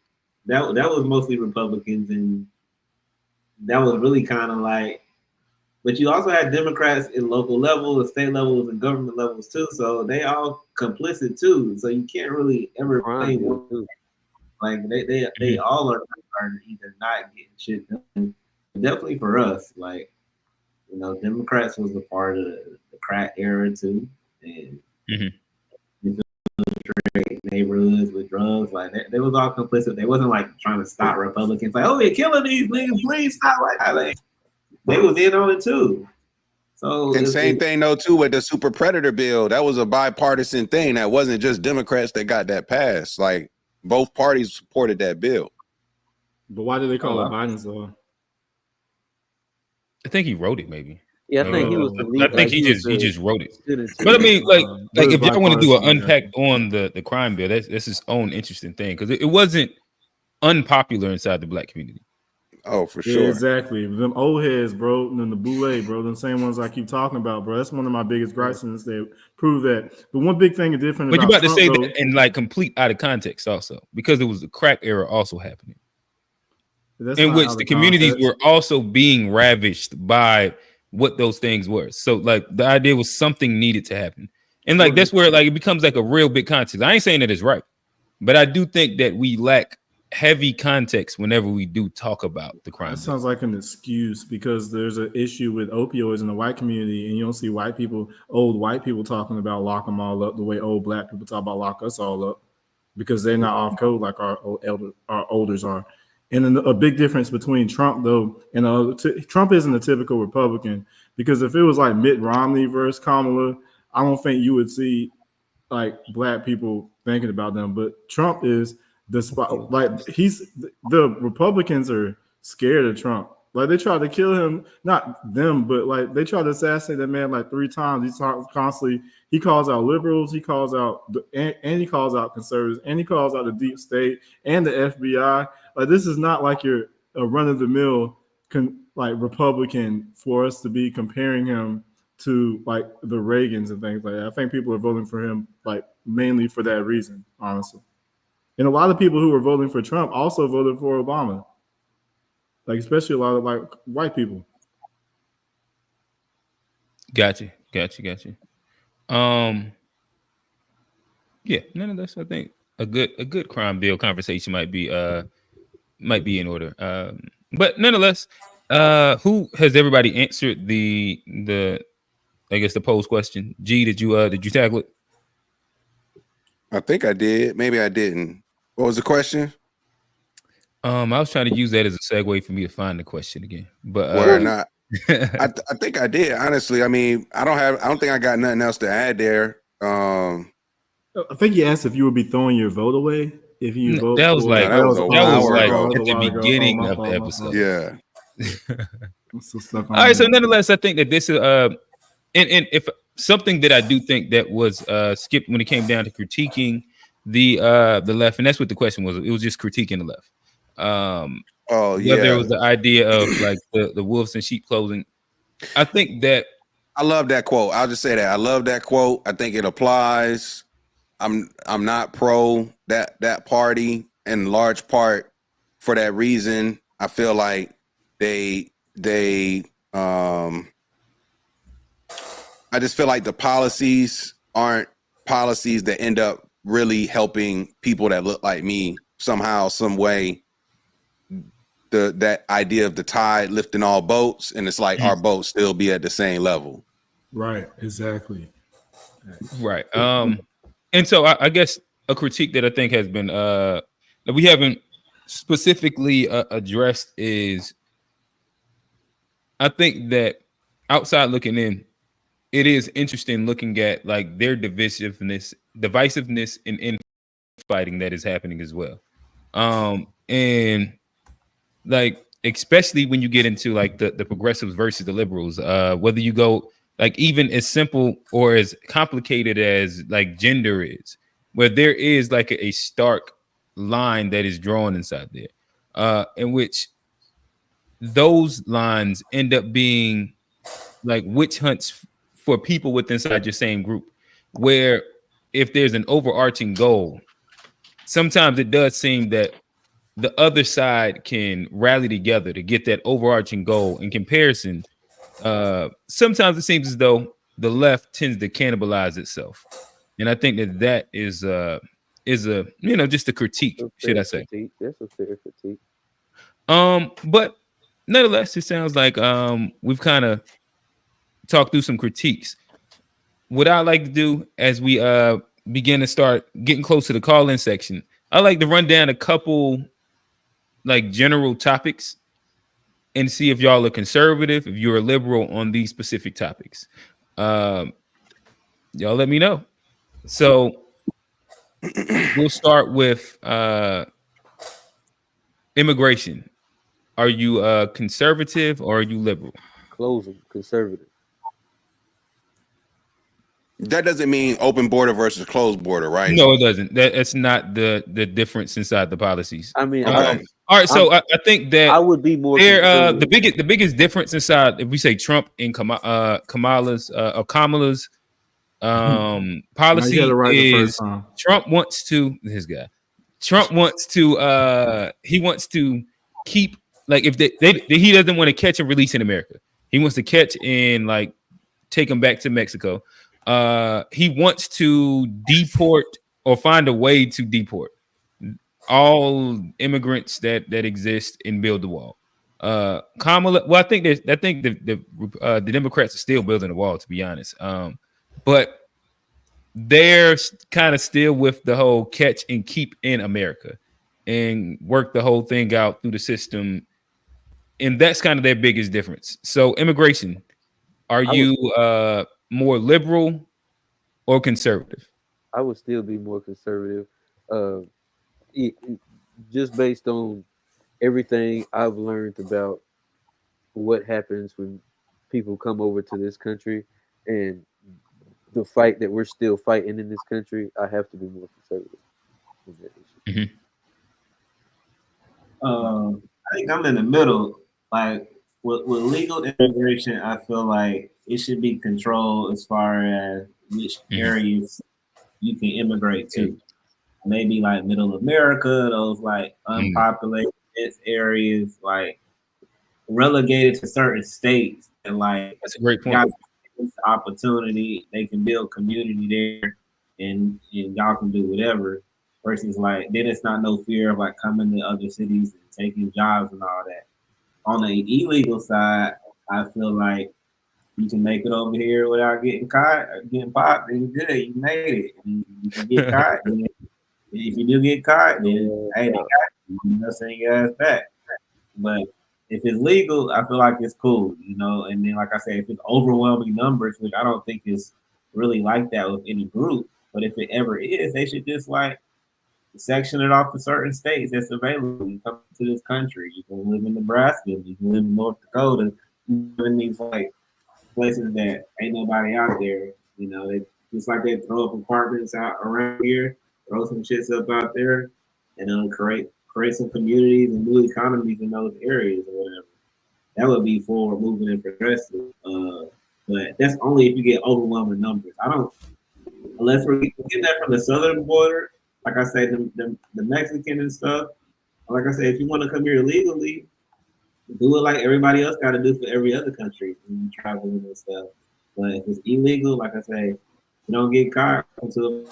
that was mostly Republicans, and that was really kind of like. But you also had Democrats in local levels, state levels, and government levels too. So they all complicit too. So you can't really ever blame one. Like they all are either not getting shit done. Definitely for us, like Democrats was a part of the crack era too, and. Neighborhoods with drugs, like they was all complicit. They wasn't like trying to stop Republicans, like, oh, they're killing these niggas, please stop. Like they was in on it too. So and same thing though too with the super predator bill. That was a bipartisan thing. That wasn't just Democrats that got that passed. Like both parties supported that bill. But why did they call it Biden's law? I think he wrote it, maybe. Yeah, I think he was the lead. I think he just wrote it. But I mean, like if y'all want to do an unpack on the crime bill, that's his own interesting thing because it wasn't unpopular inside the Black community. Oh, for sure. Yeah, exactly. Them old heads, bro, and then the boule, bro, them same ones I keep talking about, bro. That's one of my biggest gripes, and they prove that. But one big thing is different. But you about to say though, that in like complete out of context, also because it was the crack era also happening, in which the communities were also being ravished by what those things were. So like the idea was something needed to happen. And like that's where like it becomes like a real big context. I ain't saying that it's right, but I do think that we lack heavy context whenever we do talk about the crime. That sounds like an excuse because there's an issue with opioids in the white community, and you don't see old white people talking about lock them all up the way old Black people talk about lock us all up because they're not off code like our elders are. And then a big difference between Trump, though, and Trump isn't a typical Republican because if it was like Mitt Romney versus Kamala, I don't think you would see like Black people thinking about them. But Trump is the spot. Like the Republicans are scared of Trump. Like they tried to kill him, not them, but like they tried to assassinate that man like 3 times. He talks constantly. He calls out liberals. He calls out and he calls out conservatives, and he calls out the deep state and the FBI. Like this is not like you're a run of the mill like Republican for us to be comparing him to like the Reagans and things like that. I think people are voting for him like mainly for that reason, honestly. And a lot of people who were voting for Trump also voted for Obama. Like especially a lot of like white people. Gotcha. Yeah, none of this. I think a good crime bill conversation might be might be in order. But nonetheless, who has everybody answered the I guess the pose question? G, did you tackle it? I think I did. Maybe I didn't. What was the question? I was trying to use that as a segue for me to find the question again, but Where not? I think I did. Honestly, I mean, I don't think I got nothing else to add there. I think you asked if you would be throwing your vote away if you vote. That was for, like that was a while ago. at the beginning of the episode. Yeah. I'm so stuck on All right, so that. nonetheless, I think that this is and if something that I do think that was skipped when it came down to critiquing the left, and that's what the question was. It was just critiquing the left. Whether it was the idea of like the wolves and sheep clothing. I think that I love that quote. I'll just say that I love that quote. I think it applies. I'm not pro that party in large part for that reason. I feel like they I just feel like the policies aren't policies that end up really helping people that look like me somehow, some way. That idea of the tide lifting all boats, and it's like our boats still be at the same level. Right, exactly. Right. And so I guess a critique that I think has been that we haven't specifically addressed is I think that outside looking in, it is interesting looking at like their divisiveness and infighting that is happening as well. And like especially when you get into like the progressives versus the liberals, whether you go like even as simple or as complicated as like gender is, where there is like a stark line that is drawn inside there, in which those lines end up being like witch hunts for people within inside your same group, where if there's an overarching goal, sometimes it does seem that the other side can rally together to get that overarching goal. In comparison, sometimes it seems as though the left tends to cannibalize itself, and I think that is a just a critique, should I say? Critique. That's a fair critique. But nonetheless, it sounds like we've kind of talked through some critiques. What I like to do as we begin to start getting close to the call-in section, I like to run down a couple like general topics and see if y'all are conservative, if you're a liberal on these specific topics. Y'all let me know. So we'll start with immigration. Are you conservative or are you liberal? Closing, conservative. That doesn't mean open border versus closed border, right? No, it doesn't. That's not the difference inside the policies. I mean, Okay. All right, so I think that I would be more the conservative. biggest difference inside, if we say Trump and Kamala's policy You got it right the is first time. Trump wants to he wants to keep like if he doesn't want to catch and release in America. He wants to catch and like take them back to Mexico. He wants to deport or find a way to deport all immigrants that exist and build the wall. Kamala, well, I think the Democrats are still building the wall, to be honest. But they're kind of still with the whole catch and keep in America and work the whole thing out through the system. And that's kind of their biggest difference. So immigration, are you more liberal or conservative? I would still be more conservative, just based on everything I've learned about what happens when people come over to this country and the fight that we're still fighting in this country. I have to be more conservative in that issue. I think I'm in the middle. Like with legal immigration, I feel like it should be controlled as far as which areas you can immigrate to. Maybe like middle America, those like unpopulated areas, like relegated to certain states, and like that's a great point. Got this opportunity, they can build community there, and y'all can do whatever. Versus like then it's not no fear of like coming to other cities and taking jobs and all that. On the illegal side, I feel like you can make it over here without getting caught, or getting popped, then good, you made it. And you can get caught, then if you do get caught, then hey, they got you. You know, send your ass back. But if it's legal, I feel like it's cool, you know. And then, like I said, if it's overwhelming numbers, which I don't think is really like that with any group, but if it ever is, they should just like section it off to certain states that's available. You come to this country, you can live in Nebraska, you can live in North Dakota, you live in these like places that ain't nobody out there. You know, they just like they throw up apartments out around here, throw some shits up out there, and then create some communities and new economies in those areas or whatever. That would be forward moving and progressive. But that's only if you get overwhelming numbers. I don't, unless we're getting that from the southern border. Like I say, the Mexican and stuff. Like I say, if you want to come here illegally, do it like everybody else got to do for every other country when you traveling and stuff. But if it's illegal, like I say, you don't get caught until.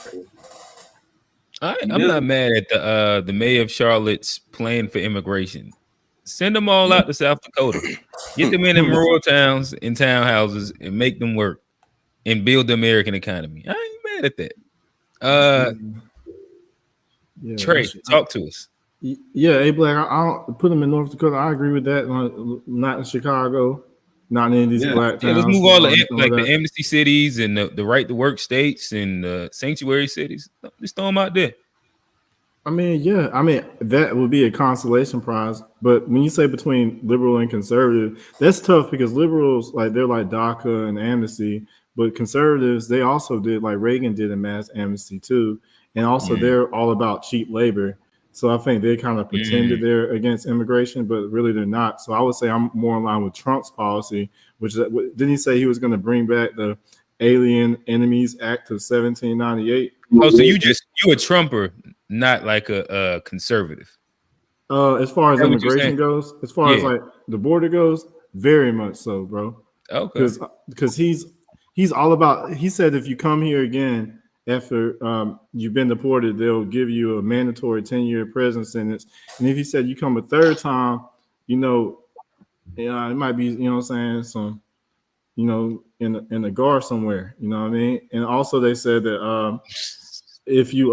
I'm not mad at the mayor of Charlotte's plan for immigration. Send them all out to South Dakota. Get them in rural towns and townhouses and make them work and build the American economy. I ain't mad at that. Yeah, Trey, talk to us. Yeah, A Black, I'll put them in North Dakota. I agree with that. Not in Chicago, not in any of these black towns. Let's move all the amnesty cities and the right to work states and the sanctuary cities. Just throw them out there. I mean, yeah. I mean, that would be a consolation prize. But when you say between liberal and conservative, that's tough because liberals, like they're like DACA and amnesty, but conservatives, they also did, like Reagan did a mass amnesty too. And also they're all about cheap labor. So I think they kind of pretended they're against immigration, but really they're not. So I would say I'm more in line with Trump's policy, which is, didn't he say he was going to bring back the Alien Enemies Act of 1798? Oh, so you a Trumper, not like a conservative. As far as immigration goes, as far as like the border goes, very much so, bro. Okay. Because he's all about. He said if you come here again after you've been deported, they'll give you a mandatory 10-year prison sentence. And if he said you come a third time, it might be, you know what I'm saying, some, in a guard somewhere, you know what I mean? And also they said that if you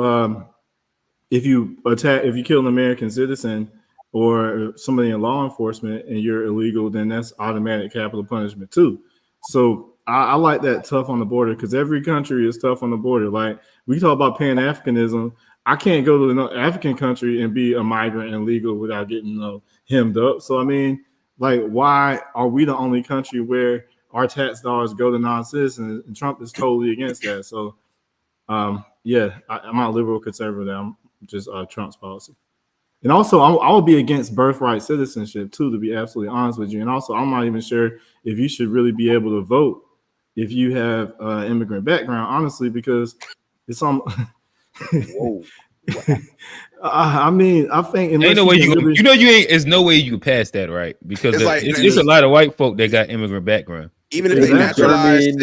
kill an American citizen or somebody in law enforcement and you're illegal, then that's automatic capital punishment too. So I like that tough on the border because every country is tough on the border. Like we talk about Pan-Africanism. I can't go to an African country and be a migrant and legal without getting hemmed up. So I mean, like, why are we the only country where our tax dollars go to non-citizens? And Trump is totally against that. So I'm not liberal conservative. I'm just Trump's policy. And also, I would be against birthright citizenship too, to be absolutely honest with you. And also, I'm not even sure if you should really be able to vote if you have immigrant background, honestly, because it's on. Whoa. I mean, I think ain't no way there's no way you can pass that, right? Because it's a lot of white folk that got immigrant background. Even if they naturalized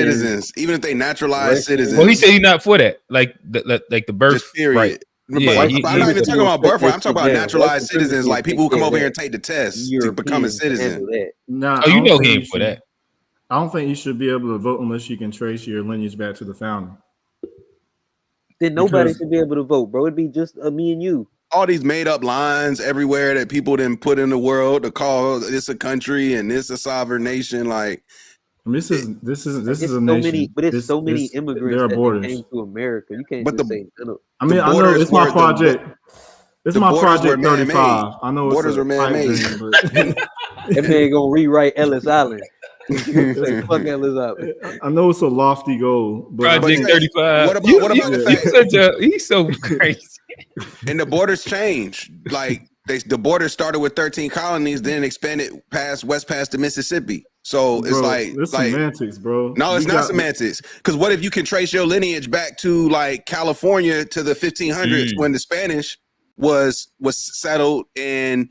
citizens, Well, he said he's not for that, like the birth right. Yeah, I'm not even talking about birthright. I'm talking about naturalized citizens, like people who come over here and take the test to become a citizen. Nah, he ain't for that. I don't think you should be able to vote unless you can trace your lineage back to the founder. Then nobody should be able to vote, bro. It'd be just me and you. All these made up lines everywhere that people didn't put in the world to call this a country and this a sovereign nation. Like, I mean, this is a nation. But it's so many immigrants that came to America. You can't say no. I mean, I know it's my project. It's my project 35. I know borders were man-made. That man gonna rewrite Ellis Island. Fuck Ellis Island. I know it's a lofty goal, but Project 35. What about the fact he's so crazy? And the borders changed. Like the borders started with 13 colonies, then expanded past the Mississippi. So it's it's semantics, bro. No, it's not semantics. Because what if you can trace your lineage back to like California to the 1500s when the Spanish was settled and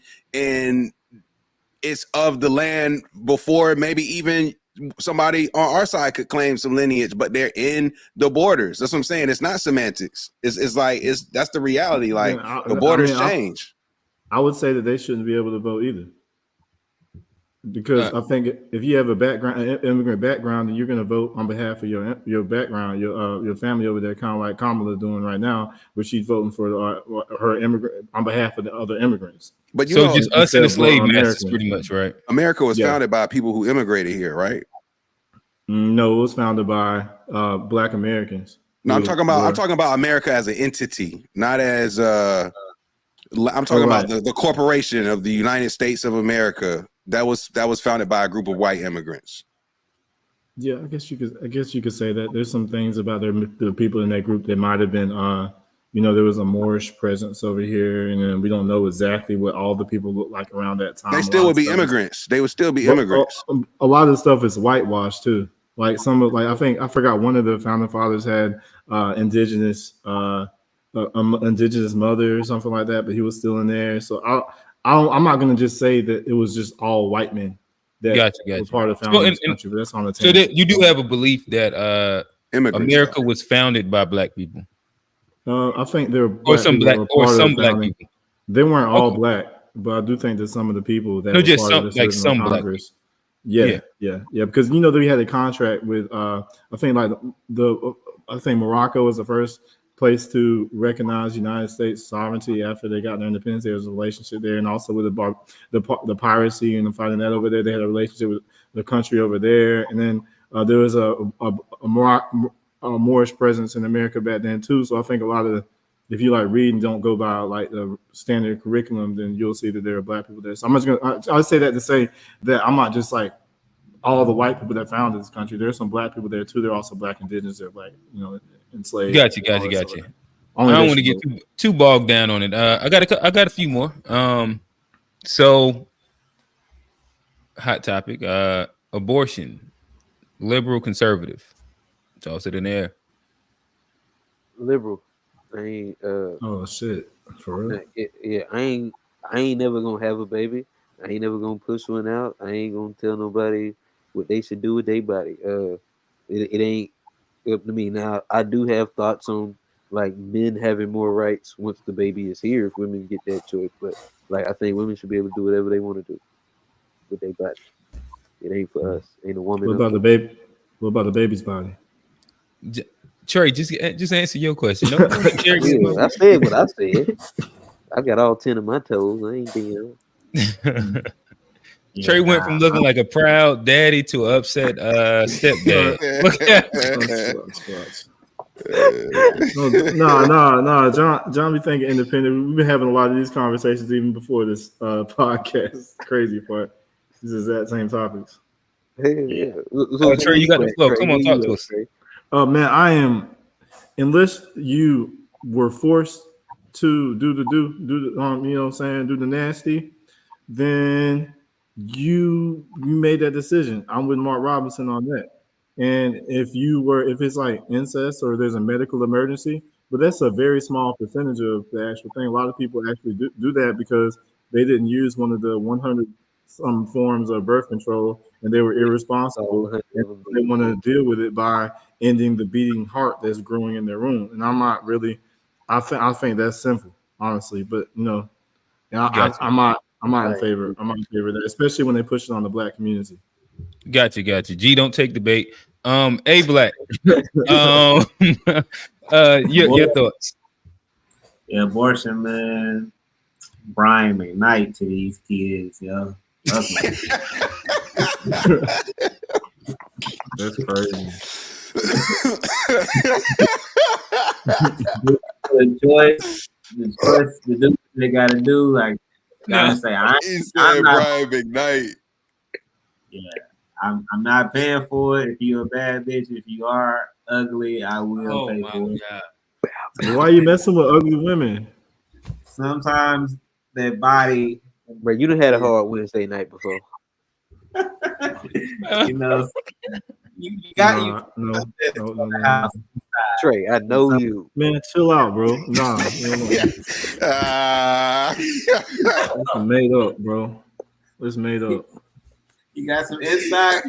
it's of the land before maybe even somebody on our side could claim some lineage, but they're in the borders. That's what I'm saying. It's not semantics. It's that's the reality. Like the borders change. I would say that they shouldn't be able to vote either. Because I think if you have an immigrant background, then you're going to vote on behalf of your background, your family over there, kind of like Kamala doing right now, where she's voting for her immigrant on behalf of the other immigrants. But so just us and the slave masters, pretty much, right? America was founded by people who immigrated here, right? No, it was founded by Black Americans. No, I'm talking about America as an entity, not as I'm talking about the corporation of the United States of America that was founded by a group of white immigrants. Yeah, I guess you could say that. There's some things about the people in that group that might have been there was a Moorish presence over here, and we don't know exactly what all the people look like around that time. They still would be immigrants. They would still be immigrants. A lot of the stuff is whitewashed too. Like I forgot one of the founding fathers had indigenous mother or something like that, but he was still in there. So I'm not going to just say that it was just all white men that were part of founding this country, but that's on the so that you do have a belief that America was founded by black people. I think there were some black people. They weren't all black, but I do think that some of the people that just some black people. Yeah. Because we had a contract with I think Morocco was the first place to recognize United States sovereignty after they got their independence. There was a relationship there, and also with the piracy and fighting that over there, they had a relationship with the country over there. And then there was a Moorish presence in America back then too. So I think a lot of if you like read and don't go by like the standard curriculum, then you'll see that there are black people there. So I'll say that to say that I'm not just like all the white people that founded this country. There's some black people there too. They're also black indigenous. They're black, enslaved. Gotcha. I don't want to get too bogged down on it. I got a few more. So hot topic, abortion, liberal, conservative. Toss it in there. Liberal. I ain't oh shit. For real? Yeah, I ain't never gonna have a baby. I ain't never gonna push one out. I ain't gonna tell nobody what they should do with their body. It ain't up to me. Now I do have thoughts on like men having more rights once the baby is here if women get that choice. But like I think women should be able to do whatever they want to do with their body. It ain't for us. Ain't a woman. What about the baby? What about the baby's body? Trey, just answer your question. No, yeah, I said what I said. I got all 10 of my toes. I ain't being Trey went from looking like a proud daddy to an upset stepdad. No. John be thinking independent. We've been having a lot of these conversations even before this podcast. Crazy part. This is that same topics. Yeah. Trey, you got the flow. Come on, talk to us. Man, I am. Unless you were forced to do the you know what I'm saying, do the nasty, then you made that decision. I'm with Mark Robinson on that. And if it's like incest or there's a medical emergency, but that's a very small percentage of the actual thing. A lot of people actually do that because they didn't use one of the 100 some forms of birth control and they were irresponsible. And they want to deal with it by ending the beating heart that's growing in their womb. And I'm not really, I think that's sinful, honestly. But I'm not in favor. I'm not in favor of that, especially when they push it on the black community. Gotcha. G, don't take the bait. A Black. Your thoughts? Yeah, abortion, man. Brian McKnight to these kids, yo. That's crazy. The choice to do what they gotta do, like gotta say, I'm not Brian McKnight. Yeah, I'm not paying for it. If you're a bad bitch, if you are ugly, I will pay for it. God. Why are you messing with ugly women? Sometimes their body. Bro, you done had a hard Wednesday night before. You got no. Trey, I know you. Man, chill out, bro. Nah. It's made up, bro. It's made up. You got some insight.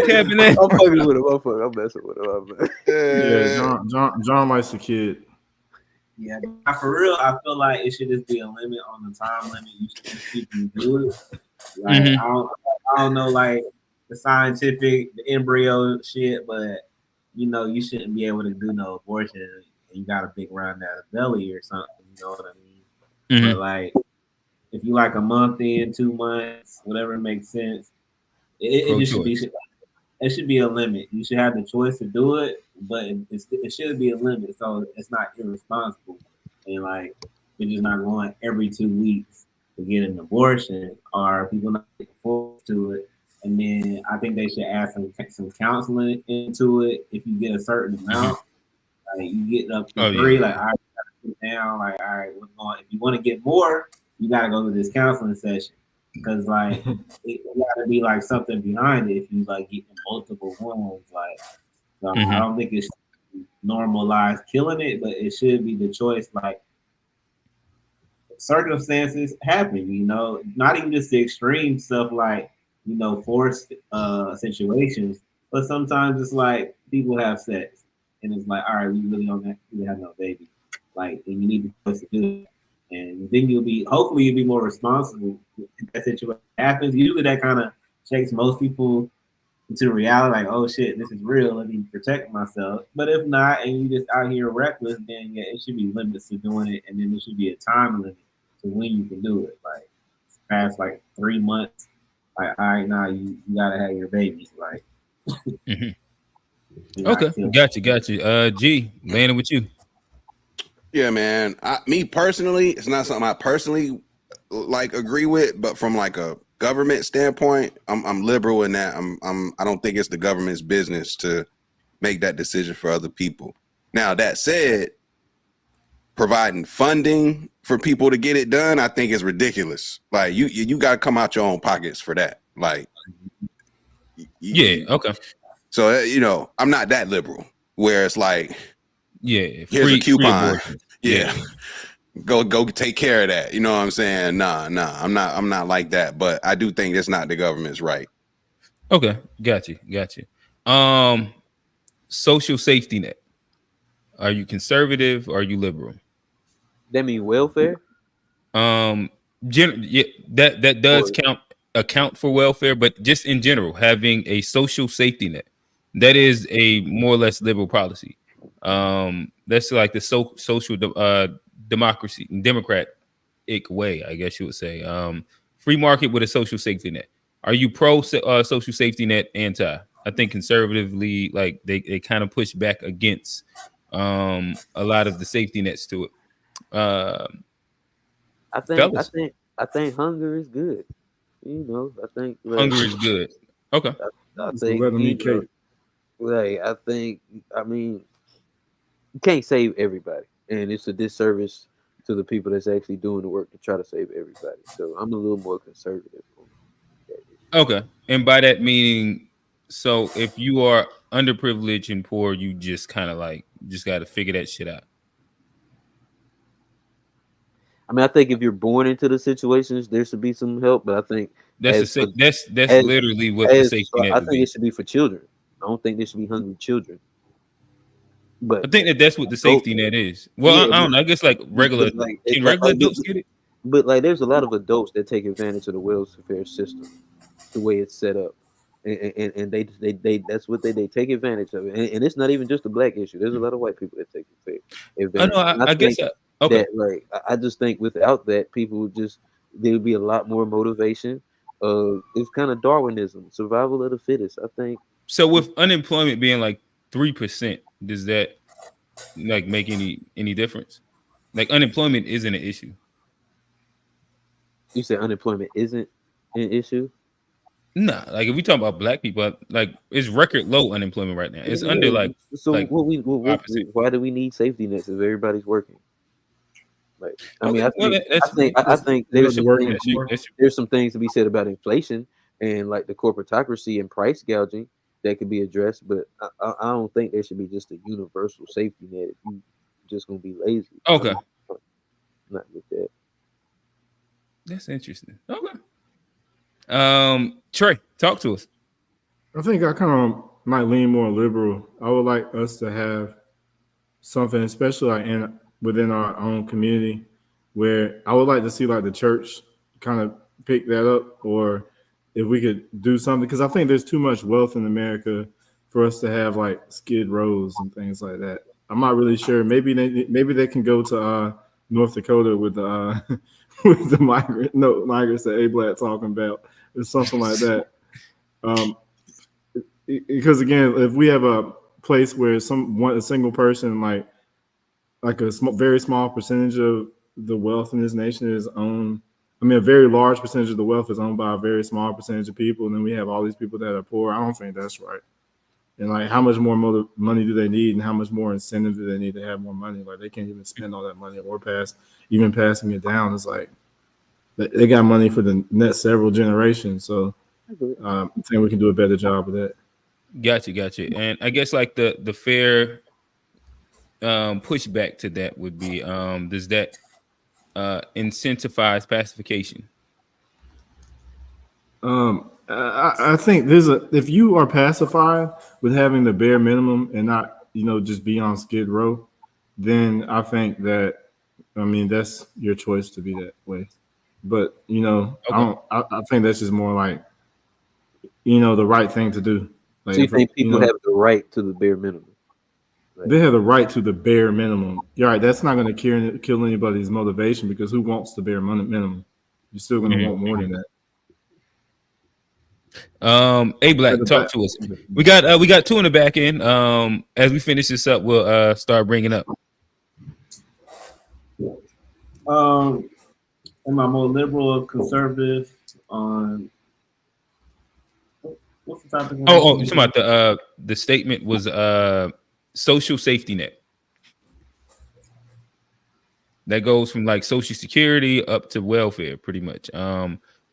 Kevin. I'm fucking with him. I'm messing with him. Yeah, John likes the kid. Yeah, but for real, I feel like it should just be a limit on the time limit you can do it. Like I don't know, like the scientific, the embryo shit, but you shouldn't be able to do no abortion and you got a big round out of belly or something. You know what I mean? But like, if you like a month in, 2 months, whatever makes sense, it just should be. It should be a limit. You should have the choice to do it, but it should be a limit, so it's not irresponsible. And like, you're just not going every 2 weeks to get an abortion, or people not forced to it. And then I think they should add some counseling into it. If you get a certain amount, like you get up to three, like I gotta sit down, like all right, what's going? If you want to get more, you gotta go to this counseling session because like it gotta be like something behind it. If you like getting multiple ones, like so I don't think it's normalized killing it, but it should be the choice. Like circumstances happen, not even just the extreme stuff like forced situations, but sometimes it's like people have sex and it's like, all right, we really don't have no baby, like, and you need the choice to do it. And then hopefully you'll be more responsible if that situation happens. Usually that kind of shakes most people into reality, like, oh shit, this is real, let me protect myself. But if not, and you just out here reckless, then yeah, it should be limits to doing it, and then there should be a time limit to when you can do it. Like past like 3 months, like all right, now you gotta have your baby. Like Okay, got you. G, landing with you. Yeah, man. Me personally, it's not something I personally like agree with, but from like a government standpoint, I'm liberal in that. I don't think it's the government's business to make that decision for other people. Now, that said, providing funding for people to get it done, I think is ridiculous. Like you got to come out your own pockets for that. Like, okay. So I'm not that liberal where it's like, here's a coupon. Yeah. Go take care of that. You know what I'm saying? Nah, I'm not like that. But I do think it's not the government's right. Okay, got you. Social safety net. Are you conservative or are you liberal? That mean welfare? That does account for welfare, but just in general, having a social safety net, that is a more or less liberal policy. That's like the social democratic way, I guess you would say. Free market with a social safety net. Are you pro social safety net, anti? I think conservatively, like they kind of push back against a lot of the safety nets to it. I think hunger is good. I think hunger is good. Okay. I think you can't save everybody, and it's a disservice to the people that's actually doing the work to try to save everybody. So I'm a little more conservative. Okay, and by that meaning, so if you are underprivileged and poor, you just kind of like got to figure that shit out. I mean, I think if you're born into the situations, there should be some help. But I think that's literally what the safety net I think it should be for children. I don't think there should be hungry children. But I think that's what the safety net is. Well, I don't know. I guess like regular, can regular adults get it? But like, there's a lot of adults that take advantage of the welfare system, the way it's set up, and they that's what they take advantage of it. And it's not even just a black issue. There's a lot of white people that take advantage. I guess. Okay. That, like, I just think without that, people would there would be a lot more motivation. It's kind of Darwinism, survival of the fittest. I think. So with unemployment being like 3%, does that like make any difference? Like unemployment isn't an issue. You said unemployment isn't an issue? Nah, like if we talk about black people, like it's record low unemployment right now. It's under like. So like why do we need safety nets if everybody's working? Like, I mean, I think there's some things to be said about inflation and like the corporatocracy and price gouging that could be addressed, but I don't think there should be just a universal safety net if you just gonna be lazy. Okay, not with that. That's interesting. Okay. Trey, talk to us. I think I kind of might lean more liberal. I would like us to have something, especially like in within our own community, where I would like to see like the church kind of pick that up, or if we could do something, because I think there's too much wealth in America for us to have like skid rows and things like that. I'm not really sure. Maybe they can go to North Dakota with the with the migrants that A Black talking about, or something like that. Because again, if we have a place where a single person like a very small percentage of the wealth in this nation is owned. I mean, a very large percentage of the wealth is owned by a very small percentage of people, and then we have all these people that are poor. I don't think that's right. And like, how much more money do they need, and how much more incentive do they need to have more money? Like, they can't even spend all that money, or passing it down. It's like they got money for the next several generations. So I think we can do a better job of that. Gotcha. And I guess like the fair pushback to that would be, does that incentivize pacification? I think if you are pacified with having the bare minimum and not, just be on Skid Row, then I think that, that's your choice to be that way. But, okay. I think that's just more like, the right thing to do. Like, so you think people have the right to the bare minimum? Right? They have the right to the bare minimum. You're right. That's not going to kill anybody's motivation, because who wants the bare minimum? You're still going to want more than that. A Black, talk to us. We got two in the back end. As we finish this up, we'll start bringing up. Am I more liberal or conservative on what's the topic? You're talking about the statement was social safety net. That goes from like Social Security up to welfare, pretty much.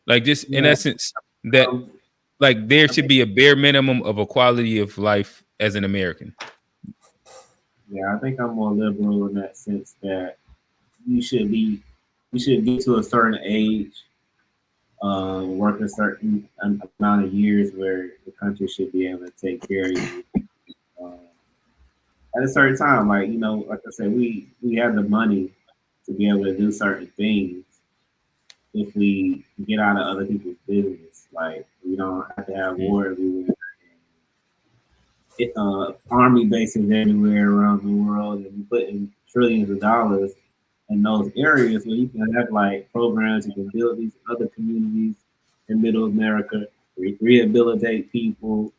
Like just in essence that. Like there should be a bare minimum of a quality of life as an American. Yeah, I think I'm more liberal in that sense that you should get to a certain age, work a certain amount of years where the country should be able to take care of you at a certain time. Like, like I said, we have the money to be able to do certain things if we get out of other people's business. Like, we don't have to have war everywhere. Army bases everywhere around the world, and putting trillions of dollars in those areas where you can have like programs, you can build these other communities in Middle America, rehabilitate people,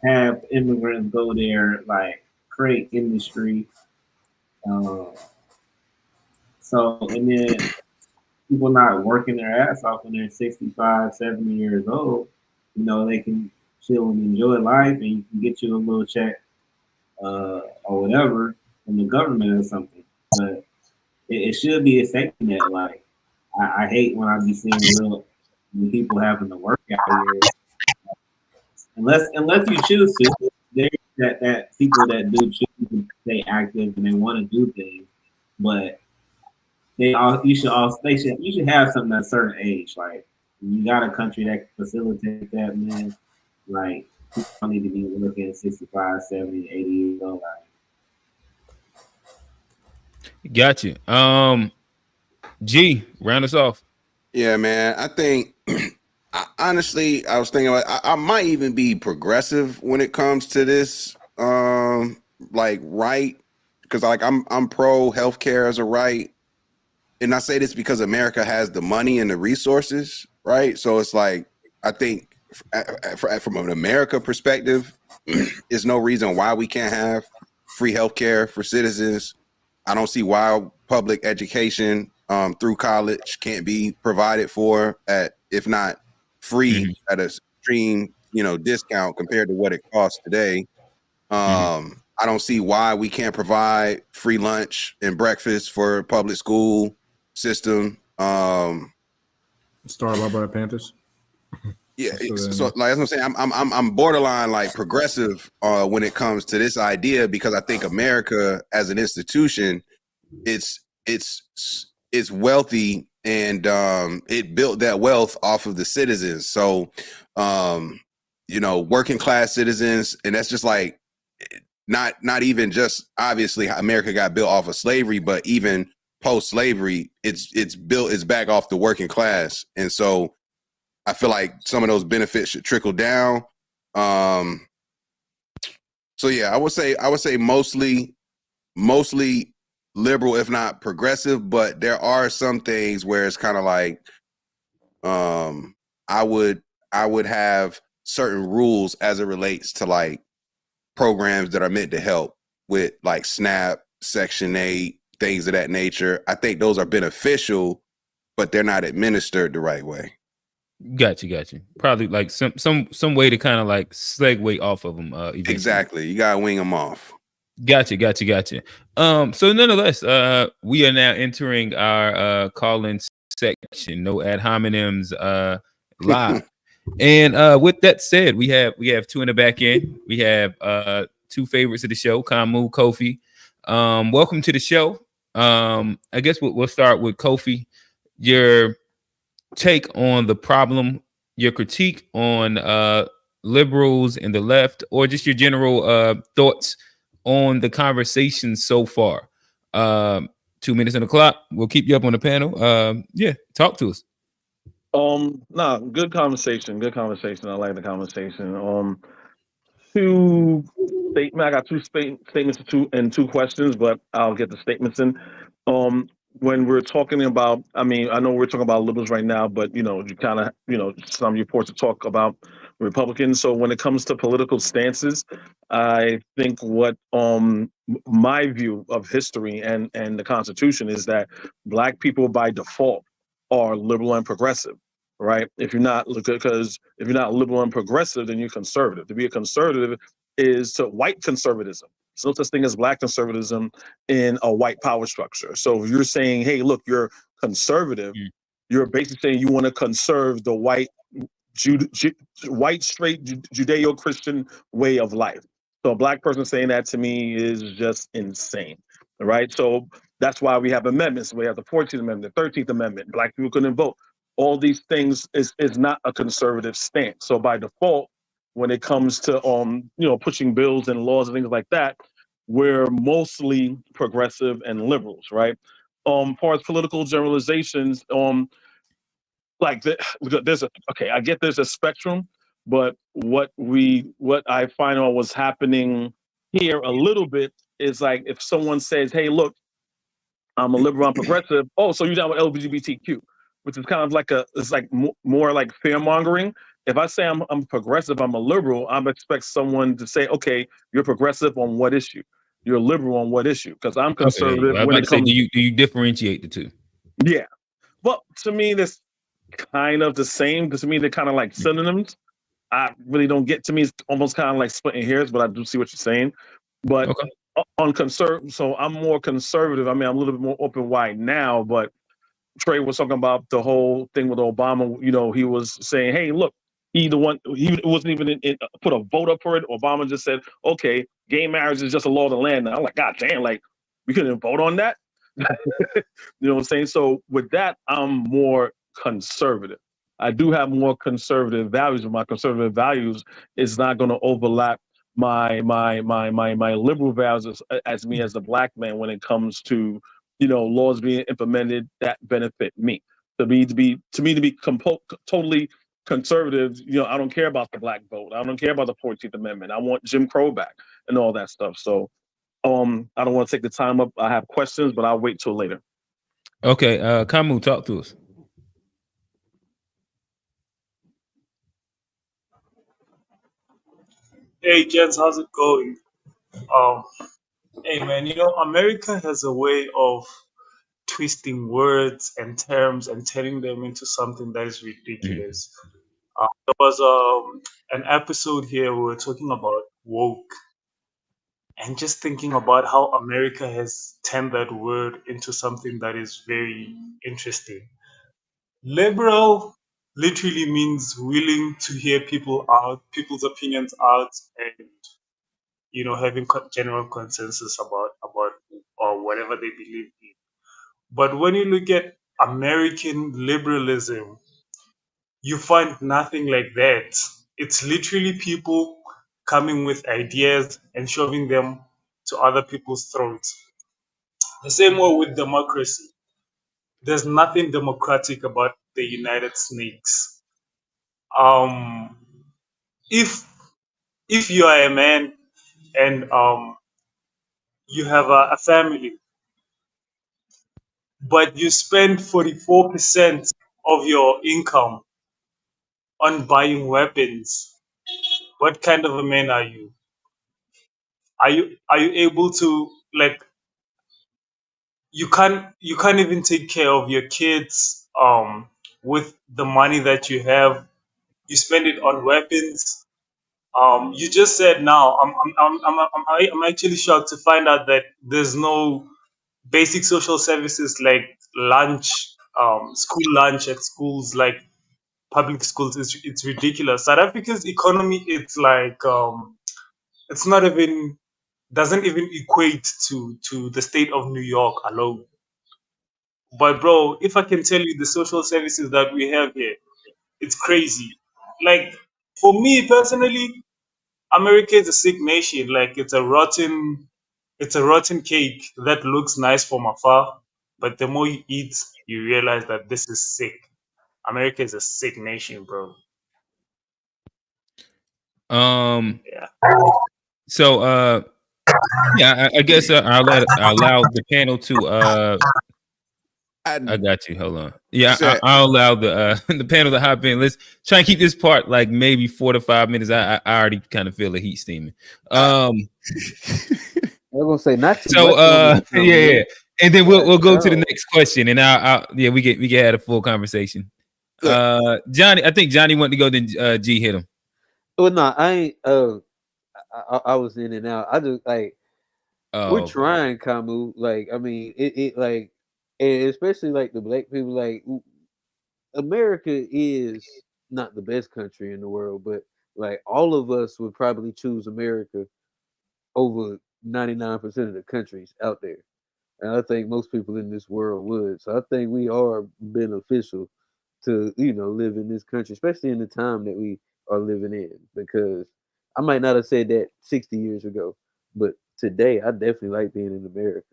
have immigrants go there, like create industry. And then people not working their ass off when they're 65, 70 years old, they can chill and enjoy life, and you can get you a little check or whatever from the government or something. But it should be a safety net. Like, I hate when I be seeing when people having to work out here. Unless you choose to. There's that people that do choose to stay active and they want to do things, but you should have something at a certain age. Like, you got a country that can facilitate that, man. Like, people don't need to be looking at 65, 70, 80 years old. Gotcha. G, round us off. Yeah, man. I think honestly, I was thinking like I might even be progressive when it comes to this. Like, right, because like I'm pro healthcare as a right. And I say this because America has the money and the resources, right? So it's like, I think from an America perspective, there's no reason why we can't have free healthcare for citizens. I don't see why public education through college can't be provided for at, if not free, at a extreme, discount compared to what it costs today. I don't see why we can't provide free lunch and breakfast for public school system. Started by Black Panthers. Yeah, so like as I'm saying, I'm borderline like progressive when it comes to this idea, because I think America as an institution, it's wealthy, and it built that wealth off of the citizens. So working class citizens, and that's just like not even just obviously how America got built off of slavery, but even post-slavery, it's built, it's back off the working class. And so I feel like some of those benefits should trickle down. So yeah, I would say mostly liberal, if not progressive, but there are some things where it's kind of like I would have certain rules as it relates to like programs that are meant to help with like SNAP, Section 8, things of that nature. I think those are beneficial, but they're not administered the right way. Gotcha. Probably like some way to kind of like segue off of them. Eventually. Exactly. You gotta wing them off. Gotcha. So nonetheless, we are now entering our call-in section. No ad hominems live. And with that said, we have two in the back end. We have two favorites of the show, Kamu, Kofi. Welcome to the show. I guess we'll start with Kofi. Your take on the problem, your critique on liberals and the left, or just your general thoughts on the conversation so far. 2 minutes on the clock. We'll keep you up on the panel. Yeah, talk to us. Good conversation. Good conversation. I like the conversation. Two statement. I got two statements and two questions, but I'll get the statements in. When we're talking about, I mean, I know we're talking about liberals right now, but you kind of, some reports talk about Republicans. So when it comes to political stances, I think what my view of history and the Constitution is that Black people by default are liberal and progressive. Right? If you're not liberal and progressive, then you're conservative. To be a conservative is to white conservatism. There's no such thing as Black conservatism in a white power structure. So if you're saying, hey, look, you're conservative, you're basically saying you want to conserve the white straight Judeo-Christian way of life. So a Black person saying that to me is just insane. Right? So that's why we have amendments. We have the 14th Amendment, the 13th Amendment. Black people couldn't vote. All these things is not a conservative stance. So by default, when it comes to pushing bills and laws and things like that, we're mostly progressive and liberals, right? Far as political generalizations, I get there's a spectrum, but what I find out was happening here a little bit is like if someone says, hey, look, I'm a liberal, I'm progressive. Oh, so you're down with LGBTQ, which is kind of like it's like more like fear mongering. If I say I'm progressive, I'm a liberal, I'm expect someone to say, okay, you're progressive on what issue? You're liberal on what issue? Because I'm conservative. Okay, I was about to say, do you differentiate the two? Yeah. Well, to me, that's kind of the same. Because to me, they're kind of like synonyms. I really don't get, to me, it's almost kind of like splitting hairs, but I do see what you're saying. But on so I'm more conservative. I mean, I'm a little bit more open wide now, but Trey was talking about the whole thing with Obama. He was saying, hey, look, he wasn't even put a vote up for it. Obama just said, okay, gay marriage is just a law of the land. And I'm like, God damn, like, we couldn't vote on that? You know what I'm saying? So with that, I'm more conservative. I do have more conservative values, but my conservative values is not going to overlap my liberal values as me as a Black man when it comes to laws being implemented that benefit me. To me to be totally conservative, I don't care about the Black vote. I don't care about the 14th Amendment. I want Jim Crow back and all that stuff. So I don't want to take the time up. I have questions, but I'll wait till later. Okay, Kamu, talk to us. Hey, gents, how's it going? Hey, man, America has a way of twisting words and terms and turning them into something that is ridiculous. There was an episode here we were talking about woke and just thinking about how America has turned that word into something that is very interesting. Liberal literally means willing to hear people's opinions out, and having general consensus about or whatever they believe in. But when you look at American liberalism, you find nothing like that. It's literally people coming with ideas and shoving them to other people's throats. The same way with democracy. There's nothing democratic about the United Snakes. Um, if you are a man and you have a family, but you spend 44% of your income on buying weapons, what kind of a man are you? Are you able to, like, you can't even take care of your kids with the money that you have. You spend it on weapons. You just said now. I'm actually shocked to find out that there's no basic social services like lunch, school lunch at schools, like public schools. It's ridiculous. South Africa's economy, it's like it's not even doesn't even equate to the state of New York alone. But bro, if I can tell you the social services that we have here, it's crazy. Like, for me personally, America is a sick nation. Like, it's a rotten cake that looks nice from afar, but the more you eat, you realize that this is sick. America is a sick nation, bro. Yeah. So yeah, I guess I'll allow the panel to I got you. Hold on. Yeah, I'll allow the the panel to hop in. Let's try and keep this part like maybe 4 to 5 minutes. I already kind of feel the heat steaming. I was gonna say not too So much. yeah, and then we'll go to the next question, and I'll yeah, we can have a full conversation. Johnny, I think Johnny wanted to go. Then G hit him. Well, no, I ain't. I was in and out. I just like we're trying, Camu. Like, I mean, it like, and especially like the black people. Like, America is not the best country in the world, but like all of us would probably choose America over 99% of the countries out there. And I think most people in this world would. So I think we are beneficial to, live in this country, especially in the time that we are living in. Because I might not have said that 60 years ago, but today I definitely like being in America.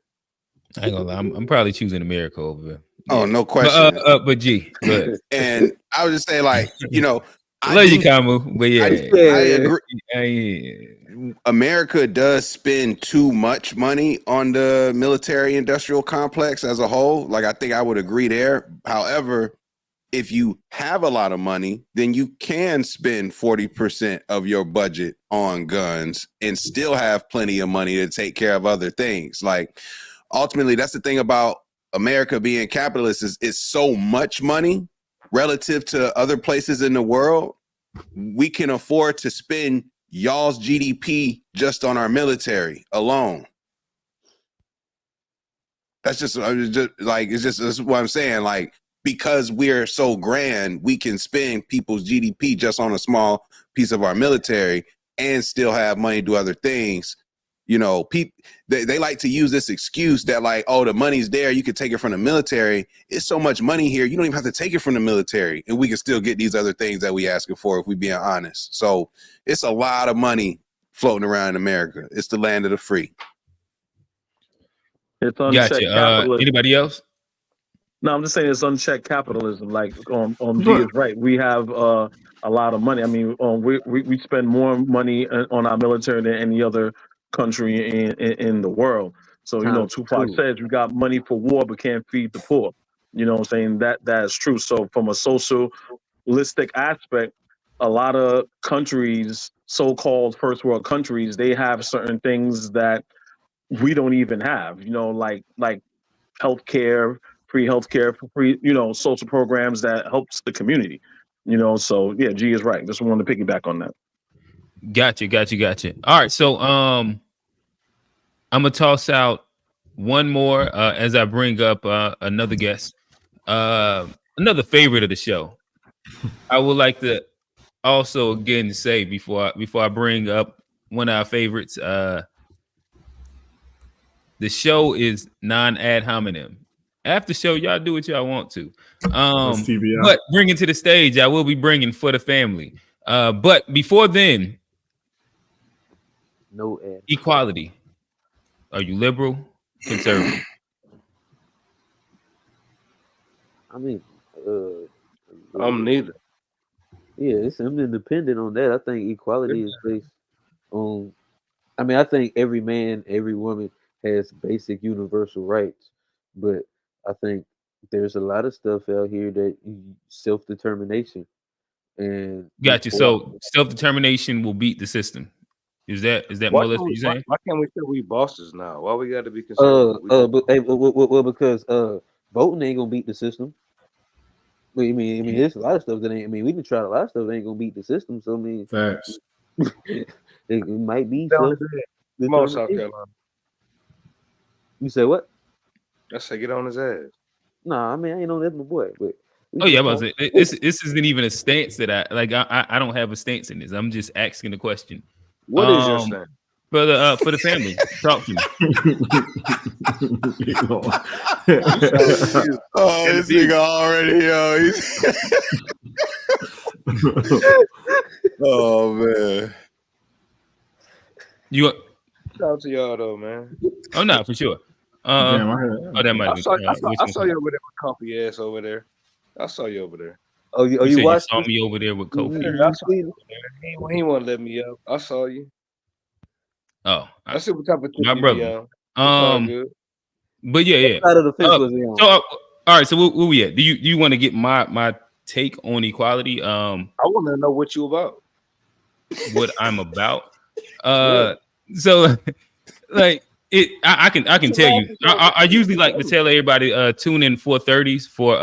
I ain't gonna lie, I'm probably choosing America over there. Oh, no question. But G, go ahead. And I would just say, like, I love you, Camu, but I agree. America does spend too much money on the military industrial complex as a whole. Like, I think I would agree there. However, if you have a lot of money, then you can spend 40% of your budget on guns and still have plenty of money to take care of other things. Like, ultimately, that's the thing about America being capitalist is it's so much money relative to other places in the world. We can afford to spend y'all's GDP just on our military alone. That's what I'm saying. Like, because we're so grand, we can spend people's GDP just on a small piece of our military and still have money to do other things. They like to use this excuse that, like, oh, the money's there, you can take it from the military. It's so much money here, you don't even have to take it from the military, and we can still get these other things that we asking for if we being honest. So it's a lot of money floating around in America. It's the land of the free. It's unchecked capitalism. Anybody else? No, I'm just saying it's unchecked capitalism. Like, G is right. We have a lot of money. I mean, we spend more money on our military than any other country in the world. So, Tupac says we got money for war, but can't feed the poor. You know what I'm saying? That is true. So from a socialistic aspect, a lot of countries, so-called first world countries, they have certain things that we don't even have, like healthcare, free healthcare, free, social programs that helps the community. So yeah, G is right. Just wanted to piggyback on that. Gotcha. All right, so I'm gonna toss out one more as I bring up another guest, another favorite of the show. I would like to also again say before I bring up one of our favorites, the show is non-ad hominem. After show, y'all do what y'all want to. But bring it to the stage, I will be bringing For the Family. But before then, No ad. Equality. Are you liberal, conservative? I mean, I'm neither. yeah, I'm independent on that. I think equality is based on. I mean, I think every man, every woman has basic universal rights, but I think there's a lot of stuff out here that self determination and Got you. equality. So self-determination will beat the system. Is that Why more or less can't what we, you're why, saying? why can't we say we bosses now? Why we got to be conservative? But hey, well, because voting ain't gonna beat the system. I mean, there's a lot of stuff that ain't. I mean, we can try a lot of stuff that ain't gonna beat the system. So I mean, Facts. it might be Down self his head. Come on, South determination. Carolina. You say what? I say get on his ass. Nah, I mean, I ain't on that's my boy, but we Oh yeah, can I was talk. this isn't even a stance that I like. I don't have a stance in this. I'm just asking the question. What is your stance? For the family, talk to me. Oh, this nigga already, oh man. You Shout out to y'all though, man. Oh no, for sure. Damn, I heard Oh, that might I have saw, been. I saw you over there with comfy ass over there. I saw you over there. Oh, you You said you watched saw this? me over there with Kofi. Yeah, I saw you over there. He won't let me up. I saw you. Oh, I see what type of my you be brother. on. It's all good. But yeah. What side of the fence was he on? So all right. So where we at? Do you want to get my take on equality? I want to know what you about. What I'm about. So like I can tell you. I usually like to tell everybody tune in 4:30s for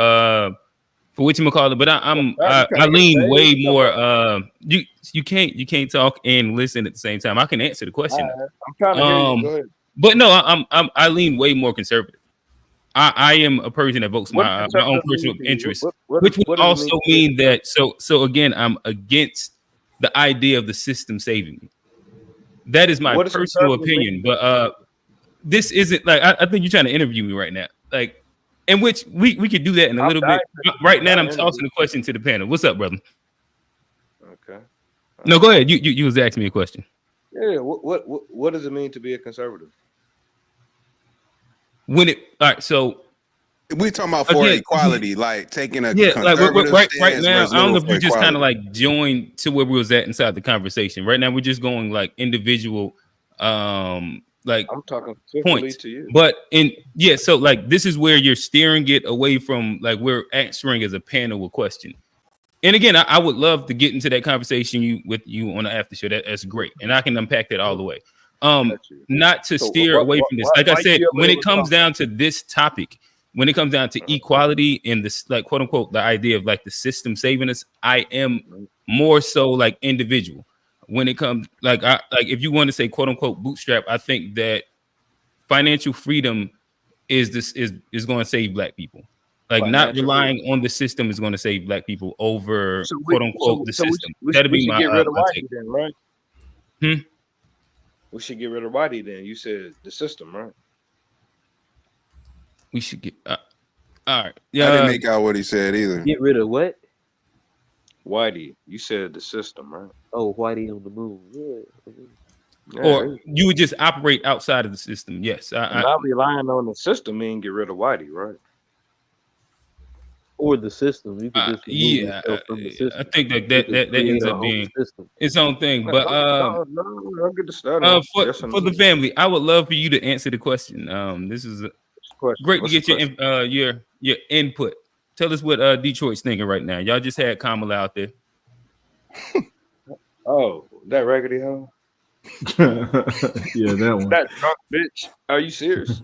whatchamacallit, but I lean way more. You can't talk and listen at the same time. I can answer the question. Right. I'm trying to hear you. Go ahead. But no, I lean way more conservative. I am a person that votes my own personal interest, which would also mean that so again, I'm against the idea of the system saving me. That is my personal opinion, but this isn't like I think you're trying to interview me right now, like, in which we could do that in a little bit. Right now, I'm tossing the question to the panel. What's up, brother? Okay. No, go ahead. You was asking me a question. Yeah. What does it mean to be a conservative? All right, so we talking about for equality, like taking a like conservative right now. stance I don't know if for you just kind of equality. like joined to where we was at inside the conversation. Right now, we're just going like individual, like I'm talking points. to you. But so like this is where you're steering it away from like we're answering as a panel a question. And again, I would love to get into that conversation with you on the after show. That's great, and I can unpack that all the way. Not to steer away from this. Like I said, when it comes down to this topic, when it comes down to equality and this, like, quote unquote, the idea of like the system saving us, I am more so like individual. When it comes like if you want to say quote unquote bootstrap, I think that financial freedom is going to save Black people. Like not relying on the system is going to save Black people over quote unquote the system. That'd be my get rid of my Whitey take. then, right? We should get rid of Whitey then. You said the system, right? We should get all right. Yeah, I didn't make out what he said either. Get rid of what? Whitey. You said the system, right? Oh, Whitey on the moon. Yeah. Or you would just operate outside of the system. Yes. Not relying on the system mean get rid of Whitey, right? Or the system. You could just remove yourself from the system. I think that ends up being its own thing. But I'll get the start. For the family, I would love for you to answer the question. This is great to get your input. Tell us what Detroit's thinking right now. Y'all just had Kamala out there. Oh, that raggedy hoe. Yeah, that one. That drunk bitch. Are you serious?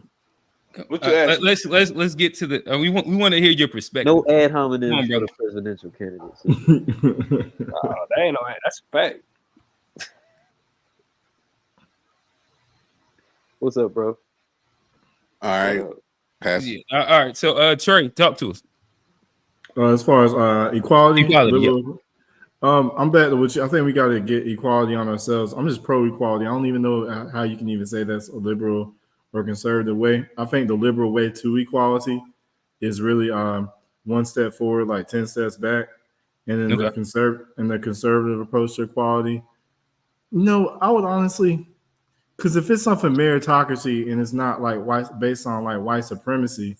What you asking? Let's get to the. We want to hear your perspective. No ad hominem for the presidential candidates. That ain't no. That's a fact. What's up, bro? All right, pass. Yeah. All right. So, Trey, talk to us. As far as equality, yeah. I'm back to what I think we got to get equality on ourselves. I'm just pro equality. I don't even know how you can even say that's a liberal or conservative way. I think the liberal way to equality is really one step forward, like 10 steps back, and then the conservative approach to equality. No, I would honestly, Because if it's something meritocracy and it's not like based on like white supremacy,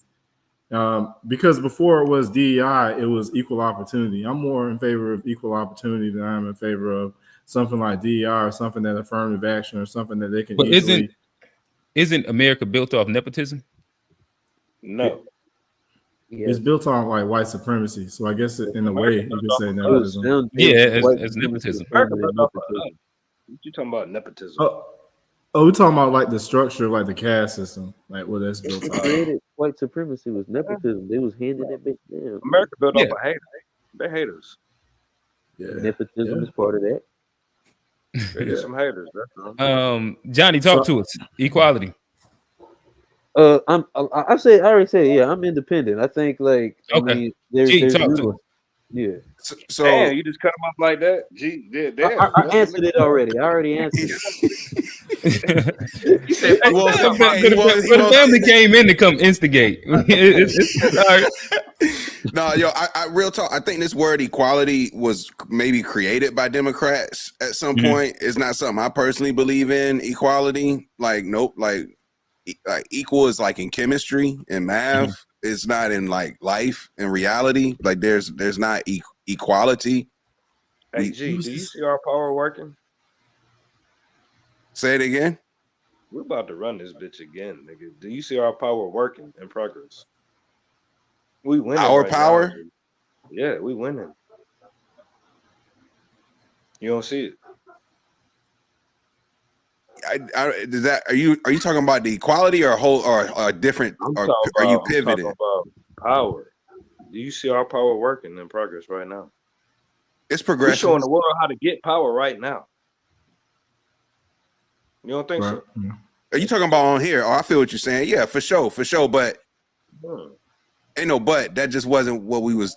because before it was DEI, it was equal opportunity. I'm more in favor of equal opportunity than I'm in favor of something like DEI or something that affirmative action or something that they can But easily. isn't America built off nepotism? No. It's built on like white supremacy. So I guess in a way you could say America nepotism. Yeah, as nepotism. America built off of us. What you talking about nepotism? Oh, we're talking about like the structure, like the caste system, like what that's built What on. created white supremacy was nepotism. They was handing that bitch down. America built off of hate. They hate us. Nepotism is part of that. They just some haters. That's all. Johnny, talk to us. Equality. I already said, yeah, I'm independent. I think like I mean there's talk to us. yeah. So damn, you just cut him off like that? Gee, damn. I answered it already. I already answered You said, But the family came in to come instigate. It's all right. No, yo, I real talk. I think this word equality was maybe created by Democrats at some point. It's not something I personally believe in. Equality, like nope, like equal is like in chemistry and math. It's not in like life and reality. Like there's not equality. Hey, G, do you see our power working? Say it again. We're about to run this bitch again, nigga. Do you see our power working in progress? We winning. Our right power? now, yeah, we winning. You don't see it. Does that are you talking about the equality or whole or different? Or are you pivoting? I'm talking about power. Do you see our power working in progress right now? It's progressive. We're showing the world how to get power right now. You don't think so? Are you talking about on here? Oh, I feel what you're saying. Yeah, for sure. But ain't no but. That just wasn't what we was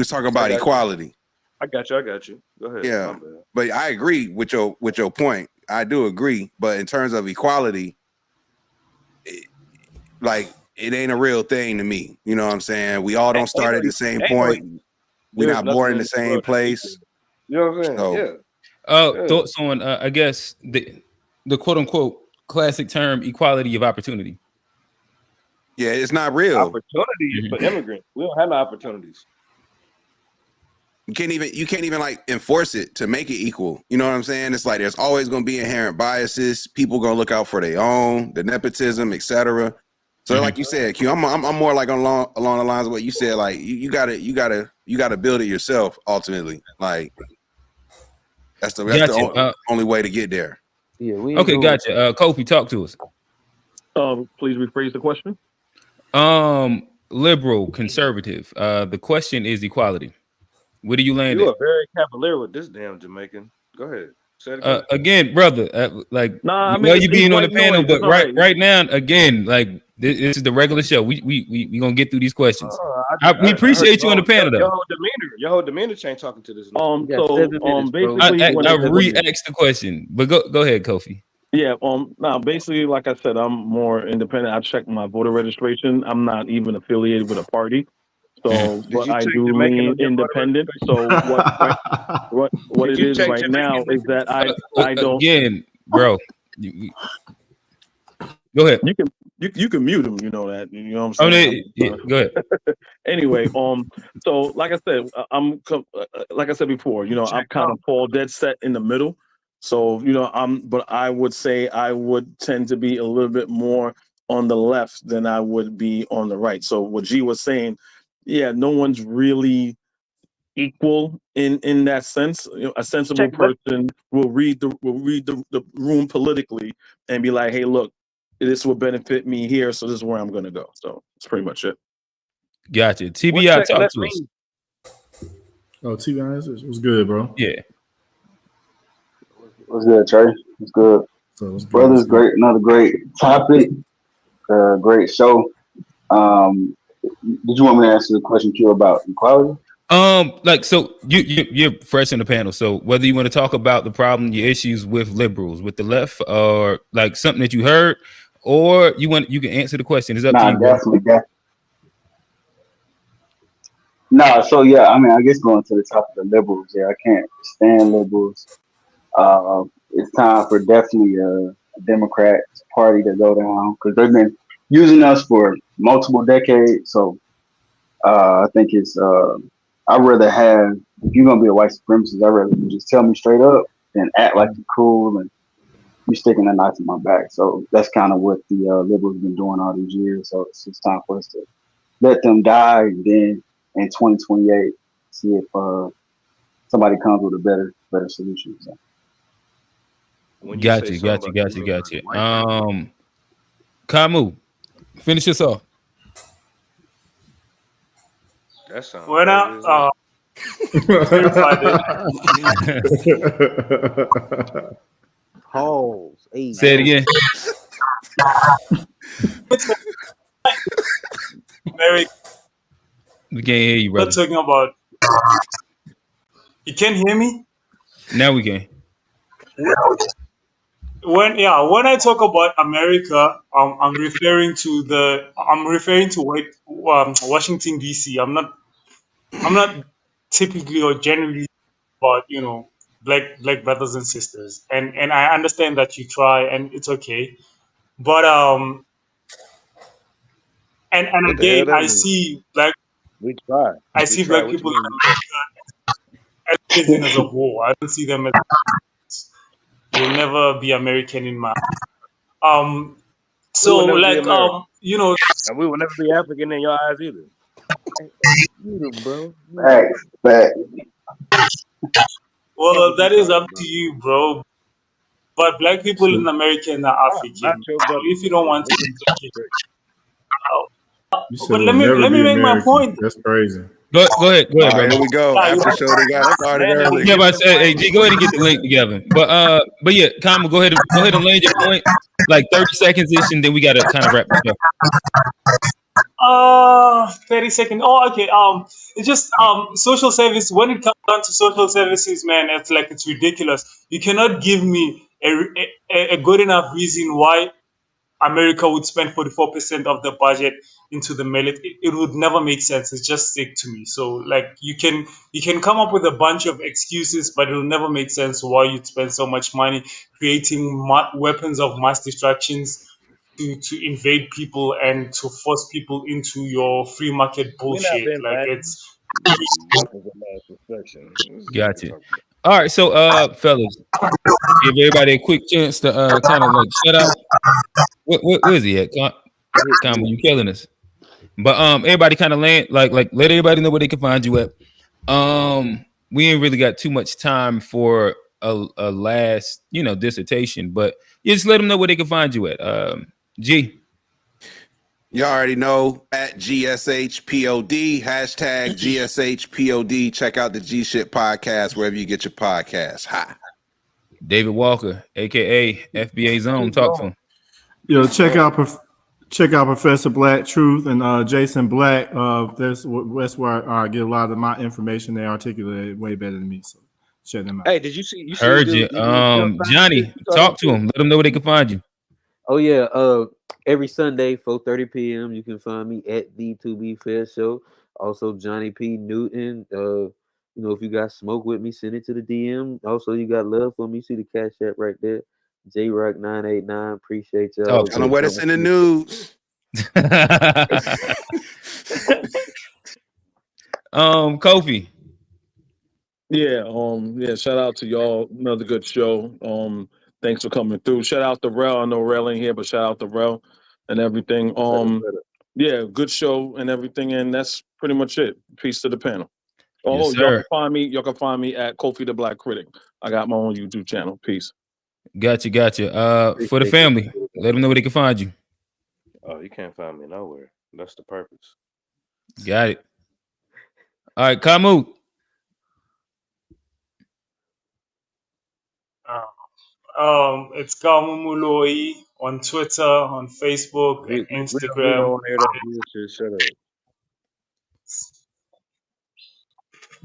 talking about equality. I got you. Go ahead. Yeah, but I agree with your point. I do agree, but in terms of equality, it ain't a real thing to me. You know what I'm saying? We all don't start at the same point. We're not born in the same place. You know what I'm saying? So, thoughts on I guess the quote unquote classic term equality of opportunity. Yeah, it's not real. Opportunity is for immigrants. We don't have no opportunities. You can't even like enforce it to make it equal. You know what I'm saying? It's like there's always going to be inherent biases. People going to look out for their own, the nepotism, etc. So like you said, Q, I'm more like along the lines of what you said. Like you gotta build it yourself ultimately. Like that's the only way to get there. Yeah. Okay, gotcha. Kofi, talk to us. Please rephrase the question. Liberal, conservative. The question is equality. Where do you land? You are very cavalier with this damn Jamaican. Go ahead. Say it again. Again, brother. You being on the panel, but right now, again, like this is the regular show. We gonna get through these questions. We appreciate you on the panel, though. Your whole demeanor change talking to this. Basically, I re-asked the question, but go ahead, Kofi. Yeah. Now, basically, like I said, I'm more independent. I checked my voter registration. I'm not even affiliated with a party. So, but I do lean independent. So what it is right now is that I don't. Again, bro. Go ahead. You can mute him. You know that. You know what I'm saying? Go ahead. Anyway, so like I said, like I said before, I'm kind of fall dead set in the middle. So but I would say I would tend to be a little bit more on the left than I would be on the right. So what G was saying, yeah, no one's really equal in that sense. A sensible person will read the room politically and be like, hey, look, this will benefit me here, so this is where I'm going to go. So that's pretty much it. Gotcha. TBI, talk to us. Oh, TBI, it was good, bro. Yeah. What's good, Trey? What's good? Brothers, great. Another great topic. Great show. Did you want me to answer the question, Q, about equality? So you're fresh in the panel. So whether you want to talk about the problem, your issues with liberals, with the left, or like something that you heard, or you can answer the question. It's up to you. Definitely. No, so yeah, I mean, I guess going to the topic of liberals, yeah, I can't stand liberals. It's time for definitely Democrats party to go down because they've been using us for multiple decades. So I think it's I'd rather have if you're gonna be a white supremacist, I'd rather you just tell me straight up than act like you're cool and you sticking a knife in my back. So that's kind of what the liberals been doing all these years. So it's just time for us to let them die, and then in 2028 see if somebody comes with a better solution. So. When you say Gotcha. something about the little Gotcha. Kamu, finish this off. that sounds When crazy as hell. Clarify Pause. Hey, Say it again. America, We can't hear you, brother. not talking about. You can hear me? Now we can. When I talk about America, I'm referring to Washington D.C. I'm not typically or generally about black brothers and sisters, and I understand that you try and it's okay, but and What the hell again that mean? We try. I We see try. black What you people in mean? America as citizens of war. I don't see them as you'll never be American in my We will so never be like American. And we will never be African in your eyes either. You bro. Back. Fuck well what you that is talking up to about. you, bro. But black people in America are I'm not African. your So brother, if you don't nigga. want to, We can it's talk okay. straight. You said But we'll never let me be make my American. point. That's crazy. Go ahead, All right, brother. here we go. After show they got started Man, early. Yeah, but hey, G, go ahead and get the link together. But yeah, Kamu, go ahead and land your point. Like 30 seconds ish, and then we gotta kind of wrap this up. 30 seconds. Oh, okay. It's just social service. When it comes down to social services, man, it's ridiculous. You cannot give me a good enough reason why America would spend 44% of the budget into the military. It would never make sense. It's just sick to me. So like you can come up with a bunch of excuses, but it'll never make sense why you'd spend so much money creating weapons of mass destructions to invade people and to force people into your free market We're not bullshit. Ben Like Laden. it's Weapons of mass destruction. This is what we Gotcha. talking about. All right, so fellas, give everybody a quick chance to kind of like shut out. Where is he at? Kamu, you killing us. But everybody kind of land like let everybody know where they can find you at. We ain't really got too much time for a last dissertation, but you just let them know where they can find you at. G. You already know at GSHPOD, hashtag GSHPOD. Check out the G Shit podcast wherever you get your podcasts. Hi. David Walker, aka FBA Zone. Talk to him. Check out Professor Black Truth and Jason Black. That's where I get a lot of my information. They articulate it way better than me. So check them out. Hey, did you see? You Heard see? you. Johnny, talk to him. Let them know where they can find you. Oh yeah, every Sunday, 4:30 p.m. You can find me at the To Be Fair Show. Also, Johnny P. Newton. If you got smoke with me, send it to the DM. Also, you got love for me. See the Cash App right there. JRock989. Appreciate y'all. Tell them where to send the news. Kofi. Yeah, shout out to y'all. Another good show. Thanks for coming through. Shout out to Rel. I know Rel ain't here, but shout out to Rel and everything. Yeah, good show and everything, and that's pretty much it. Peace to the panel. Yes, Y'all sir. can find me at Kofi the Black Critic. I got my own YouTube channel. Peace. Gotcha. For the family, let them know where they can find you. Oh, you can't find me nowhere. That's the purpose. Got it. All right, Kamu. it's Kamumuloi on Twitter, on Facebook, and We Instagram. don't want to hear that bullshit. Shut up.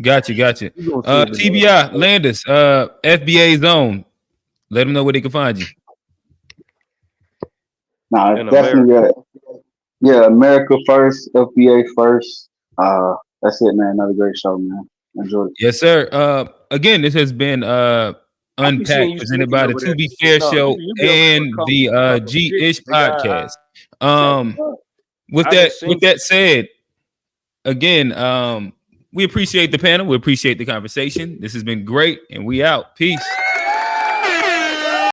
Gotcha. TBI, Landis, FBA Zone. Let them know where they can find you. Nah, In definitely. America first, FBA first. That's it, man. Another great show, man. Enjoy it. Yes, sir. Again, this has been I be seeing Unpacked, you presented sneaking by the over there. To Be Fair No, Show you be over there and the cup of G-ish shit, nigga. podcast. Shut the fuck. With I done that, seen said, again, we appreciate the panel. We appreciate the conversation. This has been great, and we out. Peace.